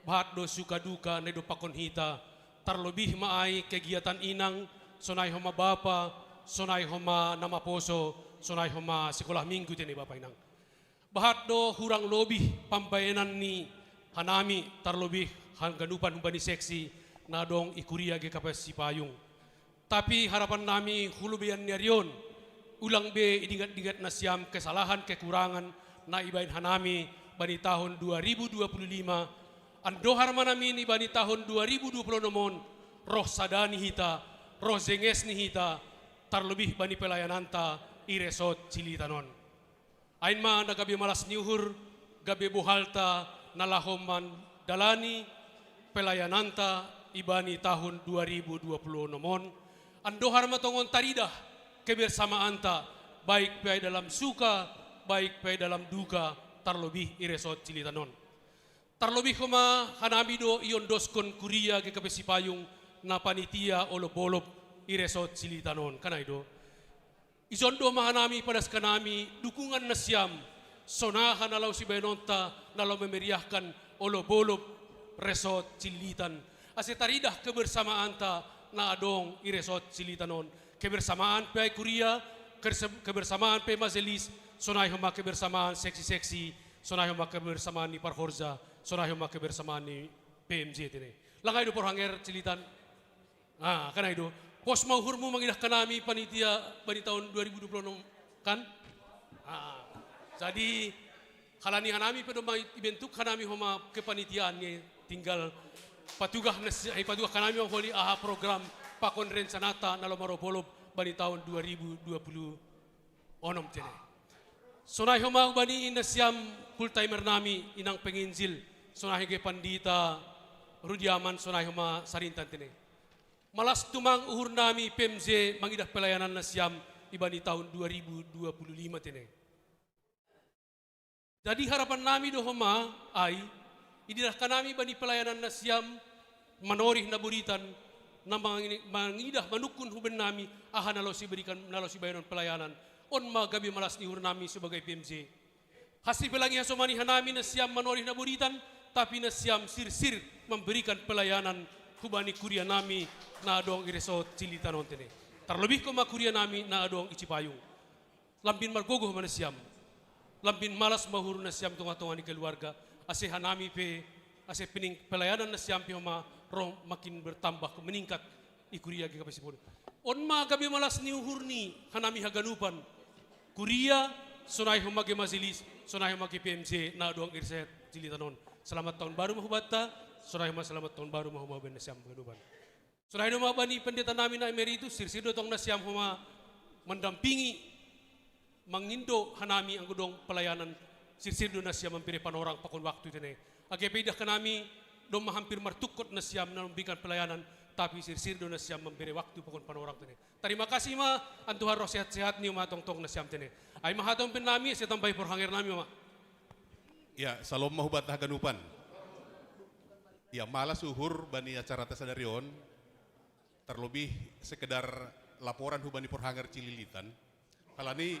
bahat do suka duka nedo pakon hita terlebih maai kegiatan inang sonai homa bapa sonai homa nama poso sonai homa sekolah minggu tene Bapak Inang. Bahat do hurang lebih pambayanan ni hanami terlebih hangganupan humbani seksi nadong ikuria GKP Sipayung. Tapi harapan nami hulubian nyarion ulang be idingat-dingat na siam kesalahan kekurangan na ibain hanami bani tahun 2025 andohar manami ni bani tahun 2020 nomon roh sadani hita roh zenges ni hita terlebih bani pelayananta iresot cilitanon ain ma na gabi malas niuhur gabi buhalta nalahoman dalani pelayananta ibani tahun 2020 nomon andohar matongon taridah kebersamaan ta baik baik dalam suka baik baik dalam duka terlebih iresot cilitanon terlebih koma hanami do ion doskon kuria GKP Sipayung na panitia olop-olop iresot cilitanon kana ido ison do mahanami padas kanami dukungan na siam sonahan nalau si benonta nalau memeriahkan olop-olop resot cilitan asetaridah kebersamaan ta na adong iresot cilitanon kebersamaan pe kuria kebersamaan pe majelis sonai homa kebersamaan seksi-seksi sonai homa kebersamaan ni Parhorja sonai homa kebersamaan ni PMJ tene langai do porhanger cilitan kana itu pos mauhurmu mangidah kanami panitia bani tahun 2026 kan jadi kalani hanami pedo dibentuk kanami homa kepanitiaannya tinggal patugah kanami holi aha program pakon rencanata nalo marobolob bani tahun 2020 onom tene sonai homa bani inasiam full timer nami inang penginjil sonai ge pandita Rudiaman sonai homa sarintan tene malas tumang uhur nami PMJ mangidah pelayanan nasiam ibani tahun 2025 tene jadi harapan nami do homa ai idilah kanami bani pelayanan nasiam manorih naburitan na mangidah manukun huben nami aha nalosi berikan nalosi bayanan pelayanan on magabi malas nihur nami sebagai PMJ hasil pelangi hasomani hanami nasiam manorih naburitan tapi nasiam sir-sir memberikan pelayanan hubani kuria nami na adong iresot cilitanon tene terlebih koma kuria nami na adong icipayung lampin margogoh manasiam lampin malas mahur nasiam tunga-tunga ni keluarga ase hanami pe ase pening pelayanan nasiam pe homa roh makin bertambah meningkat ikuria GKP Sipayung on ma gabi malas ni uhurni hanami haganupan kuria sonai homa ge majelis sonai homa ge PMJ na adong ireset cilitanon selamat tahun baru mahubata sonai homa selamat tahun baru mahuma ben nasiam haganupan sonai homa bani pendeta nami na emeritus sirsido tong nasiam homa mendampingi mangindo hanami ang gudong pelayanan sirsido nasiam mampiri panorang pakon waktu tene age pedah kanami dom hampir martukot nasiam na memberikan pelayanan tapi sirsido nasiam memberi waktu pakon panorang tene terima kasih ma antuhan roh sehat-sehat ni ma tong-tong nasiam tene ay mahatong penami saya tambah porhanger nami ma ya salom mahubat haganupan ya malas uhur bani acara tasadarion terlebih sekedar laporan hubani porhanger cililitan kalani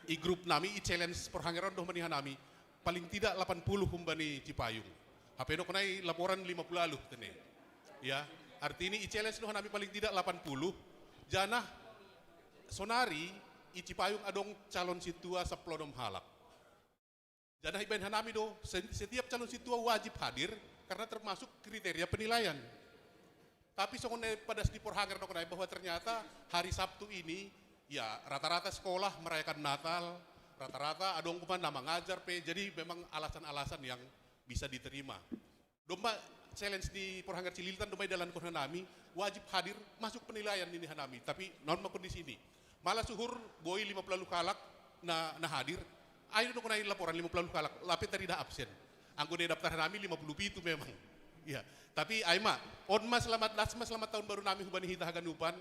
i grup nami i challenge porhangeron doh bani hanami paling tidak 80 humbani Cipayung HP no kunai laporan 50 aluh tene ya arti ini i challenge doh hanami paling tidak 80 janah sonari i Cipayung adong calon situa saplodom halak janah ibain hanami do setiap calon situa wajib hadir karena termasuk kriteria penilaian tapi sokone pada di porhanger no kunai bahwa ternyata hari Sabtu ini ya rata-rata sekolah merayakan Natal, rata-rata adong kuman nama ngajar pe, jadi memang alasan-alasan yang bisa diterima. Domba challenge di Porhanger Cililitan domba dalam kon hanami wajib hadir masuk penilaian ini hanami, tapi non makun di sini. Malah suhur boy 50 kalak na hadir, ayo dong naik laporan 50 kalak, lape tadi dah absen. Anggo de daftar hanami 50 itu memang. Ya, tapi aima onma selamat dasma selamat tahun baru nami hubani hita haganupan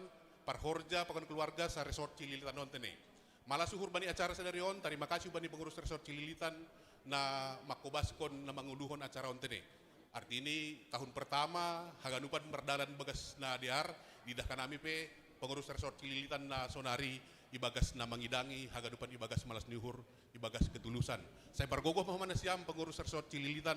Parhorja pakon keluarga sa resort Cililitan non tene. Malah suhur bani acara sadarion, terima kasih bani pengurus resort Cililitan na makobaskon na manguluhon acara on tene. Arti ini tahun pertama haganupan merdalan bagas na diar didah kanami pe pengurus resort Cililitan na sonari ibagas na mangidangi haganupan ibagas malas niuhur ibagas ketulusan. Saya bergogoh Muhammad Siam pengurus resort Cililitan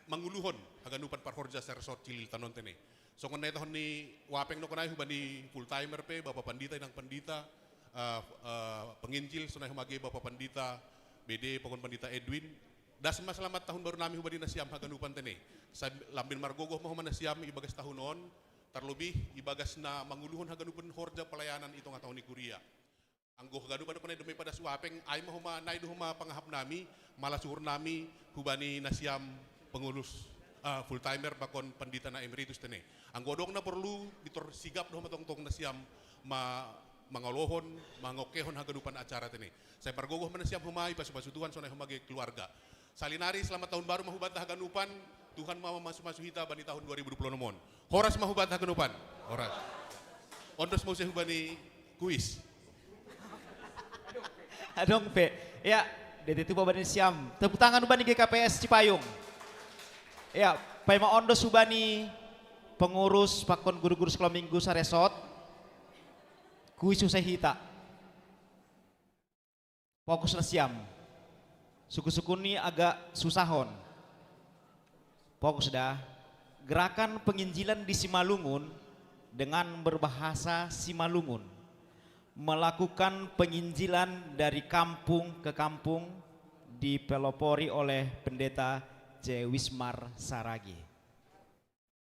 manguluhon haganupan Parhorja sa resort Cililitan non tene. So kung tahun ni wapeng no kunay hubani full timer pe Bapak Pandita inang Pandita penginjil sunay humagi Bapak Pandita BD Pakon Pandita Edwin Dasma selamat tahun baru nami hubadi nasiam haganupan tene. Lambin margogoh mau manasiam ibagas tahunon, terlebih ibagas na manguluhon haganupan horja pelayanan itu tahun ni kuria. Anggo haganupan panai demi pada suapeng, ay mahuma naidu huma pangahap nami, malah suhur nami hubani nasiam pengurus full timer bakon pendita na emeritus tene. Anggo dong na perlu ditor sigap doh matong-tong nasiam mangalohon, mangokehon haganupan acara tene. Saya margogoh manasiam humai pasu-pasu Tuhan sonai humage keluarga. Salinari selamat tahun baru mahubat haganupan, Tuhan mau masuk hita bani tahun 2020 nomon. Horas mahubat haganupan. Horas. Ondos mau sehubani kuis. Adong pe. Ya, DT Bani Siam. Tepuk tangan ubani GKPS Cipayung. Ya, paima ondos ubani pengurus pakon guru-guru sekolah minggu saresot. Kuis usai hita. Fokus na Siam. Suku-suku ini agak susahon. Fokus dah. Gerakan penginjilan di Simalungun dengan berbahasa Simalungun. Melakukan penginjilan dari kampung ke kampung dipelopori oleh pendeta C. Wismar Saragi.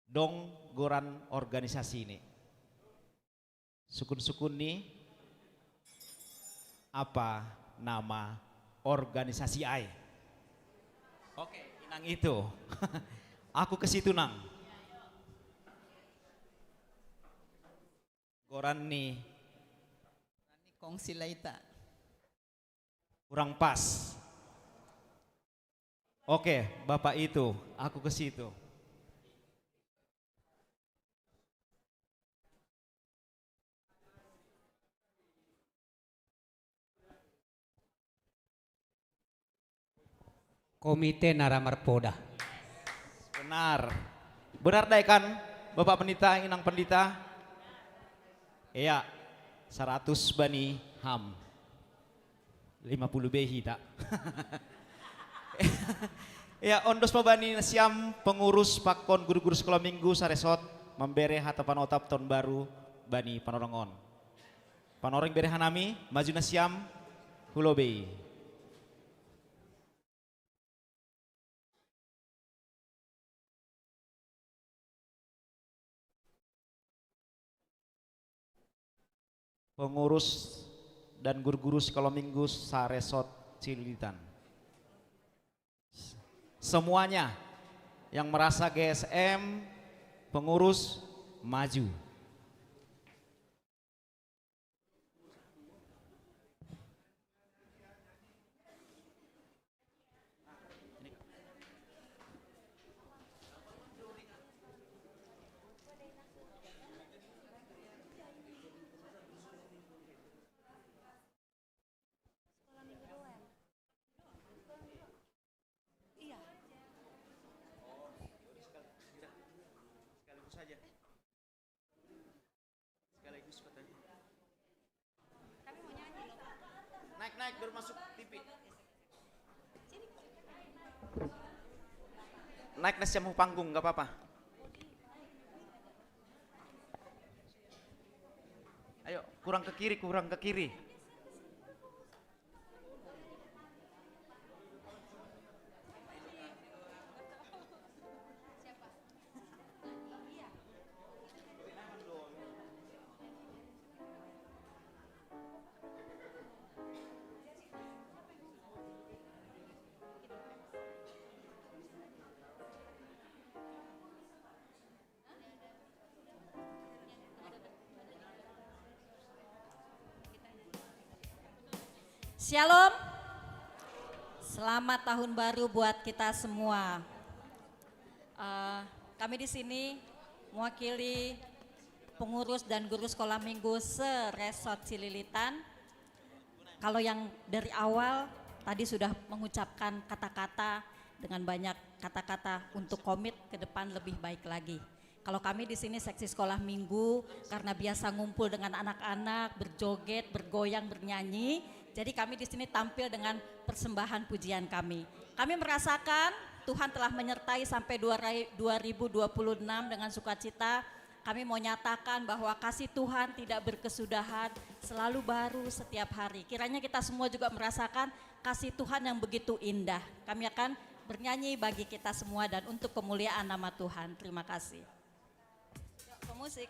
Dong goran organisasi ini. Sukun-sukun ini apa nama organisasi AI? Oke, inang itu. Aku ke situ nang. Goran nih. Kongsi laita. Kurang pas. Oke, Bapak itu, aku ke situ. Komite Naramarpoda. Benar. Benar dai kan Bapak Pendeta, Inang Pendeta? Iya, 100 bani ham. 50 behi tak. Ya, ondos pabani siam pengurus pakon guru-guru sekolah minggu saresot membere hatapan otap tahun baru bani panorongon. Panoreng bere hanami maju nasiam hulobei. Pengurus dan guru-guru sekolah minggu saresot Cililitan. Semuanya yang merasa GSM pengurus maju. Naik baru masuk TV. Naik nasi mau panggung nggak apa-apa. Ayo kurang ke kiri, kurang ke kiri. Shalom, selamat tahun baru buat kita semua. Kami di sini mewakili pengurus dan guru sekolah minggu se-Resort Cililitan. Kalau yang dari awal tadi sudah mengucapkan kata-kata dengan banyak kata-kata untuk komit ke depan lebih baik lagi. Kalau kami di sini seksi sekolah minggu karena biasa ngumpul dengan anak-anak, berjoget, bergoyang, bernyanyi. Jadi kami di sini tampil dengan persembahan pujian kami. Kami merasakan Tuhan telah menyertai sampai 2026 dengan sukacita. Kami mau nyatakan bahwa kasih Tuhan tidak berkesudahan, selalu baru setiap hari. Kiranya kita semua juga merasakan kasih Tuhan yang begitu indah. Kami akan bernyanyi bagi kita semua dan untuk kemuliaan nama Tuhan. Terima kasih. Yuk, pemusik.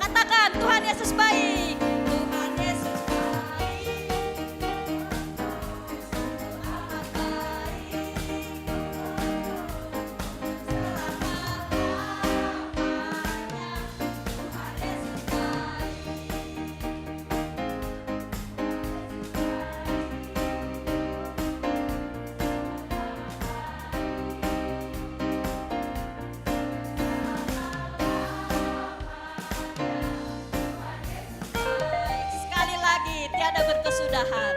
Katakan Tuhan Yesus baik. Tuhan Yesus baik. Amat baik. Selama-lamanya Tuhan Yesus baik. Sekali lagi, tiada berkesudahan.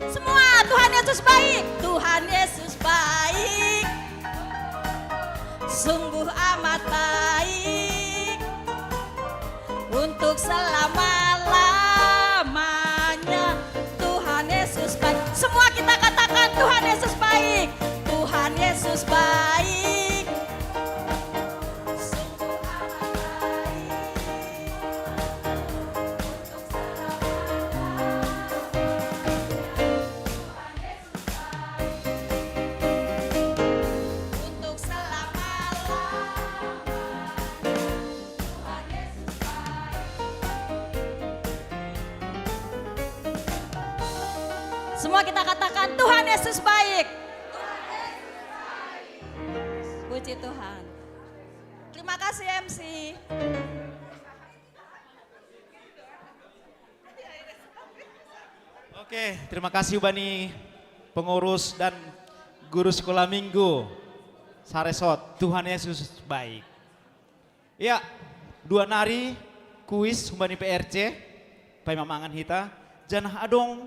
Semua, Tuhan Yesus baik. Tuhan Yesus baik. Sungguh amat baik. Untuk selama-lamanya Tuhan Yesus baik. Semua kita katakan Tuhan Yesus baik. Tuhan Yesus baik. Sungguh amat baik. Untuk selama-lamanya Tuhan Yesus baik. Semua kita katakan Tuhan Yesus baik. Puji Tuhan. Terima kasih MC. Oke, terima kasih Ubani, pengurus dan guru sekolah minggu Saresot. Tuhan Yesus baik. Ya, 2 nari kuis Ubani PRC, pemamangan hita, janah adong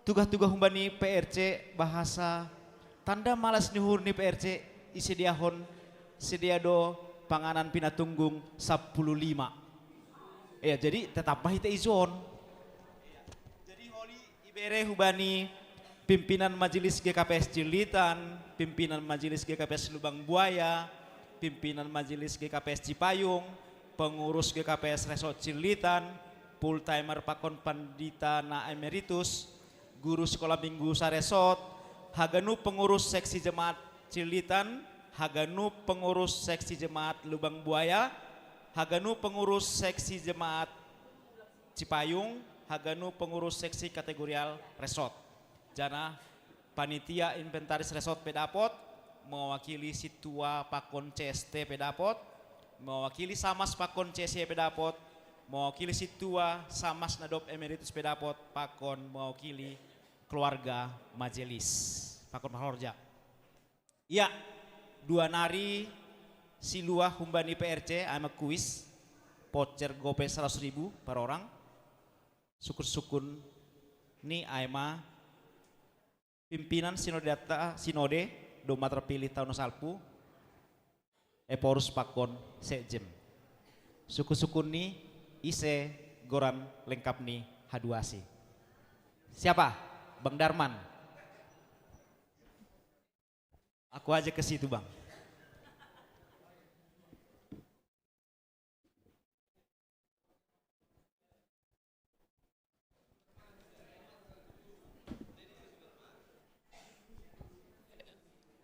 tugas-tugas Ubani PRC bahasa tanda malas nyuhur ni PRC isi diahon sediado panganan pinatunggung 15. Ya, jadi tetap hita izon. Ibere Hubani, pimpinan Majelis GKPS Cilitan, pimpinan Majelis GKPS Lubang Buaya, pimpinan Majelis GKPS Cipayung, pengurus GKPS Resort Cilitan, full timer Pakon Pandita Na Emeritus, guru sekolah minggu Saresot, Haganu pengurus seksi jemaat Cilitan, Haganu pengurus seksi jemaat Lubang Buaya, Haganu pengurus seksi jemaat Cipayung, Haganu pengurus seksi kategorial resort. Jana panitia inventaris resort Pedapot, mewakili Situa Pakon CST Pedapot, mewakili Samas Pakon CSE Pedapot, mewakili Situa Samas Nadop Emeritus Pedapot, Pakon mewakili keluarga majelis Pakon Mahorja. Ya, 2 nari Silua humbani PRC ama kuis voucher gope 100.000 per orang. Sukun ni aima pimpinan sinode doma terpilih tahun salpu eporus pakon sejem. Sukun ni ise goran lengkap ni haduasi. Siapa? Bang Darman. Aku aja ke situ, Bang.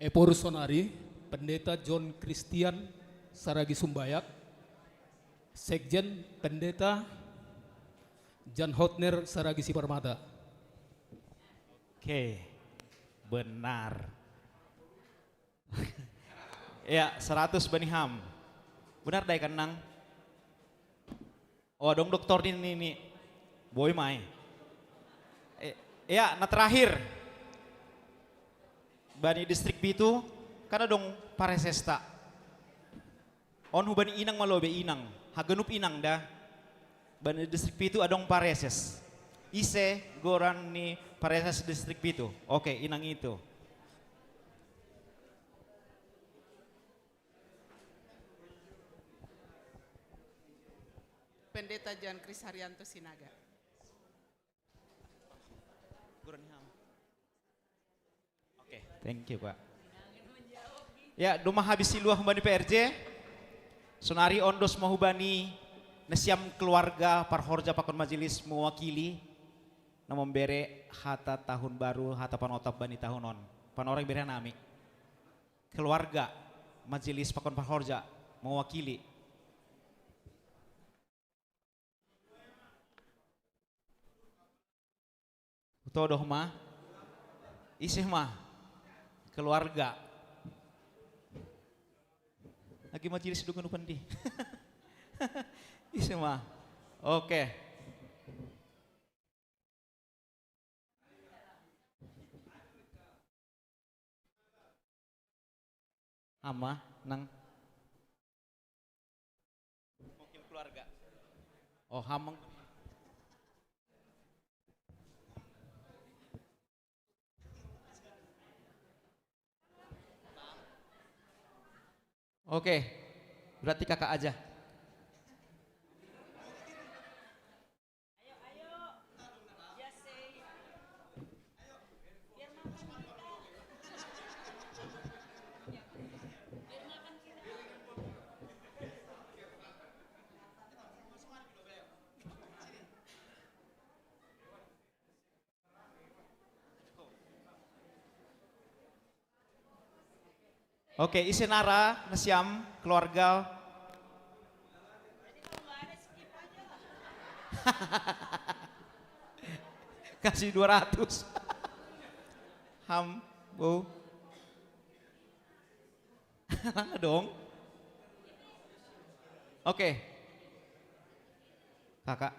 Eporus Sonari, Pendeta John Christian Saragi Sumbayak, Sekjen Pendeta Jan Hotner Saragi Siparmata. Oke, benar. Ya, 100 Baniham. Benar dai kenang. Oh, dong dokter ini boy mai. Ya, nah terakhir. Bani distrik itu karena dong paresesta. On hubani inang malobe inang, hagenup inang dah. Bani distrik itu adong pareses. Ise goran ni pareses distrik itu. Oke, inang itu. Pendeta Jan Kris Haryanto Sinaga. Thank you, Pak. Ya, doma habis siluah hubani PRJ. Sonari ondos mahubani nesiam keluarga parhorja pakon majelis mewakili na membere hata tahun baru hata panotap bani tahunon. Panoreng bere nami. Keluarga majelis pakon parhorja mewakili. Utodoh mah. Isih mah. Keluarga lagi majelis dukun upandi. Isi mah. Oke. Ama nang mungkin keluarga. Oh, hamang. Oke, berarti kakak aja. Oke, isenara nasiam keluarga. Kasih 200. Ham, bu. Nangga dong. Oke. Kakak.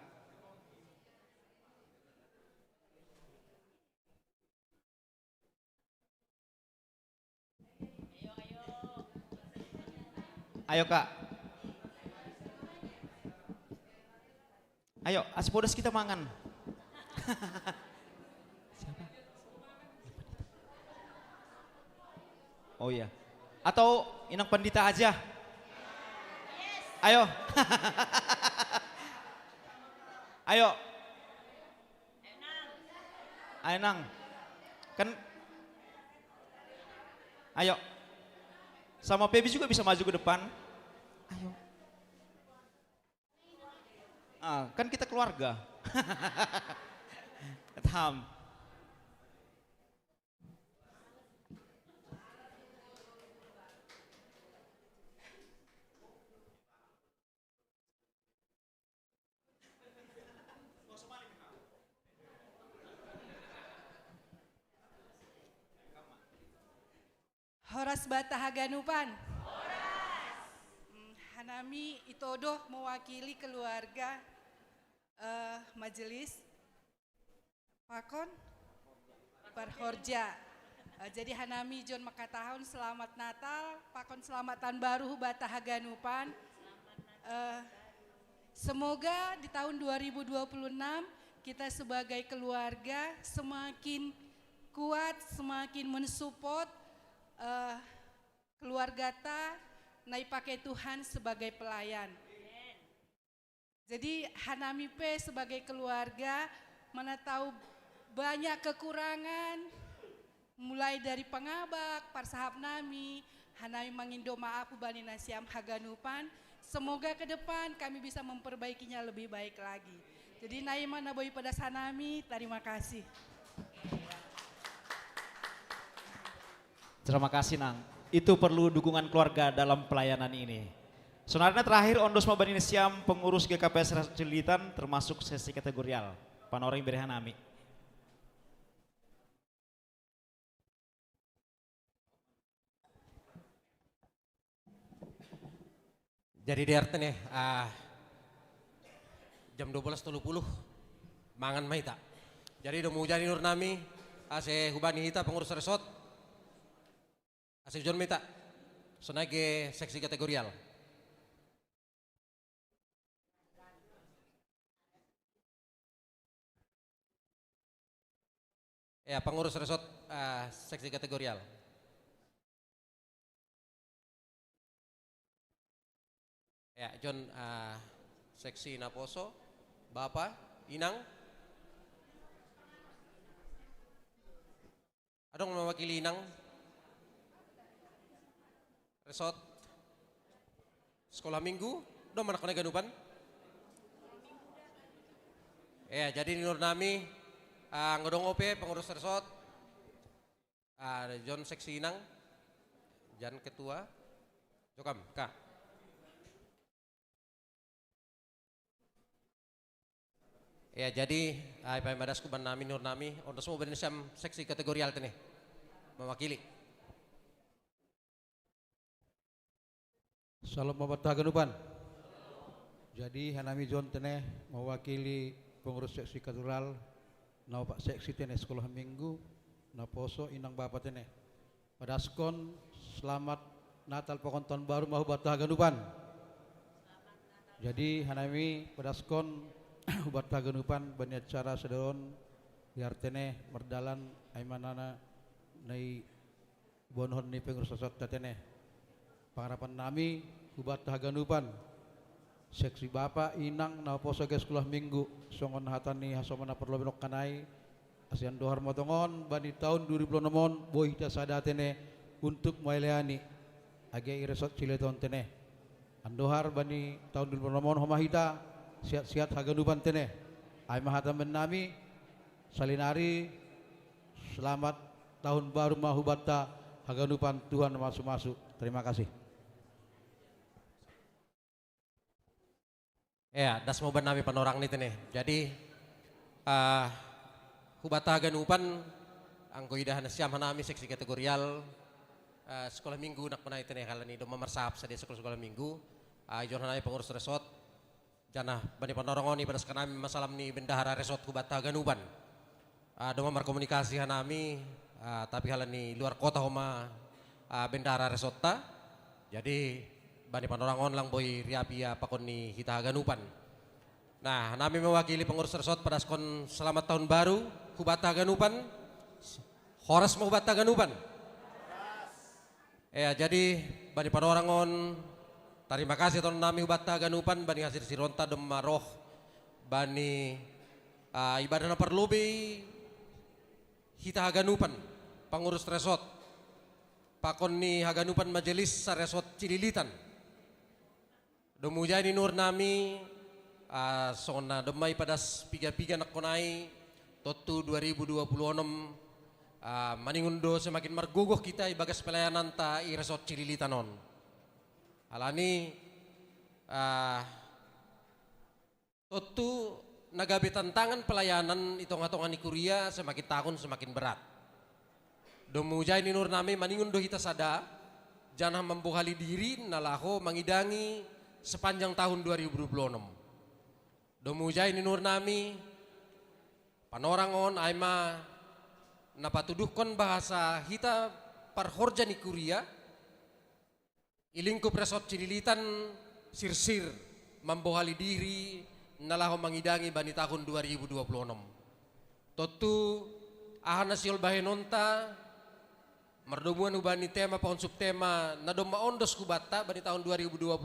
Ayo Kak. Ayo, aspodes kita mangan. Siapa? Oh iya. Atau inang pendeta aja. Ayo. Ayo. Ayo nang. Kan. Ayo. Sama Pebi juga bisa maju ke depan. Ayo. Kan kita keluarga. Ham. Horas Batahaganupan. Hanami itodoh mewakili keluarga majelis Pakon Parhorja Jadi hanami John makatahun selamat Natal, pakon selamat tahun baru hubata haganupan. Semoga di tahun 2026 kita sebagai keluarga semakin kuat, semakin mensupport keluarga ta naik pakai Tuhan sebagai pelayan. Jadi hanami pe sebagai keluarga mana tahu banyak kekurangan, mulai dari pengabak, parsahap nami, hanami mangindo maaf bani nasiam haganupan. Semoga ke depan kami bisa memperbaikinya lebih baik lagi. Jadi naima naboy pada sanami, terima kasih. Terima kasih Nang. Itu perlu dukungan keluarga dalam pelayanan ini. Sebenarnya terakhir ondos mabani nasiam pengurus GKPS Cililitan termasuk sesi kategorial. Panoreng berehanami. Jadi di RT nih, jam 12.30 mangan mahita. Jadi udah mau jadi nur nami, ase hubani hita pengurus resort, ase John mita, sonage seksi kategorial. Ya pengurus resort seksi kategorial. Ya, John seksi Naposo, Bapak, Inang. Adong mewakili Inang. Resort Sekolah Minggu, dong mana kena ganupan? Ya, jadi nur nami ngodong OP pengurus resort. John seksi Inang. Jan ketua. Jokam, Kak. Ya jadi Pak Madas kuban nami nur nami untuk semua berenisiam seksi kategorial nih mewakili. Salam mabata ganupan. Jadi hanami John teneh mewakili pengurus seksi kategorial na Pak seksi teneh sekolah minggu na poso inang bapak teneh. Padaskon selamat Natal pokon tahun baru mahubata ganupan. Jadi hanami padaskon ubat taganupan banyak cara sedon yartene merdalan aimanana nai bonhon ni pengurus sosot tatene pengharapan nami ubat taganupan seksi bapak inang na poso ke sekolah minggu songon hatani hasomana perlobenok kanai asian dohar motongon bani tahun 2006 boy hita sadatene untuk maileani age iresot cileton tene andohar bani tahun 2006 homahita siat-siat haganupan teneh. Ay mahataman nami salinari selamat tahun baru mahubata haganupan Tuhan masuk-masuk. Terima kasih. Ya, das mau nami panorang nih teneh. Jadi hubata haganupan angko idahan siam hanami seksi kategorial sekolah minggu nak menai teneh kalani do memersap sadia sekolah minggu. Jon hanami pengurus resort Jana bani panorongoni pada sekarang masalam ni bendahara resort hubata ganuban. Doma berkomunikasi hanami tapi halan ni luar kota homa bendahara resort ta. Jadi bani panorangon lang boy riapia pakon ni hita ganupan. Nah, nami mewakili pengurus resort pada skon selamat tahun baru hubata ganupan. Horas mau hubata ganupan. Ya, jadi bani panorangon terima kasih tahun nami hubata ganupan bani hasil sironta demaroh bani ibadah na perlubi hita haganupan pengurus resort pakon ni haganupan majelis sa resort Cililitan domujay ni nur nami sona demai padas piga-piga nakonai totu 2026 maningundo semakin margugoh kita ibagas pelayanan ta i resort Cililitanon. Alani tentu nagabi tantangan pelayanan itong-atongan ni Korea semakin tahun semakin berat. Domujay ni nur nami maningun do kita sada jangan membuhali diri nalaho mangidangi sepanjang tahun 2026. Domujay ni nur nami panorangon aima napatuduhkon bahasa hita parhorja ni kuria ilingkup resort Cililitan sirsir membohali diri nalaho mangidangi bani tahun 2026. Totu ahana siol bahenonta merdomuan ubani tema pohon subtema nadoma ondos kubata bani tahun 2026.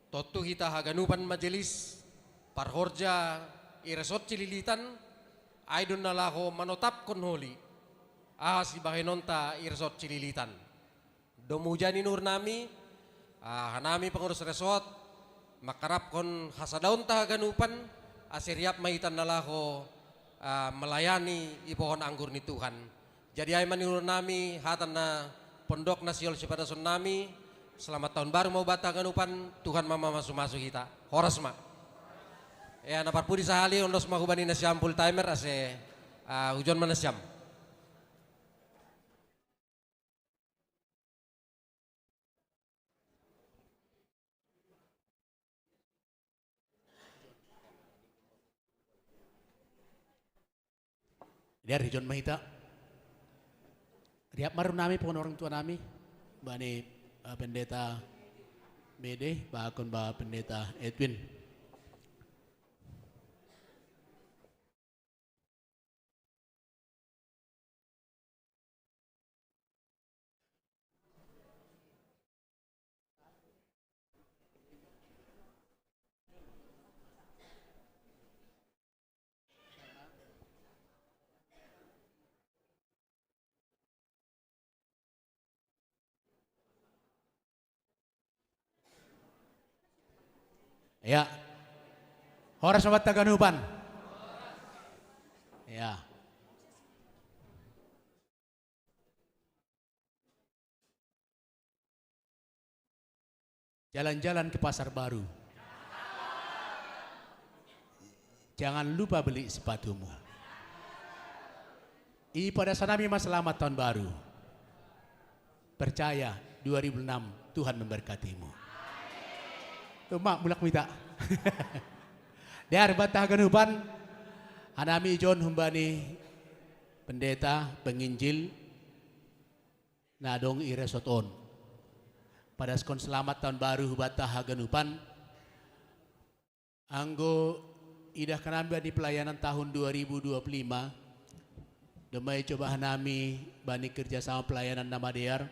Totu hita haganupan majelis parhorja iresot Cililitan aidon nalaho manotap konholi si bahenonta iresot Cililitan. Domujani nur nami hanami pengurus resort makarap kon hasadaun tahaganupan asiriap maitan nalaho melayani ipohon anggur ni Tuhan. Jadi ay manur nami hatan na pondok nasiol sipadason nami selamat tahun baru mau bataganupan Tuhan mama masuk kita. Horas ma. Ya napar pudi sahali ondos mahubani nasyam full timer ase hujon manasyam. Dari John Mahita, riap maru nami pohon orang tua nami, bani pendeta Mede, bahkan bah pendeta Edwin. Ya, horas sobat taganupan. Ya. Jalan-jalan ke pasar baru. Jangan lupa beli sepatumu. Pada sanami mas selamat tahun baru. Percaya 2006 Tuhan memberkatimu. Mak mulak mita. Dar batah ganupan hanami John humbani pendeta penginjil nadong iresoton. Pada skon selamat tahun baru batah ganupan anggo idah kanamba di pelayanan tahun 2025 demai coba hanami bani kerjasama pelayanan nama dear.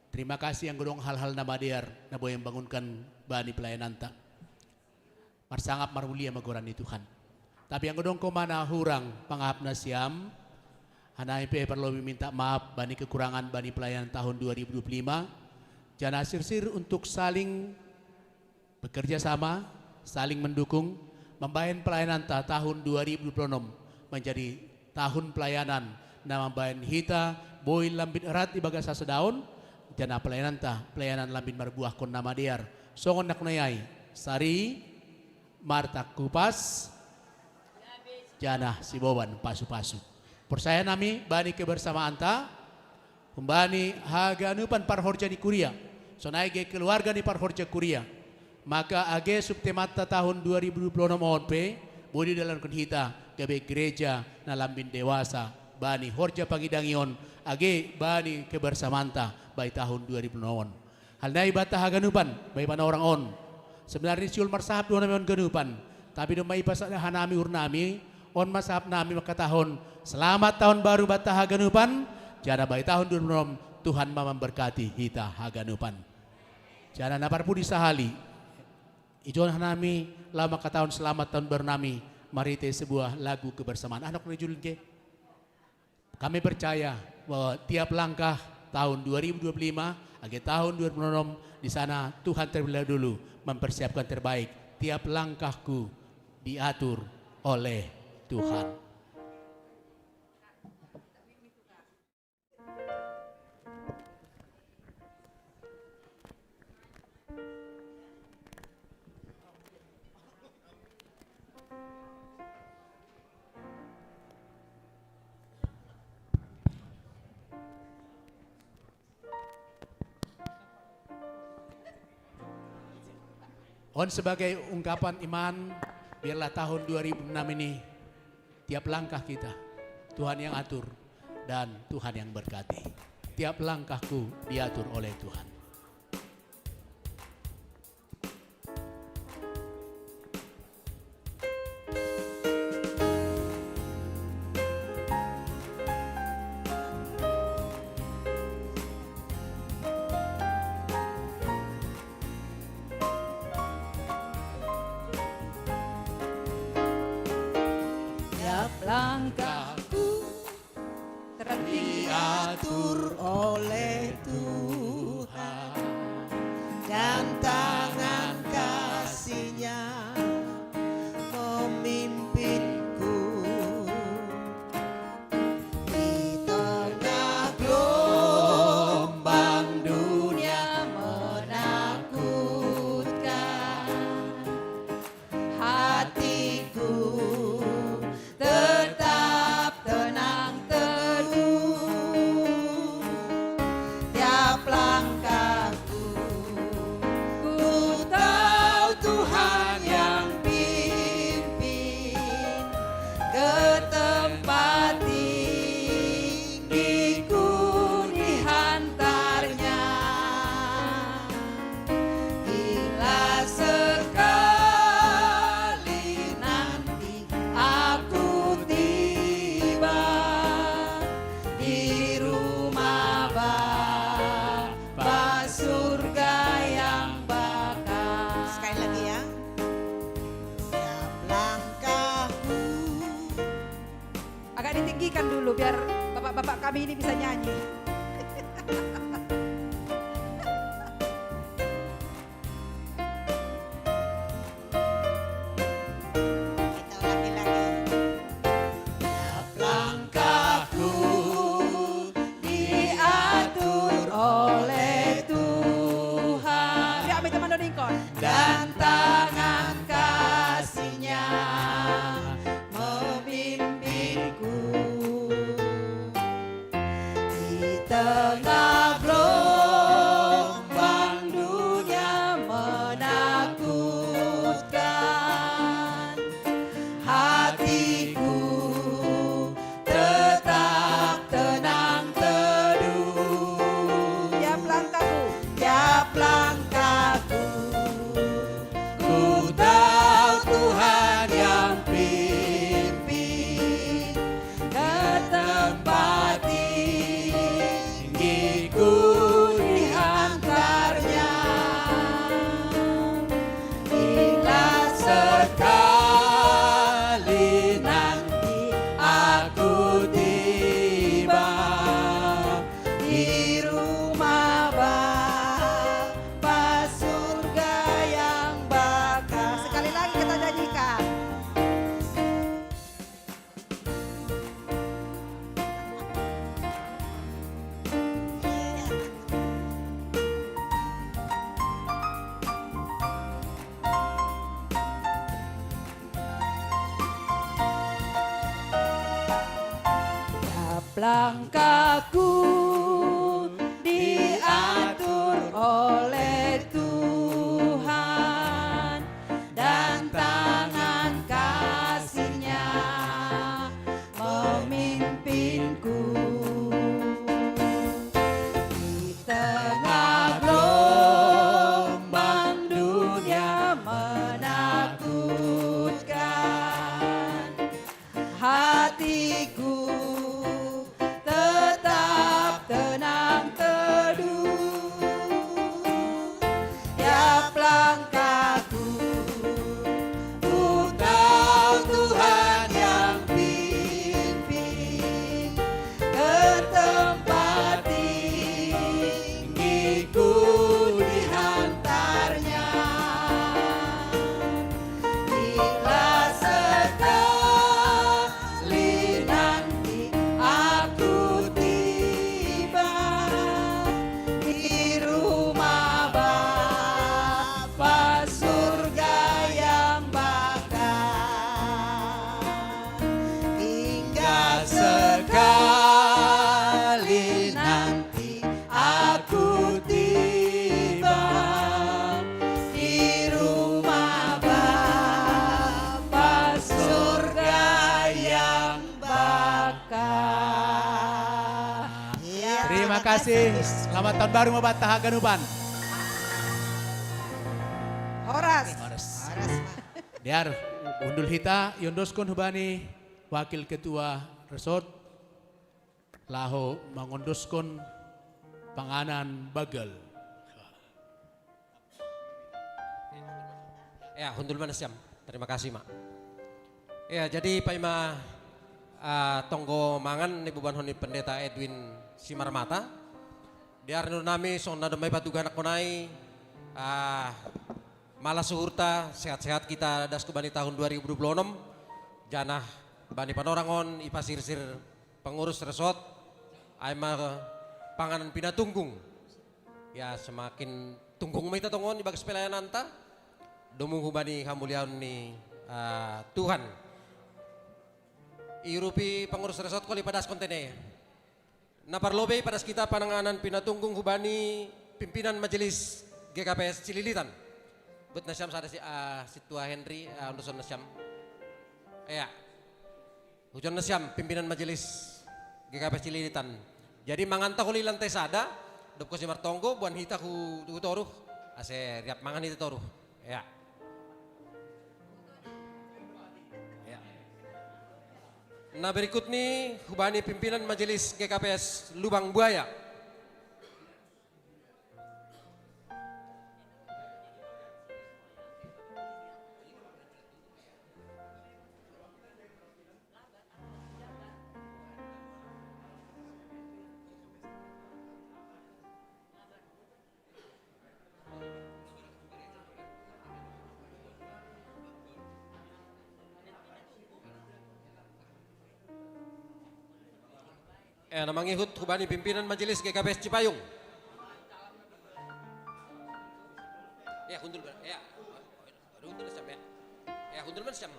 Terima kasih yang gedong hal-hal nama dear nabo yang bangunkan bani pelayanan tak. Marsangap marulia magoran di Tuhan. Tapi yang gedong komana hurang pangahap na siam. Hanai pe perlu minta maaf bani kekurangan bani pelayanan tahun 2025. Jana sirsir untuk saling bekerja sama, saling mendukung, membayan pelayanan tahun 2026 menjadi tahun pelayanan nama bayan hita boy lambit erat ibaga sasedaun. Jana pelayanan lambin marbuah kon nama diar songon nak nayai sari marta kupas jana si boban pasu-pasu persaya nami bani kebersamaan ta kembani haganupan parhorja di kuria sonai ge keluarga di parhorja kuria maka age subtemata tahun 2026 onpe bodi dalam kunhita kebe gereja na lambin dewasa bani horja pangidangion age bani kebersamaan ta by tahun 2000 naon. Hal na ibata haganupan by pana orang on. Sebenarnya siul marsahap doon namin ganupan. Tapi doon may pasadahan nami urnami on masahap nami makatahon. Selamat tahun baru bata haganupan. Jana by tahun 2000 Tuhan memberkati kita haganupan. Jana naparpudi sahali. Ijon nami lama katahon selamat tahun baru nami. Marite sebuah lagu kebersamaan. Anak nejulun ke. Kami percaya bahwa tiap langkah tahun 2025, akhir tahun 2026 di sana Tuhan terlebih dahulu mempersiapkan terbaik. Tiap langkahku diatur oleh Tuhan. On sebagai ungkapan iman, biarlah tahun 2006 ini tiap langkah kita Tuhan yang atur dan Tuhan yang berkati. Tiap langkahku diatur oleh Tuhan. Tiap langkahku diatur oleh Tuhan dan tangan kasih-Nya memimpinku di tengah gelombang dunia menakutkan. Hatiku tetap tenang teduh, tiap langkahku ku tahu Tuhan yang pimpin ke tempat tinggiku dihantarnya. Bila sekali nanti aku tiba di rumah Bapa surga yang bakal. Sekali lagi ya. Tiap langkahku. agak ditinggikan dulu biar bapak-bapak kami ini bisa nyanyi. Langkahku diatur oleh Tuhan dan tangan kasih-Nya memimpinku di tengah gelombang dunia menakutkan. Hatiku tetap tenang teduh, tiap langkahku ku tahu Tuhan yang pimpin ke tempat tinggiku dihantarnya. Bila sekali nanti aku tiba di rumah Bapa surga yang bakal. Sekali lagi kita nyanyikan. Tiap langkahku diatur oleh Tuhan dan tangan kasih-Nya memimpinku di tengah gelombang dunia menakutkan. Hatiku tetap tenang Terima kasih. Selamat tahun baru Mabata Haganupan. Horas. Biar undul hita yondoskon hubani wakil ketua resort laho mangondoskan panganan bagel. Ya, hundul manasiam. Terima kasih, Mak. Ya, jadi Pak Ima tonggo mangan ni buban honi pendeta Edwin Simarmata. Diar nur nami song nadamay patugan ako nai malah suhurta sehat-sehat kita das kubani tahun 2026. Janah bani panorangon ipasirsir pengurus resort aima panganan pinatunggung. Ya semakin tunggung may tatongon ibagas pelayanan ta. Dumung hubani kamuliaan ni Tuhan. Irupi pengurus resort ko lipadas kontene. Naparlobe padas kita pananganan pinatunggung hubani pimpinan majelis GKPS Cililitan. But nasyam sada si Tua Henry unduson nasyam. Ya. Hujan nasyam pimpinan majelis GKPS Cililitan. Jadi manganta ko lantai sada, dop ko si Martonggo buan hita ku toruh. Ase riap mangan hita toruh. Ya. Nah berikut nih hubani pimpinan majelis GKPS Lubang Buaya. Namangihut hubani pimpinan majelis GKPS Cipayung. Ya hundul ya. Hundul siap ya. Ya hundul siap.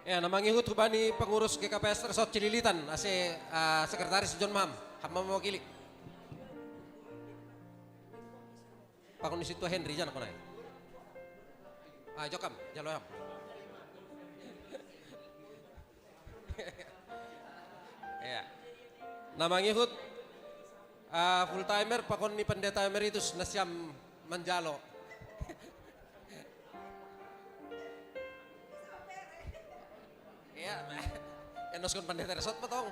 Ya namangihut hubani pengurus GKPS Resort Cililitan ase sekretaris John Mam hamba mewakili. Pakon di situ Henry jangan konai. Jokam, jalan. Ya. Nama ngihut full timer pakon ni pendeta emeritus nasyam menjalo. Ya, enoskon pendeta resort potong.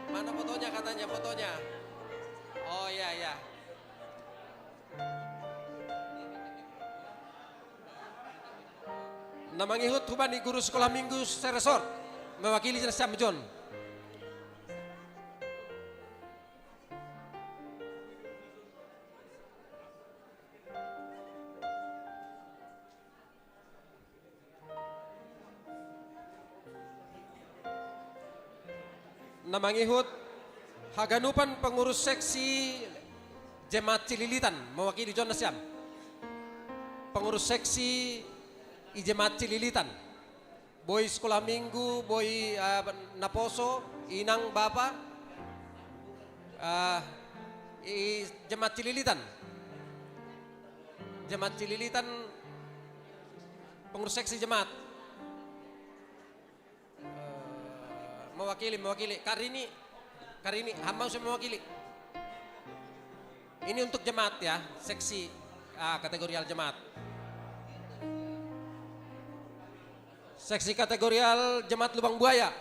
Mana fotonya katanya fotonya? Oh iya iya. Nama ngihut hubani guru sekolah minggu seresort mewakili jenis Sam John. Namangihut Haganupan pengurus seksi Jemaat Cililitan mewakili John Nasyam. Pengurus seksi Jemaat Cililitan. Boy sekolah minggu, boy Naposo, Inang Bapak. Jemaat Cililitan. Jemaat Cililitan pengurus seksi jemaat. Mewakili Karini hamba saya mewakili. Ini untuk jemaat ya, seksi kategorial jemaat. Seksi kategorial jemaat Lubang Buaya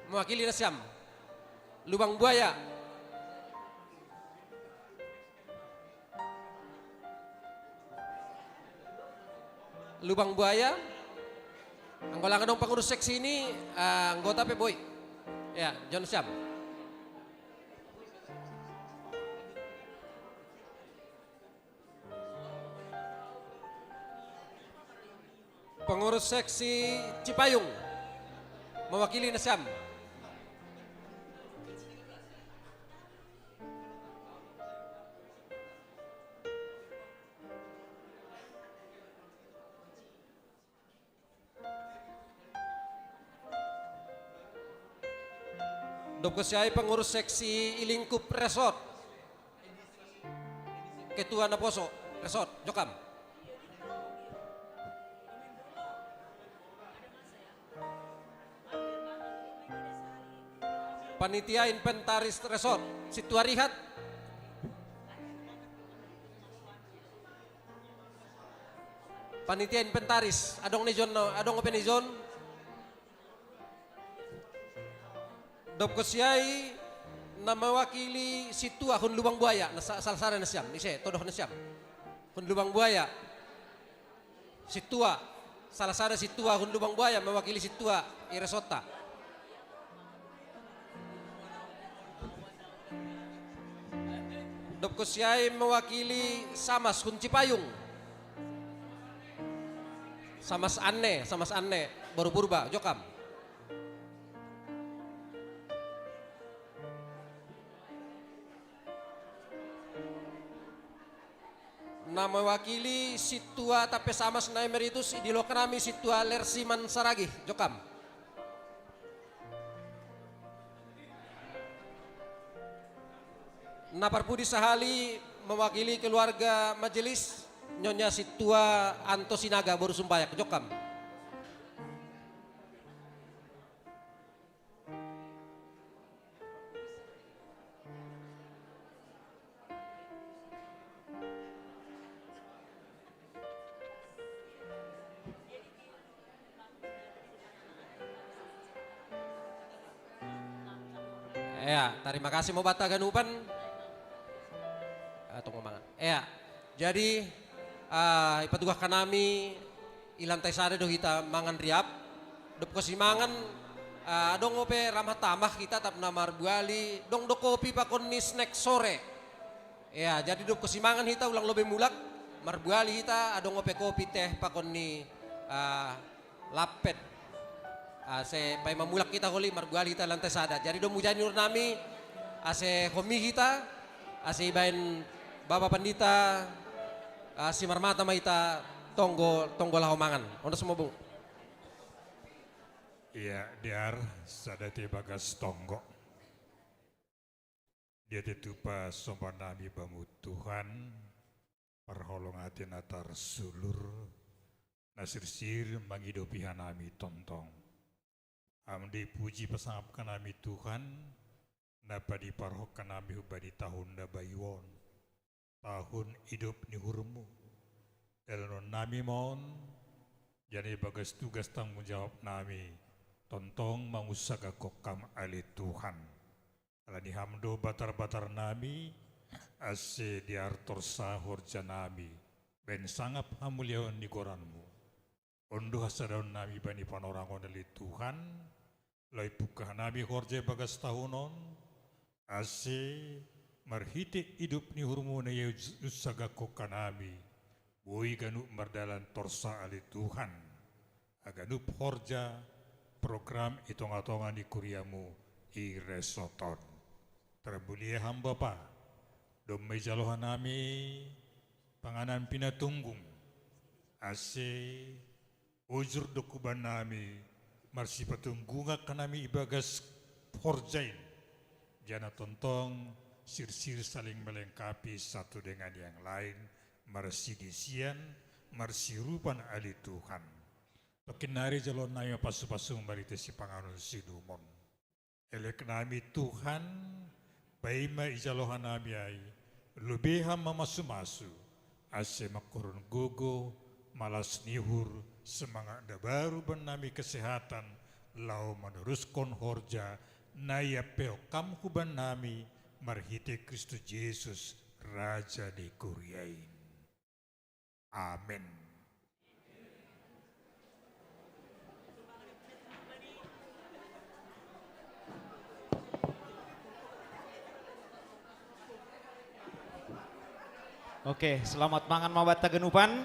mewakili Nasyam. Lubang Buaya. Lubang Buaya. Anggola dong pengurus seksi ini anggota Boy. Ya, John Syam. Pengurus seksi Cipayung mewakili Nasyam. Dop Kesiai pengurus seksi Ilingkup Resort. Ketua Naposo Resort, Jokam. Panitia Inventaris Resort, Situarihat. Panitia Inventaris, adong open izon. Dop Kesiai na mewakili Situa Hun Lubang Buaya, salah-salah nasyam, ise todoh nasyam. Hun Lubang Buaya. Situa, salah-salah Situa Hun Lubang Buaya mewakili Situa Iresota. Dop Kesiai mewakili Samas Hun Cipayung. Samas Anne, baru purba, Jokam. Na mewakili Situa Tape Samas na Emeritus Idilokrami Situa Lersiman Saragih, Jokam. Na Parpudi Sahali mewakili keluarga majelis Nyonya Situa Anto Sinaga baru Sumbayak, Jokam. Ya, terima kasih mau bata ganupan. Tunggu mangan. Ya, jadi ipatugah kanami ilantai sare do kita mangan riap. Dop kosimangan dong ope ramah tamah kita tap namar buali dong do kopi pakon ni snack sore. Ya, jadi dop kosimangan kita ulang lobe mulak marbuali kita adong ope kopi teh pakon ni lapet. Ase pai mamulak kita holi marbuali kita lantai sada. Jadi dong mujani nur nami ase homi kita ase ibain Bapak Pandita si marmata maita tonggo lahomangan. Ono semua Bung. Iya, diar sadati bagas tonggo. Dia titupa sopan nami bamu Tuhan perholong hati natar sulur nasir sir menghidupi hanami tontong. Amdi puji pesangap kanami Tuhan napa diparhok kanami hubadi tahun da bayiwon tahun hidup ni hurmu elon nami mon jadi bagas tugas tanggung jawab nami tontong mangusaga kokam ali Tuhan alani hamdo batar-batar nami ase diartor sahur janami ben sangap hamuliaon ni koranmu ondo hasadaon nami bani panorangon ali Tuhan lai pukah nami horje bagas tahunon ase marhite hidup ni hurmuna ya usaga kokanami boi ganu mardalan torsa ali Tuhan aganup horja program itong-atongan di kuriamu i resoton terbulia hamba pa domai jalohan nami panganan pinatunggung ase ujur dokuban nami marsi patunggunga kanami ibagas horjain jana tontong sir-sir saling melengkapi satu dengan yang lain marsi disian marsi rupan ali Tuhan pakinari jalon nami pasu-pasung marite si panganon sidumon elek nami Tuhan baima ijalohan nami ai lubeha mamasu-masu ase makurun gogo malas nihur semangat da baru benami kesehatan lau meneruskan horja naya peokam kuban nami marhite Kristus Yesus Raja di Kuriain. Amin. Oke, selamat mangan mawat tagenupan.